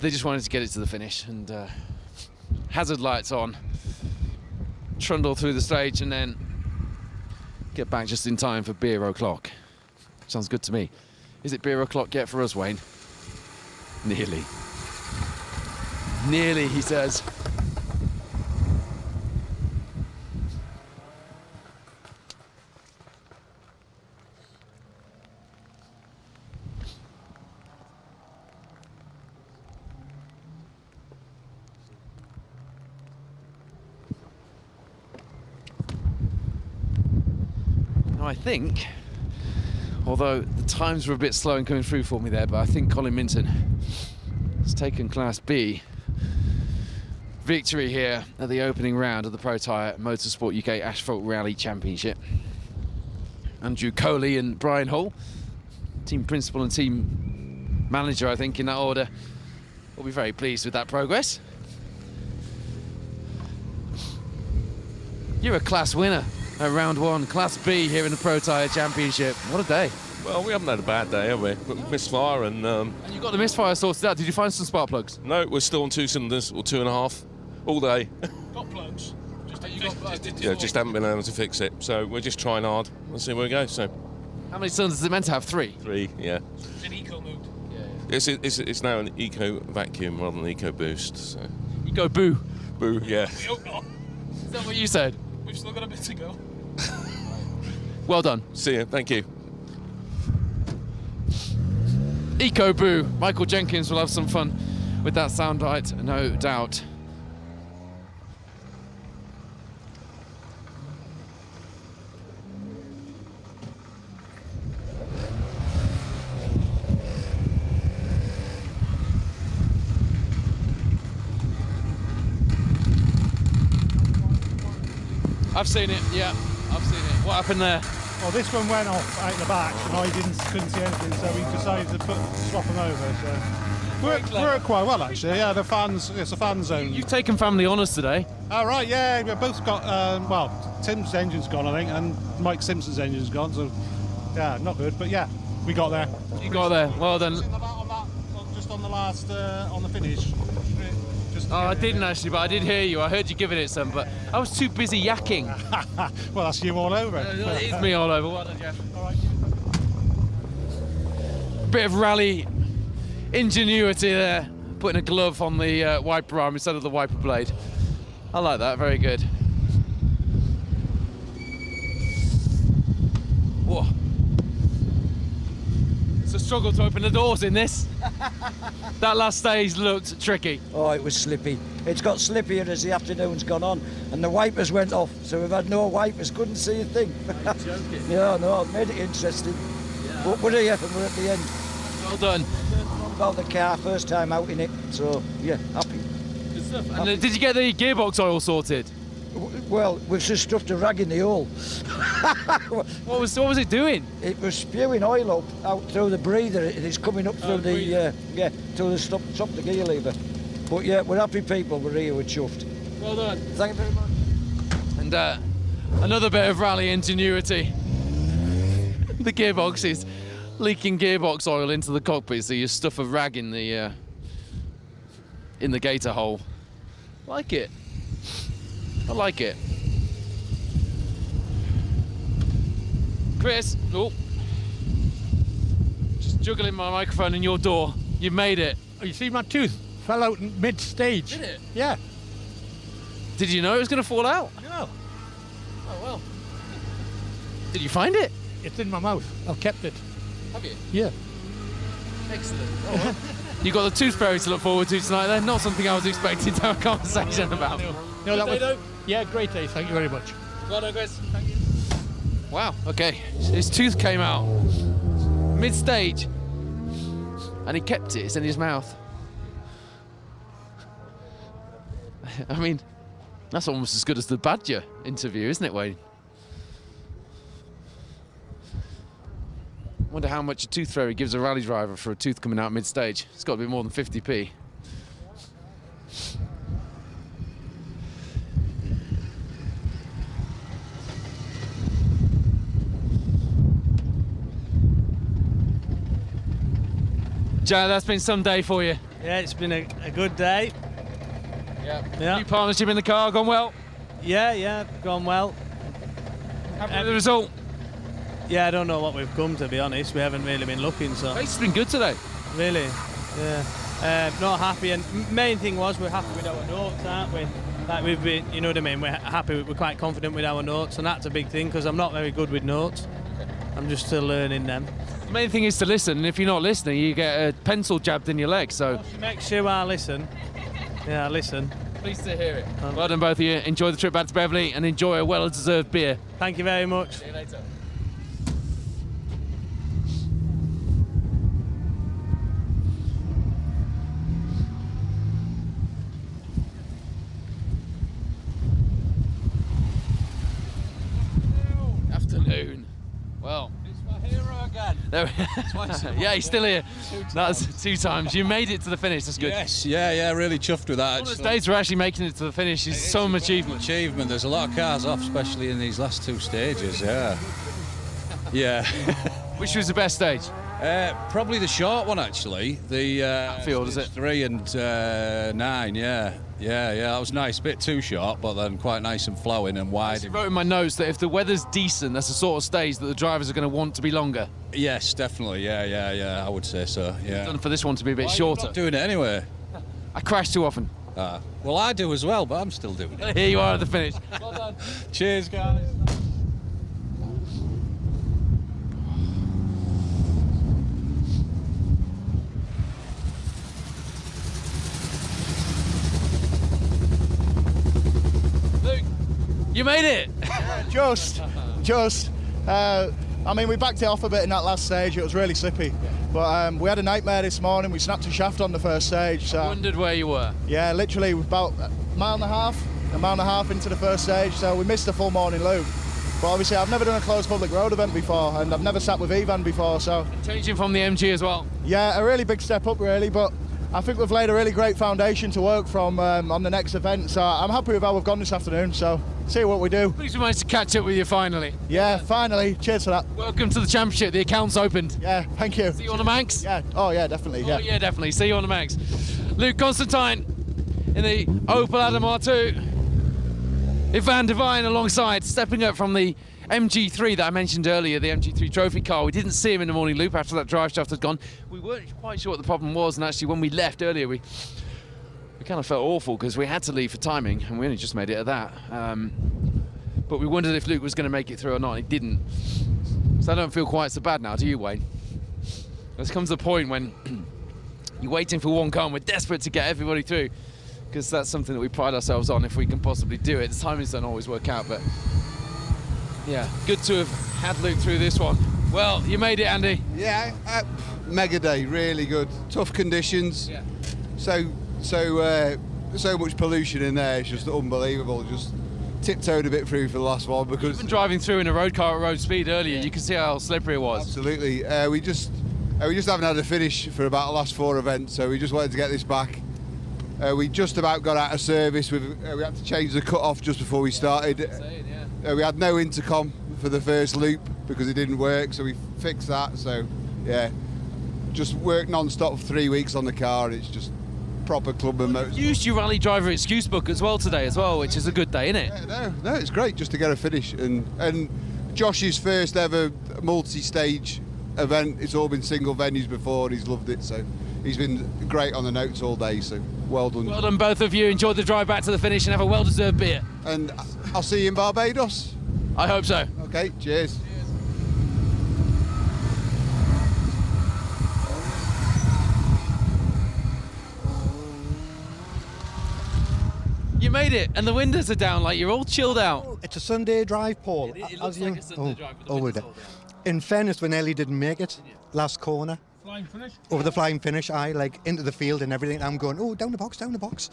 They just wanted to get it to the finish, and hazard lights on, trundle through the stage and then get back just in time for beer o'clock. Sounds good to me. Is it beer o'clock yet for us, Wayne? Nearly. Nearly, he says. Now I think, although the times were a bit slow in coming through for me there, but I think Colin Minton has taken Class B victory here at the opening round of the Protyre Motorsport UK Asphalt Rally Championship. Andrew Coley and Brian Hall, team principal and team manager, I think, in that order, will be very pleased with that progress. You're a class winner at round 1, Class B here in the Protyre Championship. What a day. Well, we haven't had a bad day, have we? But misfire and... And you got the misfire sorted out. Did you find some spark plugs? No, we're still on 2 cylinders, or 2.5, all day. Got plugs? Just haven't been able to fix it. So we're just trying hard. We'll see where we go. So, how many cylinders is it meant to have? 3? 3, yeah. It's an eco mode. It's now an eco vacuum rather than eco boost. So. Eco boo. Boo, yeah. We hope not. Is that what you said? We've still got a bit to go. Well done. See you. Thank you. Eco boo. Michael Jenkins will have some fun with that soundbite, no doubt. I've seen it, yeah, I've seen it. What happened there? Well, this one went off out the back, and I couldn't see anything, so we decided to swap them over. So worked quite well, actually. Yeah, the fans, it's a fan zone. You've taken family honours today. Oh, right, yeah, we've both got. Well, Tim's engine's gone, I think, and Mike Simpson's engine's gone. So, yeah, not good, but yeah, we got there. You got there. Well done. Just on the last, on the finish. Oh, I didn't actually, but I did hear you. I heard you giving it some, but I was too busy yakking. Well, that's you all over. It is me all over. Well done, Jeff. All right. Bit of rally ingenuity there, putting a glove on the wiper arm instead of the wiper blade. I like that. Very good. Whoa. It's a struggle to open the doors in this. That last stage looked tricky. Oh, it was slippy. It's got slippier as the afternoon's gone on, and the wipers went off, so we've had no wipers, couldn't see a thing. Yeah, no, it made it interesting. Yeah. But we're here and we're at the end. Well done. About the car, first time out in it, so yeah, happy. Good stuff. And did you get the gearbox oil sorted? Well, we've just stuffed a rag in the hole. What was it doing? It was spewing oil up out through the breather. It's coming up through through the top of the gear lever. But yeah, we're happy people. We're here. We're chuffed. Well done. Thank you very much. And another bit of rally ingenuity. The gearbox is leaking gearbox oil into the cockpit, so you stuff a rag in the gator hole. Like it. I like it. Chris, oh, just juggling my microphone in your door. You made it. Oh, you see, my tooth fell out in mid-stage. Did it? Yeah. Did you know it was going to fall out? No. Oh, well. Did you find it? It's in my mouth. I've kept it. Have you? Yeah. Excellent. Oh, well. You got the tooth fairy to look forward to tonight then? Not something I was expecting to have a conversation about. No, that was... Yeah, great day. Thank you very much. Well done, Chris. Thank you. Wow, okay. His tooth came out mid-stage and he kept it. It's in his mouth. I mean, that's almost as good as the Badger interview, isn't it, Wayne? Wonder how much a tooth fairy gives a rally driver for a tooth coming out mid-stage. It's got to be more than 50p. Joe, that's been some day for you. Yeah, it's been a good day. New partnership in the car, gone well? Yeah, gone well. Happy with the result? Yeah, I don't know what we've come, to be honest. We haven't really been looking, so... Race has been good today. Really? Yeah. Not happy, and main thing was we're happy with our notes, aren't we? Like we've been, you know what I mean? We're happy, we're quite confident with our notes, and that's a big thing, because I'm not very good with notes. I'm just still learning them. The main thing is to listen, and if you're not listening, you get a pencil jabbed in your leg, so... Make sure I listen. Yeah, I listen. Pleased to hear it. Well done, both of you. Enjoy the trip back to Beverley, and enjoy a well-deserved beer. Thank you very much. See you later. Afternoon. Well... Hero again. Yeah, he's still here. That's 2 times. You made it to the finish. That's good. Yes, yeah, really chuffed with that. One of the days we're actually making it to the finish is some achievement. There's a lot of cars off, especially in these last 2 stages. Yeah. Which was the best stage? Probably the short one, actually. The field, is it? 3 and 9. Yeah, that was nice. Bit too short, but then quite nice and flowing and wide. I wrote in my notes that if the weather's decent, that's the sort of stage that the drivers are going to want to be longer. Yes, definitely. Yeah, I would say so. Yeah. Done for this one to be a bit Why shorter. Are you not doing it anyway? I crash too often. Well, I do as well, but I'm still doing it. Here you are at the finish. Well done. Cheers, guys. You made it! Just. I mean, we backed it off a bit in that last stage. It was really slippy. But we had a nightmare this morning. We snapped a shaft on the first stage. So I wondered where you were. Yeah, literally about a mile and a half into the first stage. So we missed the full morning loop. But obviously, I've never done a closed public road event before, and I've never sat with Evan before. So changing from the MG as well. Yeah, a really big step up, really. But I think we've laid a really great foundation to work from on the next event. So I'm happy with how we've gone this afternoon. So see what we do. Pleased we managed to catch up with you finally. Yeah, finally. Cheers for that. Welcome to the championship. The account's opened. Yeah, thank you. See you on the Manx? Yeah. Oh, yeah, definitely. Yeah. Oh, yeah, definitely. See you on the Manx. Luke Constantine in the Opel Adam R2. Ivan Devine alongside, stepping up from the MG3 that I mentioned earlier, the MG3 trophy car. We didn't see him in the morning loop after that drive shaft had gone. We weren't quite sure what the problem was, and actually when we left earlier, we kind of felt awful because we had to leave for timing, and we only just made it at that. But we wondered if Luke was going to make it through or not, and he didn't. So I don't feel quite so bad now, do you, Wayne? There comes the point when you're waiting for one car and we're desperate to get everybody through, because that's something that we pride ourselves on if we can possibly do it. The timings don't always work out, but yeah, good to have had Luke through this one. Well, you made it, Andy. Yeah, mega day, really good. Tough conditions. Yeah. So much pollution in there. It's just unbelievable. Just tiptoed a bit through for the last one because Even driving through in a road car at road speed earlier, you can see how slippery it was. absolutely. We just haven't had a finish for about the last 4 events, so we just wanted to get this back. We just about got out of service. We had to change the cut-off just before we started. We had no intercom for the first loop because it didn't work, so we fixed that. So, yeah, just worked non-stop for 3 weeks on the car, and it's just proper club and motorsport. You used your rally driver excuse book as well today which is a good day, isn't it? Yeah, no, it's great just to get a finish. And Josh's first ever multi-stage event, it's all been single venues before, and he's loved it, so he's been great on the notes all day, so well done. Well done, both of you. Enjoy the drive back to the finish and have a well-deserved beer. And I'll see you in Barbados. I hope so. Okay, cheers. You made it, and the windows are down, like you're all chilled out. It's a Sunday drive, Paul. It looks like a Sunday drive, but the windows are all down. In fairness, we nearly didn't make it. Last corner. Flying finish? Over the flying finish, like into the field and everything. I'm going, oh, down the box, down the box.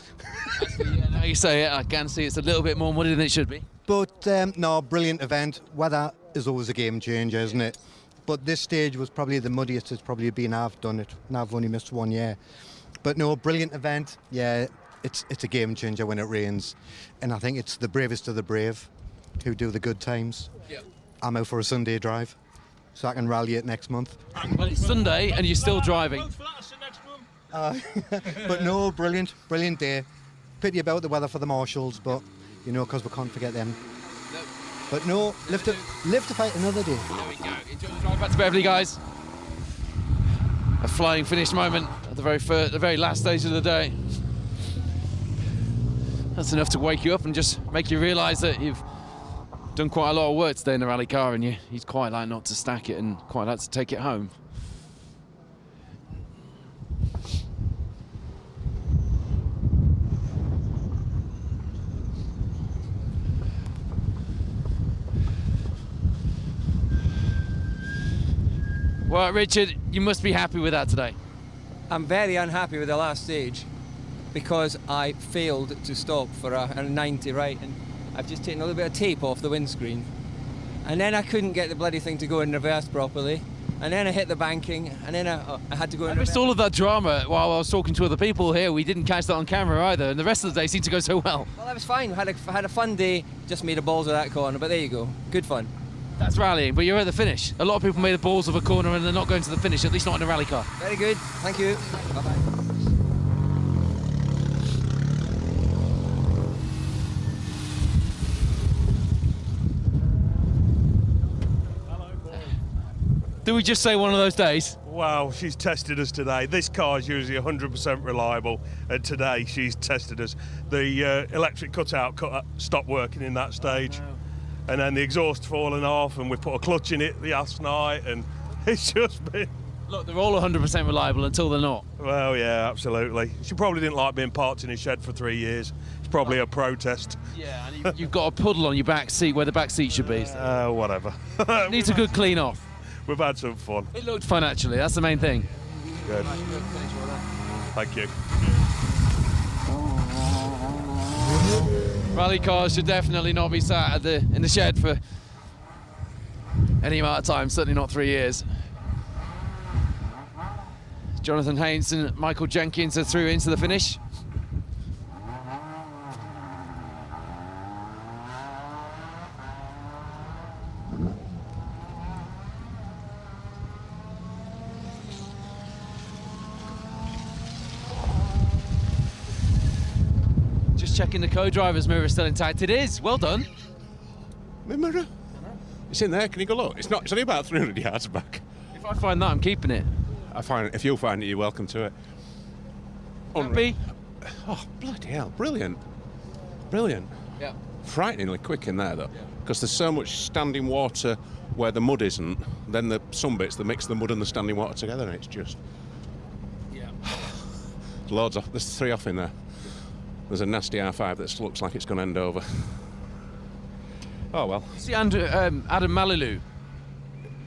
Now you say it, I can see it's a little bit more muddy than it should be. But no, brilliant event. Weather is always a game changer, isn't it? But this stage was probably the muddiest it's probably been I've done it. And I've only missed 1 year. But no, brilliant event. Yeah, it's a game changer when it rains. And I think it's the bravest of the brave who do the good times. Yeah. I'm out for a Sunday drive, so I can rally it next month. Well, it's Sunday and you're still driving. But no, brilliant day. Pity about the weather for the marshals, but you know, because we can't forget them. But no, live to fight another day. There we go. Enjoy the drive back to Beverley, guys. A flying finish moment at the very last stage of the day. That's enough to wake you up and just make you realise that you've done quite a lot of work today in the rally car, and you'd quite like not to stack it and quite like to take it home. Well, Richard, you must be happy with that today. I'm very unhappy with the last stage because I failed to stop for a 90 right, and I've just taken a little bit of tape off the windscreen, and then I couldn't get the bloody thing to go in reverse properly, and then I hit the banking, and then I had to go in I missed all of that drama while I was talking to other people here. We didn't catch that on camera either, and the rest of the day seemed to go so well. Well, that was fine. I had a fun day, just made a balls of that corner, but there you go, good fun. That's rallying, but you're at the finish. A lot of people made the balls of a corner and they're not going to the finish, at least not in a rally car. Very good, thank you. Bye-bye. Did we just say one of those days? Wow, she's tested us today. This car is usually 100% reliable, and today she's tested us. The electric cutout stopped working in that stage. Oh, no. And then the exhaust fallen off, and we put a clutch in it the last night, and it's just been... Look, they're all 100% reliable until they're not. Well, yeah, absolutely. She probably didn't like being parked in a shed for 3 years. It's probably a protest. Yeah, and you've got a puddle on your back seat where the back seat should be. Whatever. It needs a good clean off. We've had some fun. It looked fun, actually. That's the main thing. Good. Thank you. Rally cars should definitely not be sat in the shed for any amount of time, certainly not 3 years. Jonathan Haynes and Michael Jenkins are through into the finish. Checking the co-driver's mirror still intact. It is. Well done. My mirror? It's in there. Can you go look? It's only about 300 yards back. If I find that, I'm keeping it. If you find it, you're welcome to it. Happy? Oh, bloody hell. Brilliant. Brilliant. Yeah. Frighteningly quick in there, though. Because there's so much standing water where the mud isn't. Then some bits that mix the mud and the standing water together, and it's just... Yeah. There's loads off. There's 3 off in there. There's a nasty R5 that looks like it's going to end over. Oh, well. You see Adam Malilu?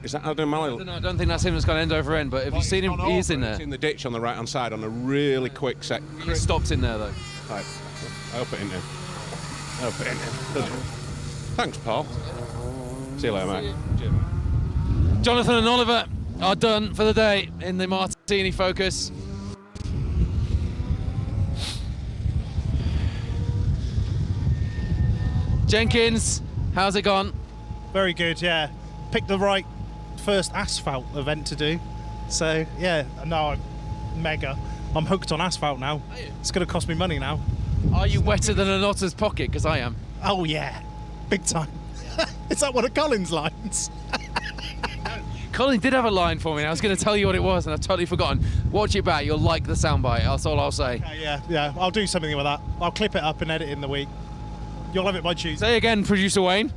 Is that Adam Malilu? I don't think that's him that's going to end over end, but have you seen him? He is in there. He's in the ditch on the right-hand side on a really quick set. He stopped in there, though. Right. I hope it isn't him. Oh, thanks, Paul. See you later, mate. Jonathan and Oliver are done for the day in the Martini Focus. Jenkins, how's it gone? Very good, yeah. Picked the right first asphalt event to do. So, yeah, no, I'm mega. I'm hooked on asphalt now. It's going to cost me money now. Are you wetter than an otter's pocket? Because I am. Oh, yeah. Big time. Is that one of Colin's lines? Colin did have a line for me, and I was going to tell you what it was, and I've totally forgotten. Watch it back, you'll like the soundbite, that's all I'll say. Yeah, I'll do something with that. I'll clip it up and edit it in the week. You'll have it by Tuesday. Say again, Producer Wayne.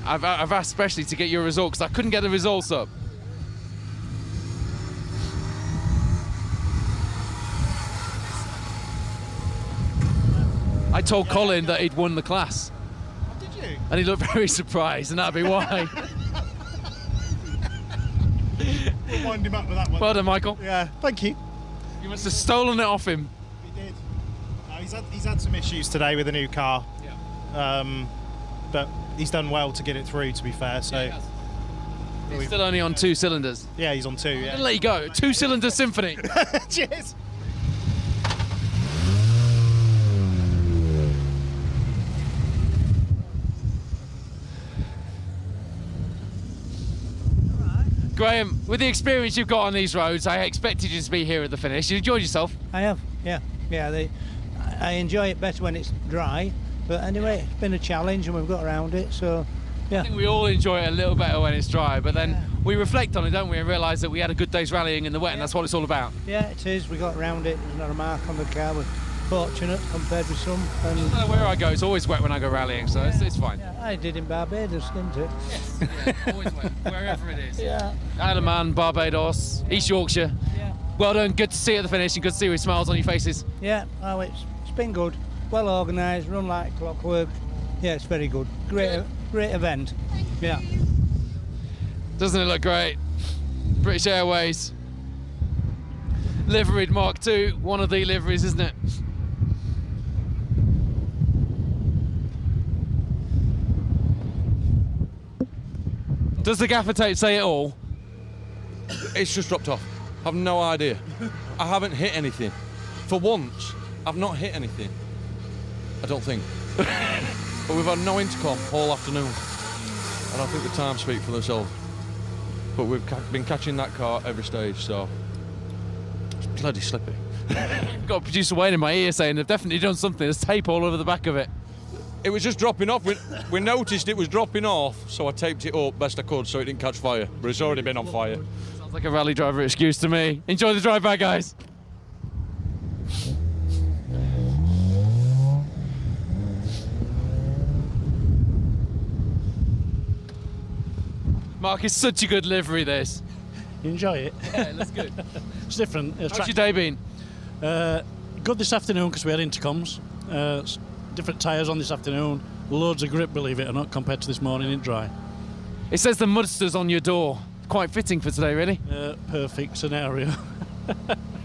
I've asked specially to get your results, because I couldn't get the results up. I told Colin that he'd won the class. Did you? And he looked very surprised, and that'd be why. We'll wind him up with that one. Well done, Michael. Yeah, thank you. You must have stolen it off him. He did. No, he's had some issues today with a new car. Yeah. But he's done well to get it through, to be fair. So Yeah, he's still only on 2 cylinders. Yeah, he's on 2. Yeah. Let you go. 2-cylinder symphony. Cheers. Graham, with the experience you've got on these roads, I expected you to be here at the finish. You enjoyed yourself? I have, yeah. I enjoy it better when it's dry, but anyway, it's been a challenge and we've got around it, so yeah. I think we all enjoy it a little better when it's dry, but then we reflect on it, don't we, and realise that we had a good day's rallying in the wet, and that's what it's all about. Yeah, it is. We got around it. There's not a mark on the car. We're fortunate compared with some. And no matter where I go, it's always wet when I go rallying, so it's fine. Yeah, I did in Barbados, didn't it? Yes, yeah, always wet, wherever it is. Yeah. Isle of Man, Barbados, East Yorkshire. Yeah. Well done, good to see you at the finish and good to see you with smiles on your faces. Yeah, oh, it's been good. Well organised, run like clockwork. Yeah, it's very good. Great event. Yeah. Doesn't it look great? British Airways. Liveried Mark II, one of the liveries, isn't it? Does the gaffer tape say it all? It's just dropped off. I've no idea. I haven't hit anything. For once, I've not hit anything. I don't think. But we've had no intercom all afternoon. And I think the times speak for themselves. But we've been catching that car every stage, so it's bloody slippy. Got producer Wayne in my ear saying they've definitely done something. There's tape all over the back of it. It was just dropping off. We noticed it was dropping off, so I taped it up best I could so it didn't catch fire. But it's already been on fire. Sounds like a rally driver excuse to me. Enjoy the drive back, guys. Mark, it's such a good livery, this. You enjoy it? Yeah, it looks good. It's different. How's your day been? Good this afternoon because we had intercoms. Different tyres on this afternoon. Loads of grip, believe it or not, compared to this morning in dry. It says the Mudsters on your door. Quite fitting for today, really. Perfect scenario.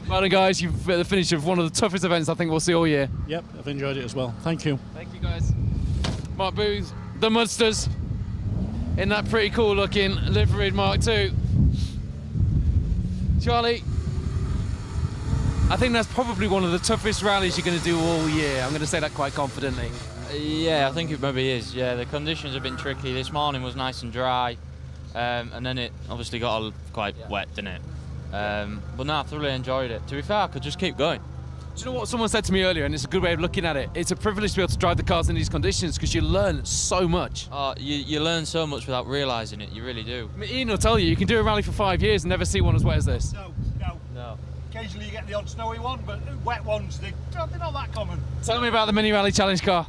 Well done, guys. You've at the finish of one of the toughest events I think we'll see all year. Yep, I've enjoyed it as well. Thank you. Thank you, guys. Mark Booth, the Mudsters, in that pretty cool looking liveried Mark II. Charlie, I think that's probably one of the toughest rallies you're going to do all year. I'm going to say that quite confidently. Yeah, I think it maybe is. Yeah, the conditions have been tricky. This morning was nice and dry, and then it obviously got quite wet, didn't it? But no, I thoroughly enjoyed it. To be fair, I could just keep going. Do you know what someone said to me earlier, and it's a good way of looking at it? It's a privilege to be able to drive the cars in these conditions because you learn so much. You learn so much without realising it, you really do. I mean, Ian will tell you can do a rally for 5 years and never see one as wet as this. No. Occasionally you get the odd snowy one, but wet ones, they're not that common. Tell me about the Mini Rally Challenge car.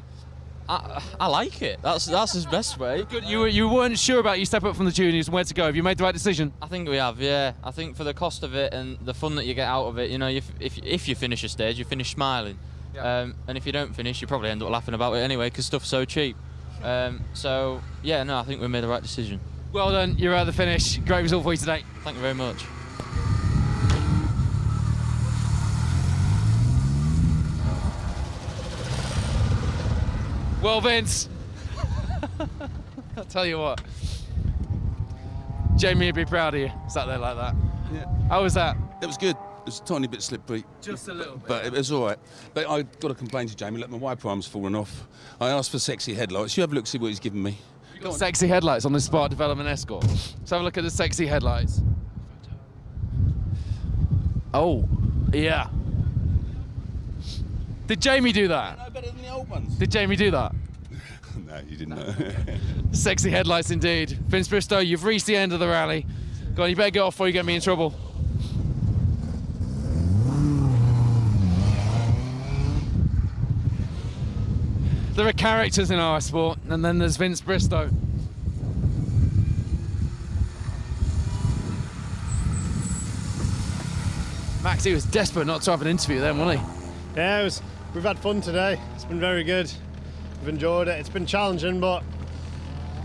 I like it. That's his best way. Good. You weren't sure about your step up from the juniors and where to go. Have you made the right decision? I think we have, yeah. I think for the cost of it and the fun that you get out of it, you know, if you finish a stage, you finish smiling. Yeah. And if you don't finish, you probably end up laughing about it anyway because stuff's so cheap. So, yeah, no, I think we made the right decision. Well done. You're at the finish. Great result for you today. Thank you very much. Well, Vince, I'll tell you what. Jamie would be proud of you, sat there like that. Yeah. How was that? It was good. It was a tiny bit slippery. Just a little bit. But it was all right. But I got to complain to Jamie, look, my wiper arm's fallen off. I asked for sexy headlights. You have a look, see what he's given me. You've got sexy headlights on this Spark Development Escort. Let's have a look at the sexy headlights. Oh, yeah. Did Jamie do that? No, better than the old ones. Did Jamie do that? No, you didn't know. Sexy headlights indeed. Vince Bristow, you've reached the end of the rally. Go on, you better get off before you get me in trouble. There are characters in our sport, and then there's Vince Bristow. Max, he was desperate not to have an interview then, wasn't he? Yeah, we've had fun today. It's been very good. We've enjoyed it. It's been challenging, but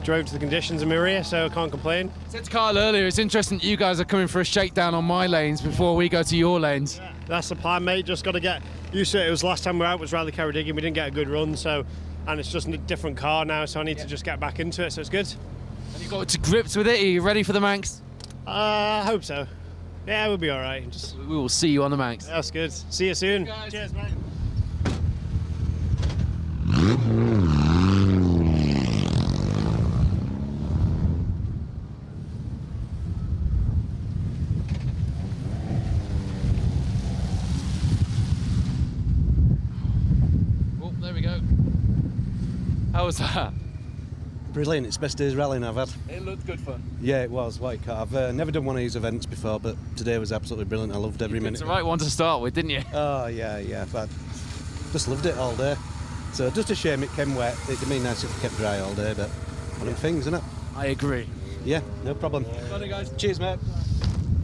drove to the conditions in my rear, so I can't complain. I said to Kyle earlier, it's interesting that you guys are coming for a shakedown on my lanes before we go to your lanes. Yeah, that's the plan, mate. Just got to get used to it. It was last time we were out was Rally Ceredigion. We didn't get a good run, so and it's just a different car now, so I need to just get back into it. So it's good. Have you got to grips with it? Are you ready for the Manx? I hope so. Yeah, we'll be all right. We will see you on the Manx. That's good. See you soon. Cheers, mate. Oh, there we go. How was that? Brilliant, it's the best day's rallying I've had. It looked good fun. Yeah, it was. Like, I've never done one of these events before, but today was absolutely brilliant. I loved every minute. It's the right one to start with, didn't you? Oh, yeah. I just loved it all day. So just a shame it came wet. It'd been nice if it kept dry all day, but one of them things, isn't it? I agree. Yeah, no problem. Got it, guys. Cheers, mate.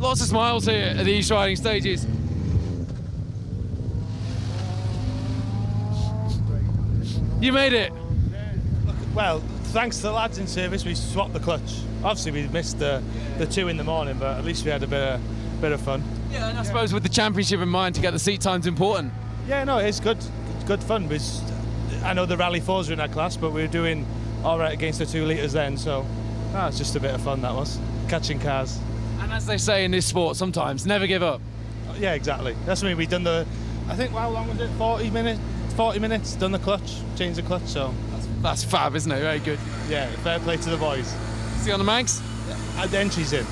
Lots of smiles here at these riding stages. You made it. Well, thanks to the lads in service, we swapped the clutch. Obviously, we missed the 2 in the morning, but at least we had a bit of fun. Yeah, and I suppose with the championship in mind, to get the seat time's important. Yeah, no, it's good. It's good fun. I know the Rally 4s are in our class, but we were doing all right against the 2 litres then, so it's just a bit of fun, that was. Catching cars. And as they say in this sport, sometimes, never give up. Yeah, exactly. That's when we've done I think, how long was it? 40 minutes, done the clutch, changed the clutch, so. That's fab, isn't it? Very good. Yeah, fair play to the boys. See you on the Manx? Yeah. The entry's in,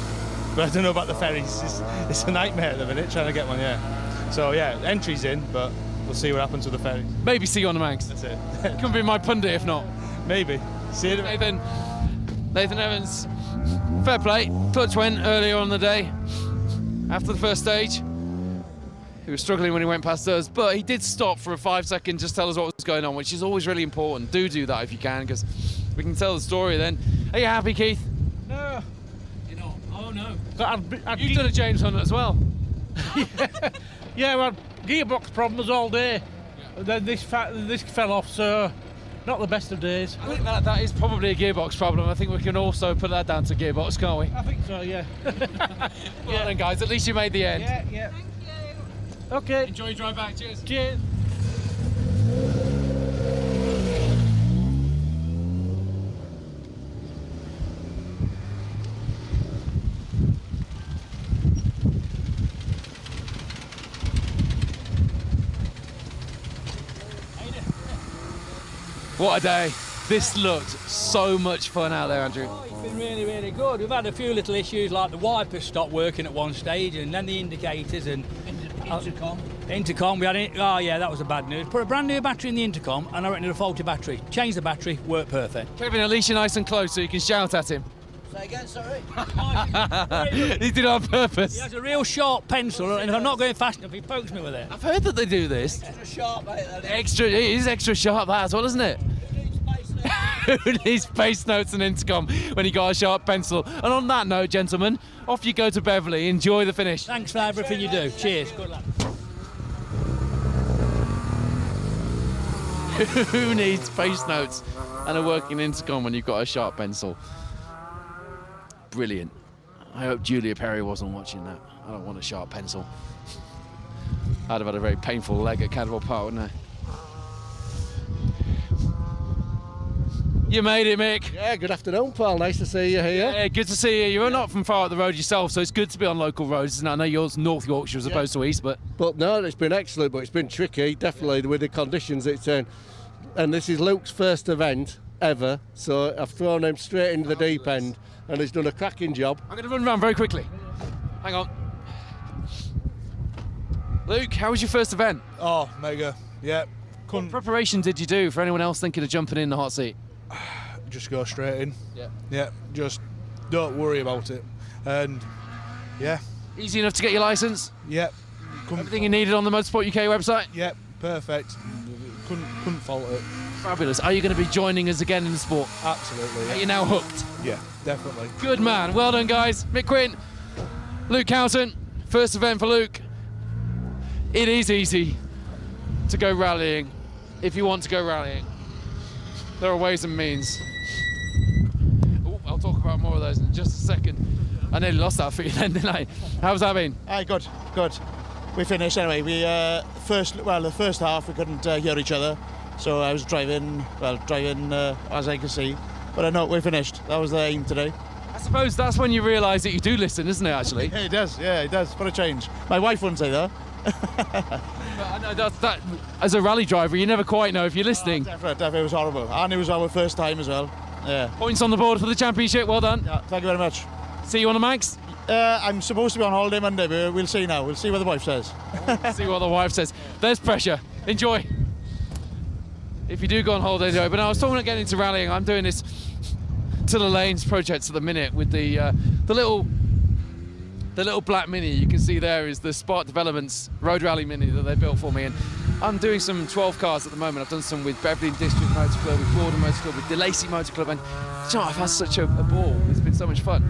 but I don't know about the ferries. It's a nightmare at the minute trying to get one, yeah. So, yeah, entry's in, but we'll see what happens with the ferries. Maybe see you on the Manx. That's it. You can be my pundit if not. Maybe. See you. Nathan Evans, fair play. Clutch went earlier on the day after the first stage. He was struggling when he went past us, but he did stop for a 5 second, just tell us what was going on, which is always really important. Do that if you can, because we can tell the story then. Are you happy, Keith? No. You're not? Oh, no. You've done a James Hunt as well. Yeah, we had gearbox problems all day. Then this fell off, so not the best of days. I think that is probably a gearbox problem. I think we can also put that down to gearbox, can't we? I think so, yeah. Well then, guys, at least you made the end. Yeah. Okay. Enjoy your drive back. Cheers. Cheers. What a day. This looked so much fun out there, Andrew. It's been really, really good. We've had a few little issues, like the wipers stopped working at one stage, and then the indicators and intercom. We had it. Oh yeah, that was a bad news. Put a brand new battery in the intercom, and I reckon a faulty battery. Changed the battery, worked perfect. Kevin, at least you're nice and close so you can shout at him. Say again, sorry. He did it on purpose. He has a real sharp pencil, and if I'm not going fast enough, he pokes me with it. I've heard that they do this. Extra sharp, mate. It is extra sharp, that as well, isn't it? Who needs pace notes and intercom when you got a sharp pencil? And on that note, gentlemen, off you go to Beverley. Enjoy the finish. Thanks for everything you do. Cheers. Good luck. Who needs pace notes and a working intercom when you've got a sharp pencil? Brilliant. I hope Julia Perry wasn't watching that. I don't want a sharp pencil. I'd have had a very painful leg at Cadwell Park, wouldn't I? You made it, Mick. Yeah, good afternoon, Paul. Nice to see you here. Yeah, good to see you. You're not from far up the road yourself, so it's good to be on local roads. And I know yours North Yorkshire as opposed to East, but no, it's been excellent, but it's been tricky, definitely, with the conditions it's in. And this is Luke's first event ever, so I've thrown him straight into the deep end, and he's done a cracking job. I'm going to run around very quickly. Hang on. Luke, how was your first event? Oh, mega. Yeah. What preparation did you do for anyone else thinking of jumping in the hot seat? Just go straight in. Yeah. Yeah, just don't worry about it. And yeah. Easy enough to get your licence? Yeah. Everything you needed on the Motorsport UK website? Yeah, perfect. Couldn't fault it. Fabulous. Are you going to be joining us again in the sport? Absolutely. Are you now hooked? Yeah, definitely. Good man. Well done, guys. Mick Quinn, Luke Houghton, first event for Luke. It is easy to go rallying if you want to go rallying. There are ways and means. Ooh, I'll talk about more of those in just a second. I nearly lost that for you then, didn't I? How's that been? Good. We finished anyway. The first half we couldn't hear each other, so I was driving as I can see. But I know we finished. That was the aim today. I suppose that's when you realise that you do listen, isn't it, actually? Yeah, it does. Yeah, it does. For a change. My wife wouldn't say that. But I know that as a rally driver, you never quite know if you're listening. Definitely, it was horrible. And it was our first time as well. Yeah. Points on the board for the championship. Well done. Yeah, thank you very much. See you on the max? I'm supposed to be on holiday Monday, but we'll see now. We'll see what the wife says. See what the wife says. There's pressure. Enjoy. If you do go on holiday, though. But I was talking about getting into rallying. I'm doing this to the lanes project at the minute with the little black Mini you can see there is the Spark Developments Road Rally Mini that they built for me, and I'm doing some 12 cars at the moment. I've done some with Beverley District Motor Club, with Gordon Motor Club, with DeLacy Motor Club, and you know, I've had such a ball. It's been so much fun.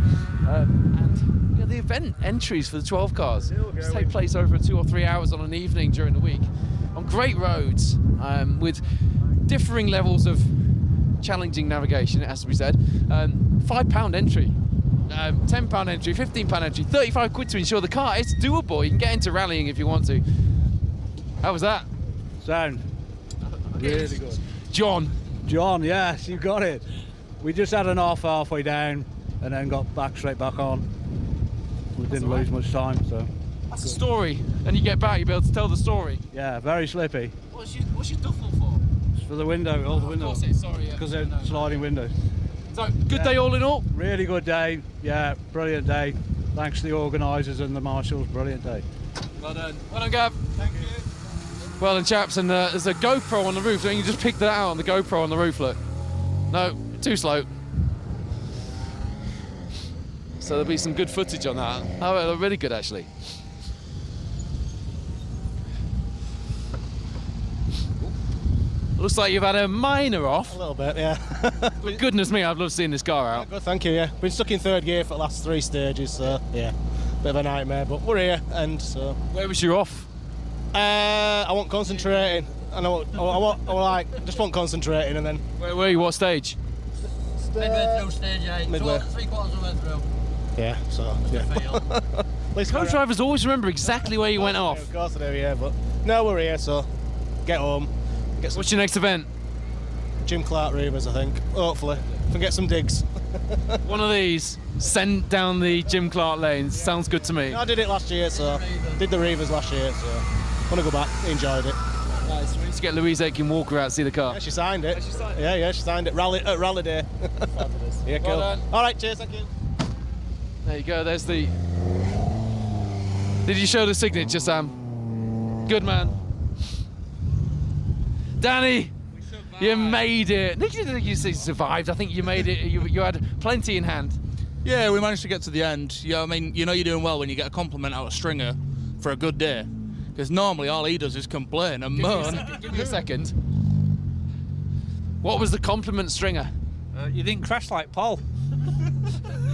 And you know, the event entries for the 12 cars take place over 2 or 3 hours on an evening during the week on great roads with differing levels of challenging navigation, it has to be said. £5 entry. £10 entry, £15 entry, 35 quid to insure the car. It's doable. You can get into rallying if you want to. How was that? Sound. Really good. John, yes, you got it. We just had an off halfway down and then got straight back on. We didn't lose much time, so. That's a story. And you get back, you'll be able to tell the story. Yeah, very slippy. What's your duffel for? It's for the window, all the windows. Of course it is, sorry. Because they're sliding windows. So, good day all in all? Really good day, yeah, brilliant day. Thanks to the organisers and the marshals, brilliant day. Well done. Well done, Gav. Thank you. Well done, chaps, and there's a GoPro on the roof. Don't you just pick that out on the GoPro on the roof, look. No, too slow. So there'll be some good footage on that. Oh, they're really good, actually. Looks like you've had a minor off. A little bit, yeah. But goodness me, I've loved seeing this car out. Good, thank you, yeah. Been stuck in third gear for the last 3 stages, so yeah. Bit of a nightmare, but we're here, and so... Where was you off? I want concentrating, and I just want concentrating, and then... Where were you? What stage? Midway through stage 8. Midway. 3/4 of the way through. Yeah, so, yeah. Co-drivers always remember exactly where you went off. Of course I do, yeah, but... No, we're here, so... Get home. What's your next event? Jim Clark Reavers, I think. Hopefully. If I can get some digs. One of these, sent down the Jim Clark lanes. Sounds good to me. I did it last year, so... Did the Reavers last year, so... Want to go back. Enjoyed it. Nice. We need to get Louise Aitken-Walker out to see the car. Yeah, she signed it. Yeah, she signed it. Rally day. Fabulous. Yeah, cool. Well done. All right, cheers, thank you. There you go, there's the... Did you show the signature, Sam? Good man. Danny, you made it. You survived. I think you made it. You had plenty in hand. Yeah, we managed to get to the end. Yeah, I mean, you know you're doing well when you get a compliment out of Stringer for a good day. Because normally all he does is complain and moan. Give me a second. What was the compliment, Stringer? You didn't crash like Paul.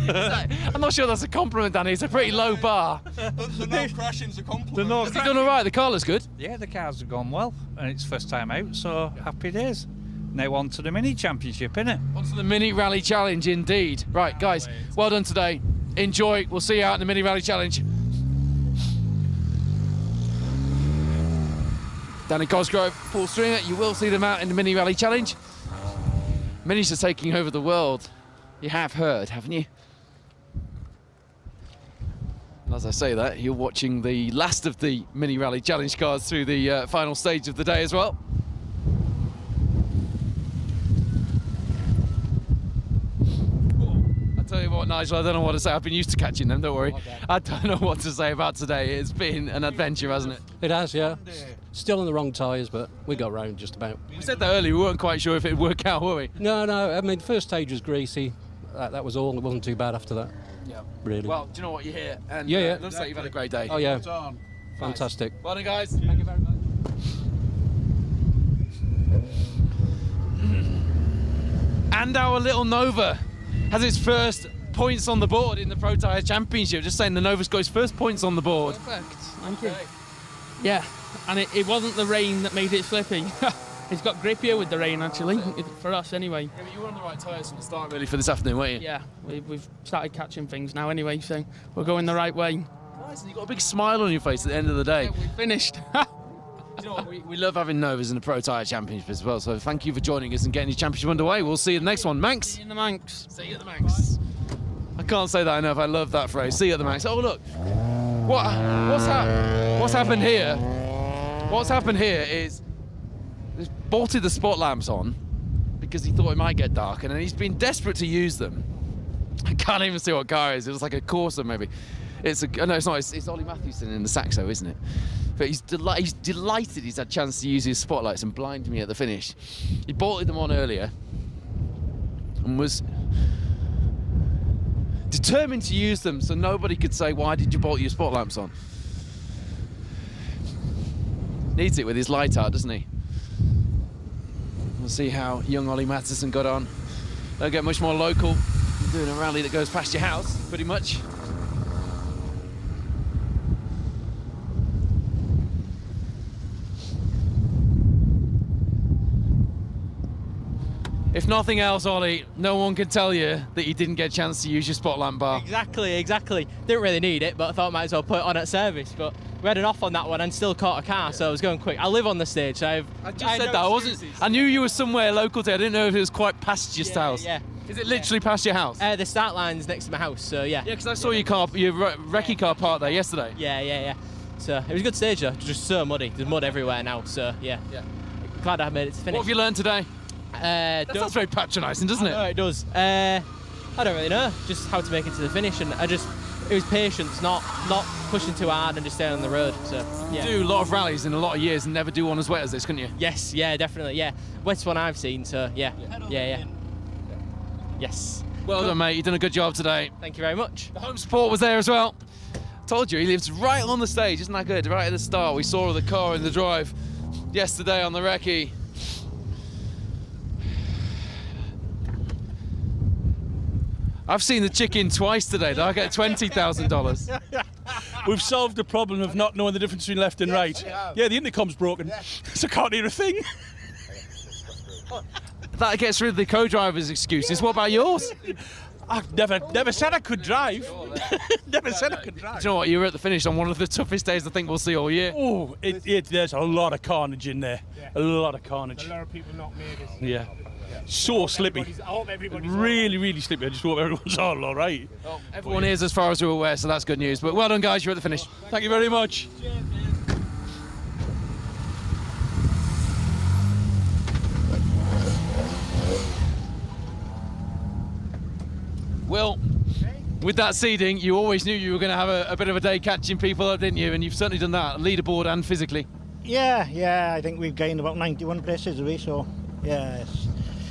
I'm not sure that's a compliment, Danny. It's a pretty low bar. The no crashing's a compliment. Has he done all right? The car looks good. Yeah, the cars have gone well, and it's first time out, so happy days. Now on to the mini championship, innit? On to the mini rally challenge, indeed. Right, guys, well done today. Enjoy. We'll see you out in the mini rally challenge. Danny Cosgrove, Paul Stringer, you will see them out in the mini rally challenge. Minis are taking over the world. You have heard, haven't you? And as I say that, you're watching the last of the Mini Rally Challenge cars through the final stage of the day as well. I tell you what, Nigel, I don't know what to say. I've been used to catching them, don't worry. Okay. I don't know what to say about today. It's been an adventure, hasn't it? It has, yeah. Still on the wrong tyres, but we got round just about. We said that earlier, we weren't quite sure if it'd work out, were we? No, I mean, the first stage was greasy. That was all. It wasn't too bad after that. Yeah. Really. Well, do you know what, you're here? And yeah. It looks like you've had a great day. Oh, yeah. Fantastic. Well done, guys. Thank you very much. And our little Nova has its first points on the board in the Protyre Championship. Just saying, the Nova's got its first points on the board. Perfect. Thank you. Yeah, and it wasn't the rain that made it slippy. It's got grippier with the rain, actually, for us anyway. Yeah, but you were on the right tyres from the start, really, for this afternoon, weren't you? Yeah, we've started catching things now anyway, so we're going the right way. Nice, and you've got a big smile on your face at the end of the day. Yeah, we finished. You know what, we love having Novas in the Protyre Championship as well, so thank you for joining us and getting your championship underway. We'll see you at the next one. Manx? See you in the Manx. See you at the Manx. I can't say that enough, I love that phrase. See you at the Manx. Oh, look. What's happened here? What's happened here is he's bolted the spot lamps on because he thought it might get dark, and then he's been desperate to use them. I can't even see what car it is. It was like a Corsa, maybe. No, it's not. It's Ollie Matthewson in the Saxo, isn't it? But he's delighted he's had a chance to use his spotlights and blind me at the finish. He bolted them on earlier and was determined to use them so nobody could say, why did you bolt your spot lamps on? Needs it with his light out, doesn't he? We'll see how young Ollie Matthewson got on. Don't get much more local. Doing a rally that goes past your house, pretty much. If nothing else, Ollie, no one can tell you that you didn't get a chance to use your spot lamp bar. Exactly. Didn't really need it, but I thought I might as well put it on at service. But we had an off on that one and still caught a car, so I was going quick. I live on the stage, so I just said that. I knew you were somewhere local to. I didn't know if it was quite past your house. Yeah. Is it literally past your house? The start line's next to my house, so yeah. Yeah, because I saw your recce car parked there yesterday. Yeah. So it was a good stage though, just so muddy. There's mud everywhere now, so yeah. Glad I made it to finish. What have you learned today? That sounds very patronising, doesn't it? No, it does. I don't really know, just how to make it to the finish, and it was patience, not pushing too hard and just staying on the road. So yeah. You do a lot of rallies in a lot of years and never do one as wet as this, couldn't you? Yes, yeah, definitely, yeah. Wettest one I've seen, so yeah. Yes. Well done, mate. You've done a good job today. Thank you very much. The home support was there as well. Told you, he lives right on the stage, isn't that good? Right at the start, we saw the car in the drive yesterday on the recce. I've seen the chicken twice today, though. I get $20,000. We've solved the problem of not knowing the difference between left and right. Yeah, the intercom's broken, so I can't hear a thing. That gets rid of the co-driver's excuses. What about yours? I've never said I could drive. Never said I could drive. Do you know what? You were at the finish on one of the toughest days I think we'll see all year. Oh, there's a lot of carnage in there. Yeah. A lot of carnage. A lot of people not made it. Yeah. So slippy. I hope everybody's really slippy. I just hope everyone's all right. Well, everyone is, as far as we're aware, so that's good news. But well done, guys. You're at the finish. Thank you very much. Well, with that seeding, you always knew you were going to have a bit of a day catching people up, didn't you? And you've certainly done that, leaderboard and physically. Yeah, I think we've gained about 91 places, have we? So, yeah.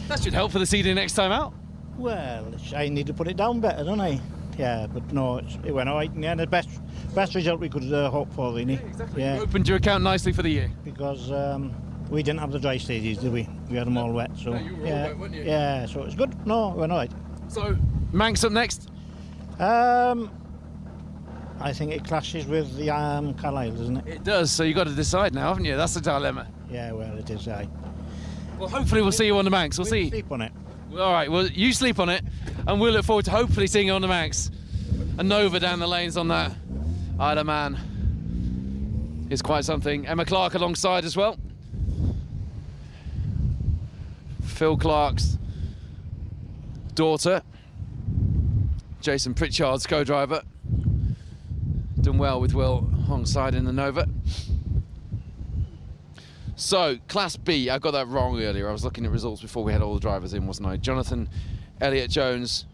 That should help for the seeding next time out. Well, I need to put it down better, don't I? Yeah, but no, it went all right. Yeah, the best result we could hope for, really. Yeah, exactly. You opened your account nicely for the year. Because we didn't have the dry stages, did we? We had them all wet, so... No, you were all wet, weren't you? Yeah, so it's good. No, we're all right. So, Manx up next? I think it clashes with the Carlisle, doesn't it? It does, so you've got to decide now, haven't you? That's the dilemma. Yeah, well, it is, aye. Well, hopefully we'll see you on the Manx. We'll see. Sleep on it. All right, well, you sleep on it, and we'll look forward to hopefully seeing you on the Manx. A Nova down the lanes on that. Either man is quite something. Emma Clark alongside as well. Phil Clark's daughter, Jason Pritchard's co-driver. Done well with Will alongside in the Nova. So, Class B, I got that wrong earlier. I was looking at results before we had all the drivers in, wasn't I? Jonathan Elliott-Jones,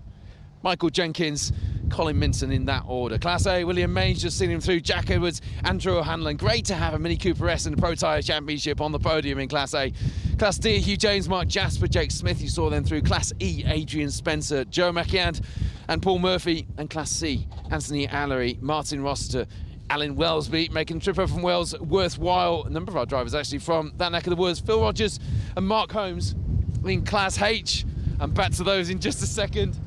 Michael Jenkins, Colin Minton in that order. Class A, William Mange just seen him through, Jack Edwards, Andrew O'Hanlon. Great to have a Mini Cooper S in the Protyre Championship on the podium in Class A. Class D, Hugh James, Mark Jasper, Jake Smith, you saw them through. Class E, Adrian Spencer, Joe McKeand and Paul Murphy. And Class C, Anthony Allery, Martin Rossiter, Alan Wellesby, making the trip over from Wales worthwhile. A number of our drivers actually from that neck of the woods. Phil Rogers and Mark Holmes in Class H. And back to those in just a second.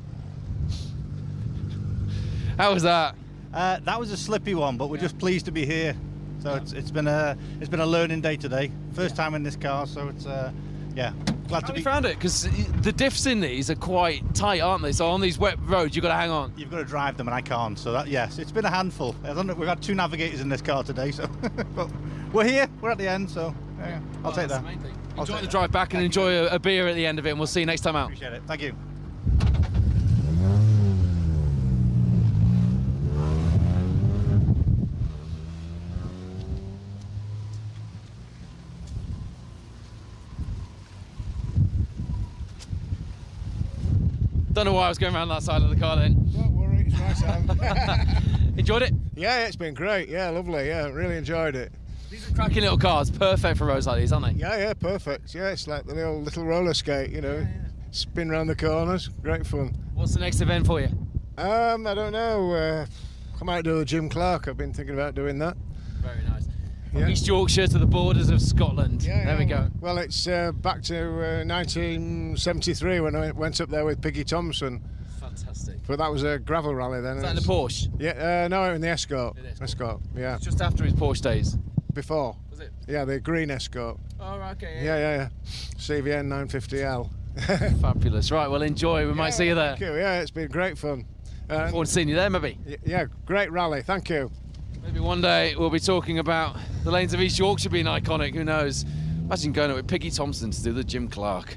How was that? That was a slippy one, but we're just pleased to be here. So it's been a learning day today. First time in this car, so it's yeah. Glad to be. You found it because the diffs in these are quite tight, aren't they? So on these wet roads, you've got to hang on. You've got to drive them, and I can't. So that, yes, it's been a handful. We've had 2 navigators in this car today, so but we're here. We're at the end, so yeah, I'll take that. Enjoy the drive back and enjoy a beer at the end of it, and we'll see you next time out. Appreciate it. Thank you. Don't know why I was going around that side of the car then. Don't worry, it's nice out. Enjoyed it? Yeah, it's been great. Yeah, lovely. Yeah, really enjoyed it. These are cracking little cars, perfect for roads like these, aren't they? Yeah, perfect. Yeah, it's like the little roller skate, you know. Spin round the corners, great fun. What's the next event for you? I don't know. I might do a Jim Clark. I've been thinking about doing that. Very nice. From East Yorkshire to the borders of Scotland. Yeah, there we go. Well, it's back to 1973 when I went up there with Piggy Thompson. Fantastic. But that was a gravel rally then. Was that in the Porsche? Yeah, no, in the Escort. Escort, yeah. Just after his Porsche days? Before. Was it? Yeah, the green Escort. Oh, right, okay. Yeah. CVN 950L. Fabulous. Right, well, enjoy. We might see you there. Thank you. Yeah, it's been great fun. Look forward to seeing you there, maybe. Yeah, great rally. Thank you. Maybe one day we'll be talking about the lanes of East Yorkshire being iconic. Who knows? Imagine going up with Piggy Thompson to do the Jim Clark.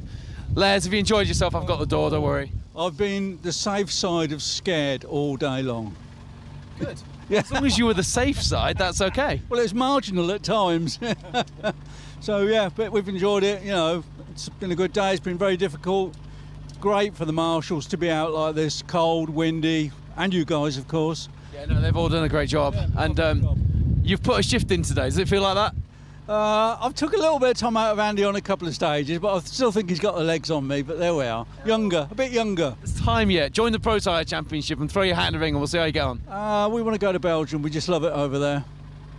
Les, have you enjoyed yourself? I've got the door, don't worry. I've been the safe side of scared all day long. Good. Yeah. As long as you were the safe side, that's okay. Well, it's marginal at times. So, yeah, but we've enjoyed it. You know, it's been a good day. It's been very difficult. It's great for the marshals to be out like this, cold, windy, and you guys, of course. Yeah, no, they've all done a great job. And you've put a shift in today. Does it feel like that? I've took a little bit of time out of Andy on a couple of stages, but I still think he's got the legs on me, but there we are. Younger, a bit younger. It's time yet. Join the Protyre Championship and throw your hat in the ring and we'll see how you get on. We want to go to Belgium. We just love it over there.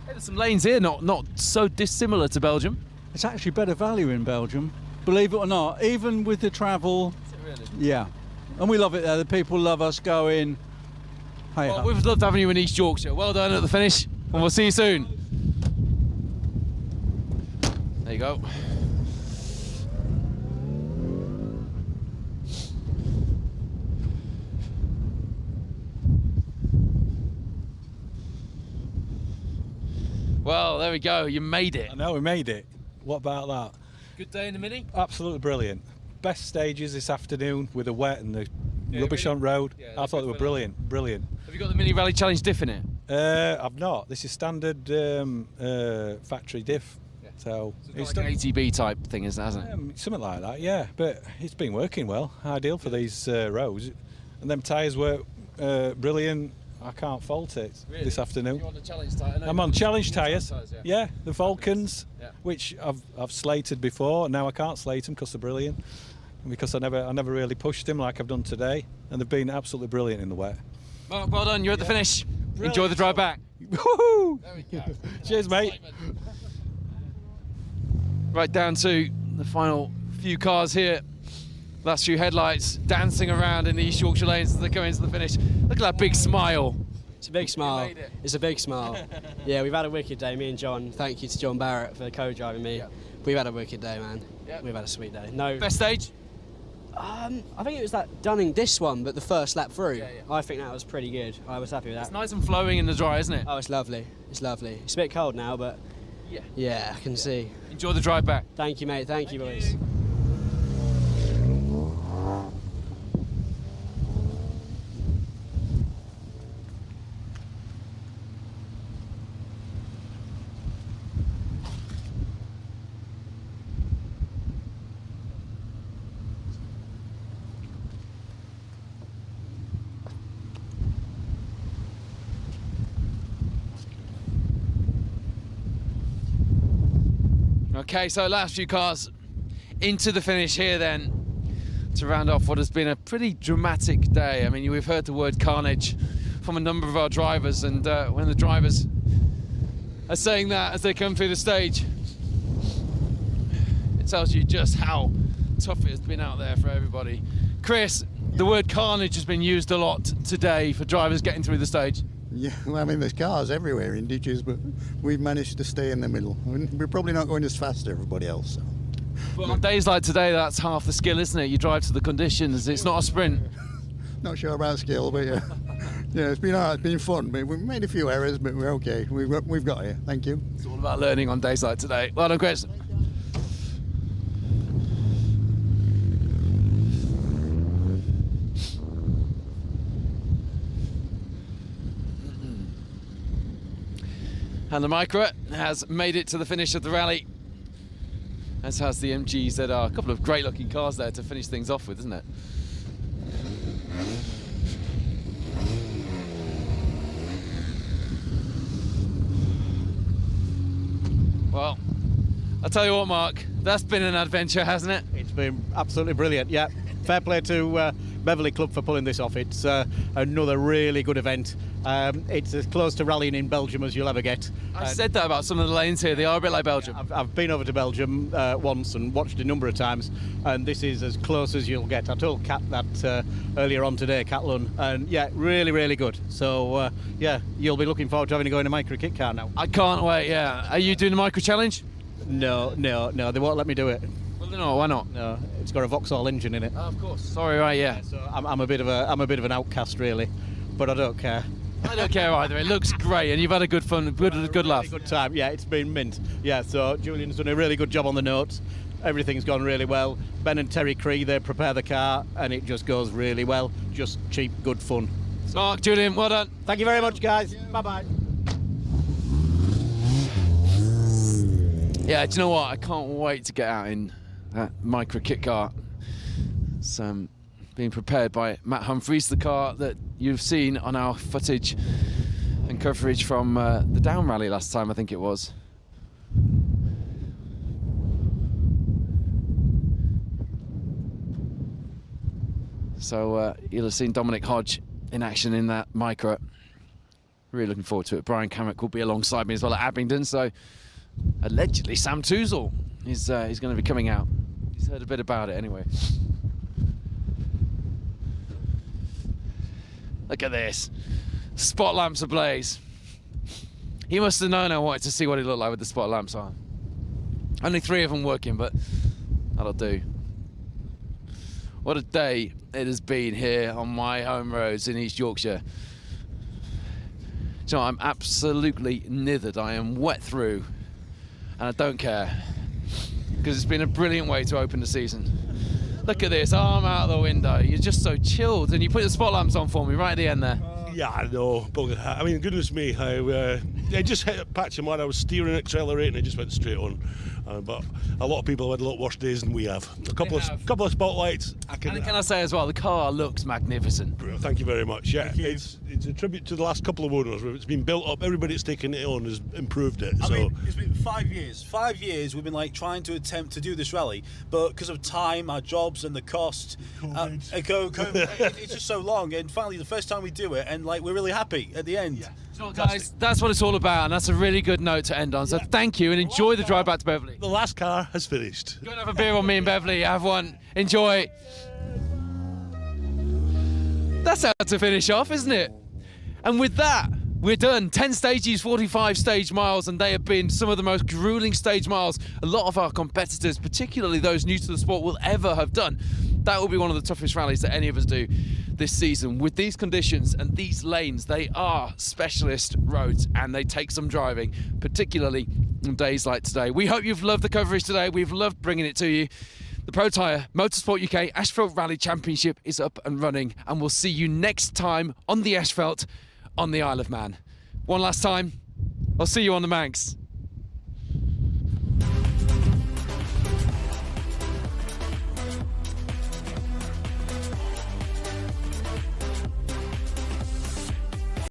Hey, there's some lanes here not so dissimilar to Belgium. It's actually better value in Belgium, believe it or not, even with the travel. Is it really? Yeah. And we love it there. The people love us going. Hey, well, we've loved having you in East Yorkshire. Well done at the finish, and we'll see you soon. There you go. Well, there we go. You made it. I know, we made it. What about that? Good day in the Mini? Absolutely brilliant. Best stages this afternoon with the wet and the rubbish on road. I thought they were brilliant. Have you got the Mini Rally Challenge diff in it? I've not. This is standard factory diff. Yeah. So it's like an ATB type thing, hasn't it? Something like that, yeah. But it's been working well. Ideal for these roads. And them tyres were brilliant. I can't fault it this afternoon. You're on the challenge tyre? I'm on challenge tyres. Yeah, the Vulcans, which I've slated before. Now I can't slate them because they're brilliant. Because I never really pushed them like I've done today, and they've been absolutely brilliant in the wet. Well done. You're at the finish. Brilliant. Enjoy the drive back. Woohoo! There we go. Cheers, mate. Right down to the final few cars here. Last few headlights dancing around in the East Yorkshire lanes as they go into the finish. Look at that big smile. It's a big smile. It's a big smile. Yeah, we've had a wicked day, me and John. Thank you to John Barrett for co-driving me. We've had a wicked day, man. We've had a sweet day. No. Best stage? I think it was that Dunning Diss one, but the first lap through. I think that was pretty good. I was happy with that. It's nice and flowing in the dry, isn't it? Oh, it's lovely. It's lovely. It's a bit cold now, but yeah, I can see. Enjoy the drive back. Thank you, mate. Thank you, boys. Okay, so last few cars into the finish here then to round off what has been a pretty dramatic day. I mean, we've heard the word carnage from a number of our drivers, and when the drivers are saying that as they come through the stage, it tells you just how tough it has been out there for everybody. Chris, the word carnage has been used a lot today for drivers getting through the stage. Yeah, well, I mean, there's cars everywhere in ditches, but we've managed to stay in the middle. I mean, we're probably not going as fast as everybody else. So. But on days like today, that's half the skill, isn't it? You drive to the conditions. It's not a sprint. Not sure about skill, but yeah, yeah, it's been hard. It's been fun. We've made a few errors, but we're okay. We've got here. Thank you. It's all about learning on days like today. Well done, Chris. And the Micra has made it to the finish of the rally, as has the MGZR. A couple of great looking cars there to finish things off with, isn't it? Well, I'll tell you what, Mark, that's been an adventure, hasn't it? It's been absolutely brilliant, yeah. Fair play to Beverley Club for pulling this off. It's another really good event. It's as close to rallying in Belgium as you'll ever get. I said that about some of the lanes here. They are a bit like Belgium. I've been over to Belgium once and watched a number of times, and this is as close as you'll get. I told Kat that earlier on today, Kat Lunn, and yeah, really, really good. So yeah, you'll be looking forward to having to go in a micro kit car now. I can't wait, yeah. Are you doing the micro challenge? No, they won't let me do it. Well, no, why not? No, it's got a Vauxhall engine in it. Oh, of course. Sorry, right, yeah. So I'm a bit of an outcast, really, but I don't care. I don't care either. It looks great, and you've had a good fun, good laugh. Really good time. Yeah, it's been mint. Yeah, so Julian's done a really good job on the notes. Everything's gone really well. Ben and Terry Cree, they prepare the car, and it just goes really well. Just cheap, good fun. Mark, Julian, well done. Thank you very much, guys. Bye-bye. Yeah, do you know what? I can't wait to get out in that micro kit car. It's being prepared by Matt Humphreys, the car that you've seen on our footage and coverage from the Down Rally last time, I think it was. So you'll have seen Dominic Hodge in action in that micro. Really looking forward to it. Brian Carrick will be alongside me as well at Abingdon, so allegedly Sam Toozle is going to be coming out. He's heard a bit about it anyway. Look at this. Spot lamps ablaze. He must have known I wanted to see what he looked like with the spot lamps on. Only 3 of them working, but that'll do. What a day it has been here on my home roads in East Yorkshire. You know, I'm absolutely nithered. I am wet through, and I don't care, because it's been a brilliant way to open the season. Look at this, arm out the window. You're just so chilled, and you put the spot lamps on for me right at the end there. Yeah, I know. I mean, goodness me, I just hit a patch of mud. I was steering, accelerating, it just went straight on. But a lot of people have had a lot worse days than we have. A couple of spotlights. Can I say as well, the car looks magnificent. Thank you very much. Yeah, it's a tribute to the last couple of owners. It's been built up. Everybody that's taken it on has improved it. I mean, it's been 5 years. 5 years we've been like trying to attempt to do this rally, but because of time, our jobs, and the cost, it's just so long. And finally, the first time we do it, and like we're really happy at the end. Yeah. So guys, that's what it's all about, and that's a really good note to end on. So thank you, and enjoy the drive back to Beverley. The last car has finished. Go and have a beer on me and Beverley. Have one. Enjoy. That's how to finish off, isn't it? And with that, we're done. 10 stages, 45 stage miles, and they have been some of the most grueling stage miles a lot of our competitors, particularly those new to the sport, will ever have done. That will be one of the toughest rallies that any of us do this season. With these conditions and these lanes, they are specialist roads, and they take some driving, particularly on days like today. We hope you've loved the coverage today. We've loved bringing it to you. The Protyre Motorsport UK Asphalt Rally Championship is up and running, and we'll see you next time on the asphalt on the Isle of Man. One last time, I'll see you on the Manx.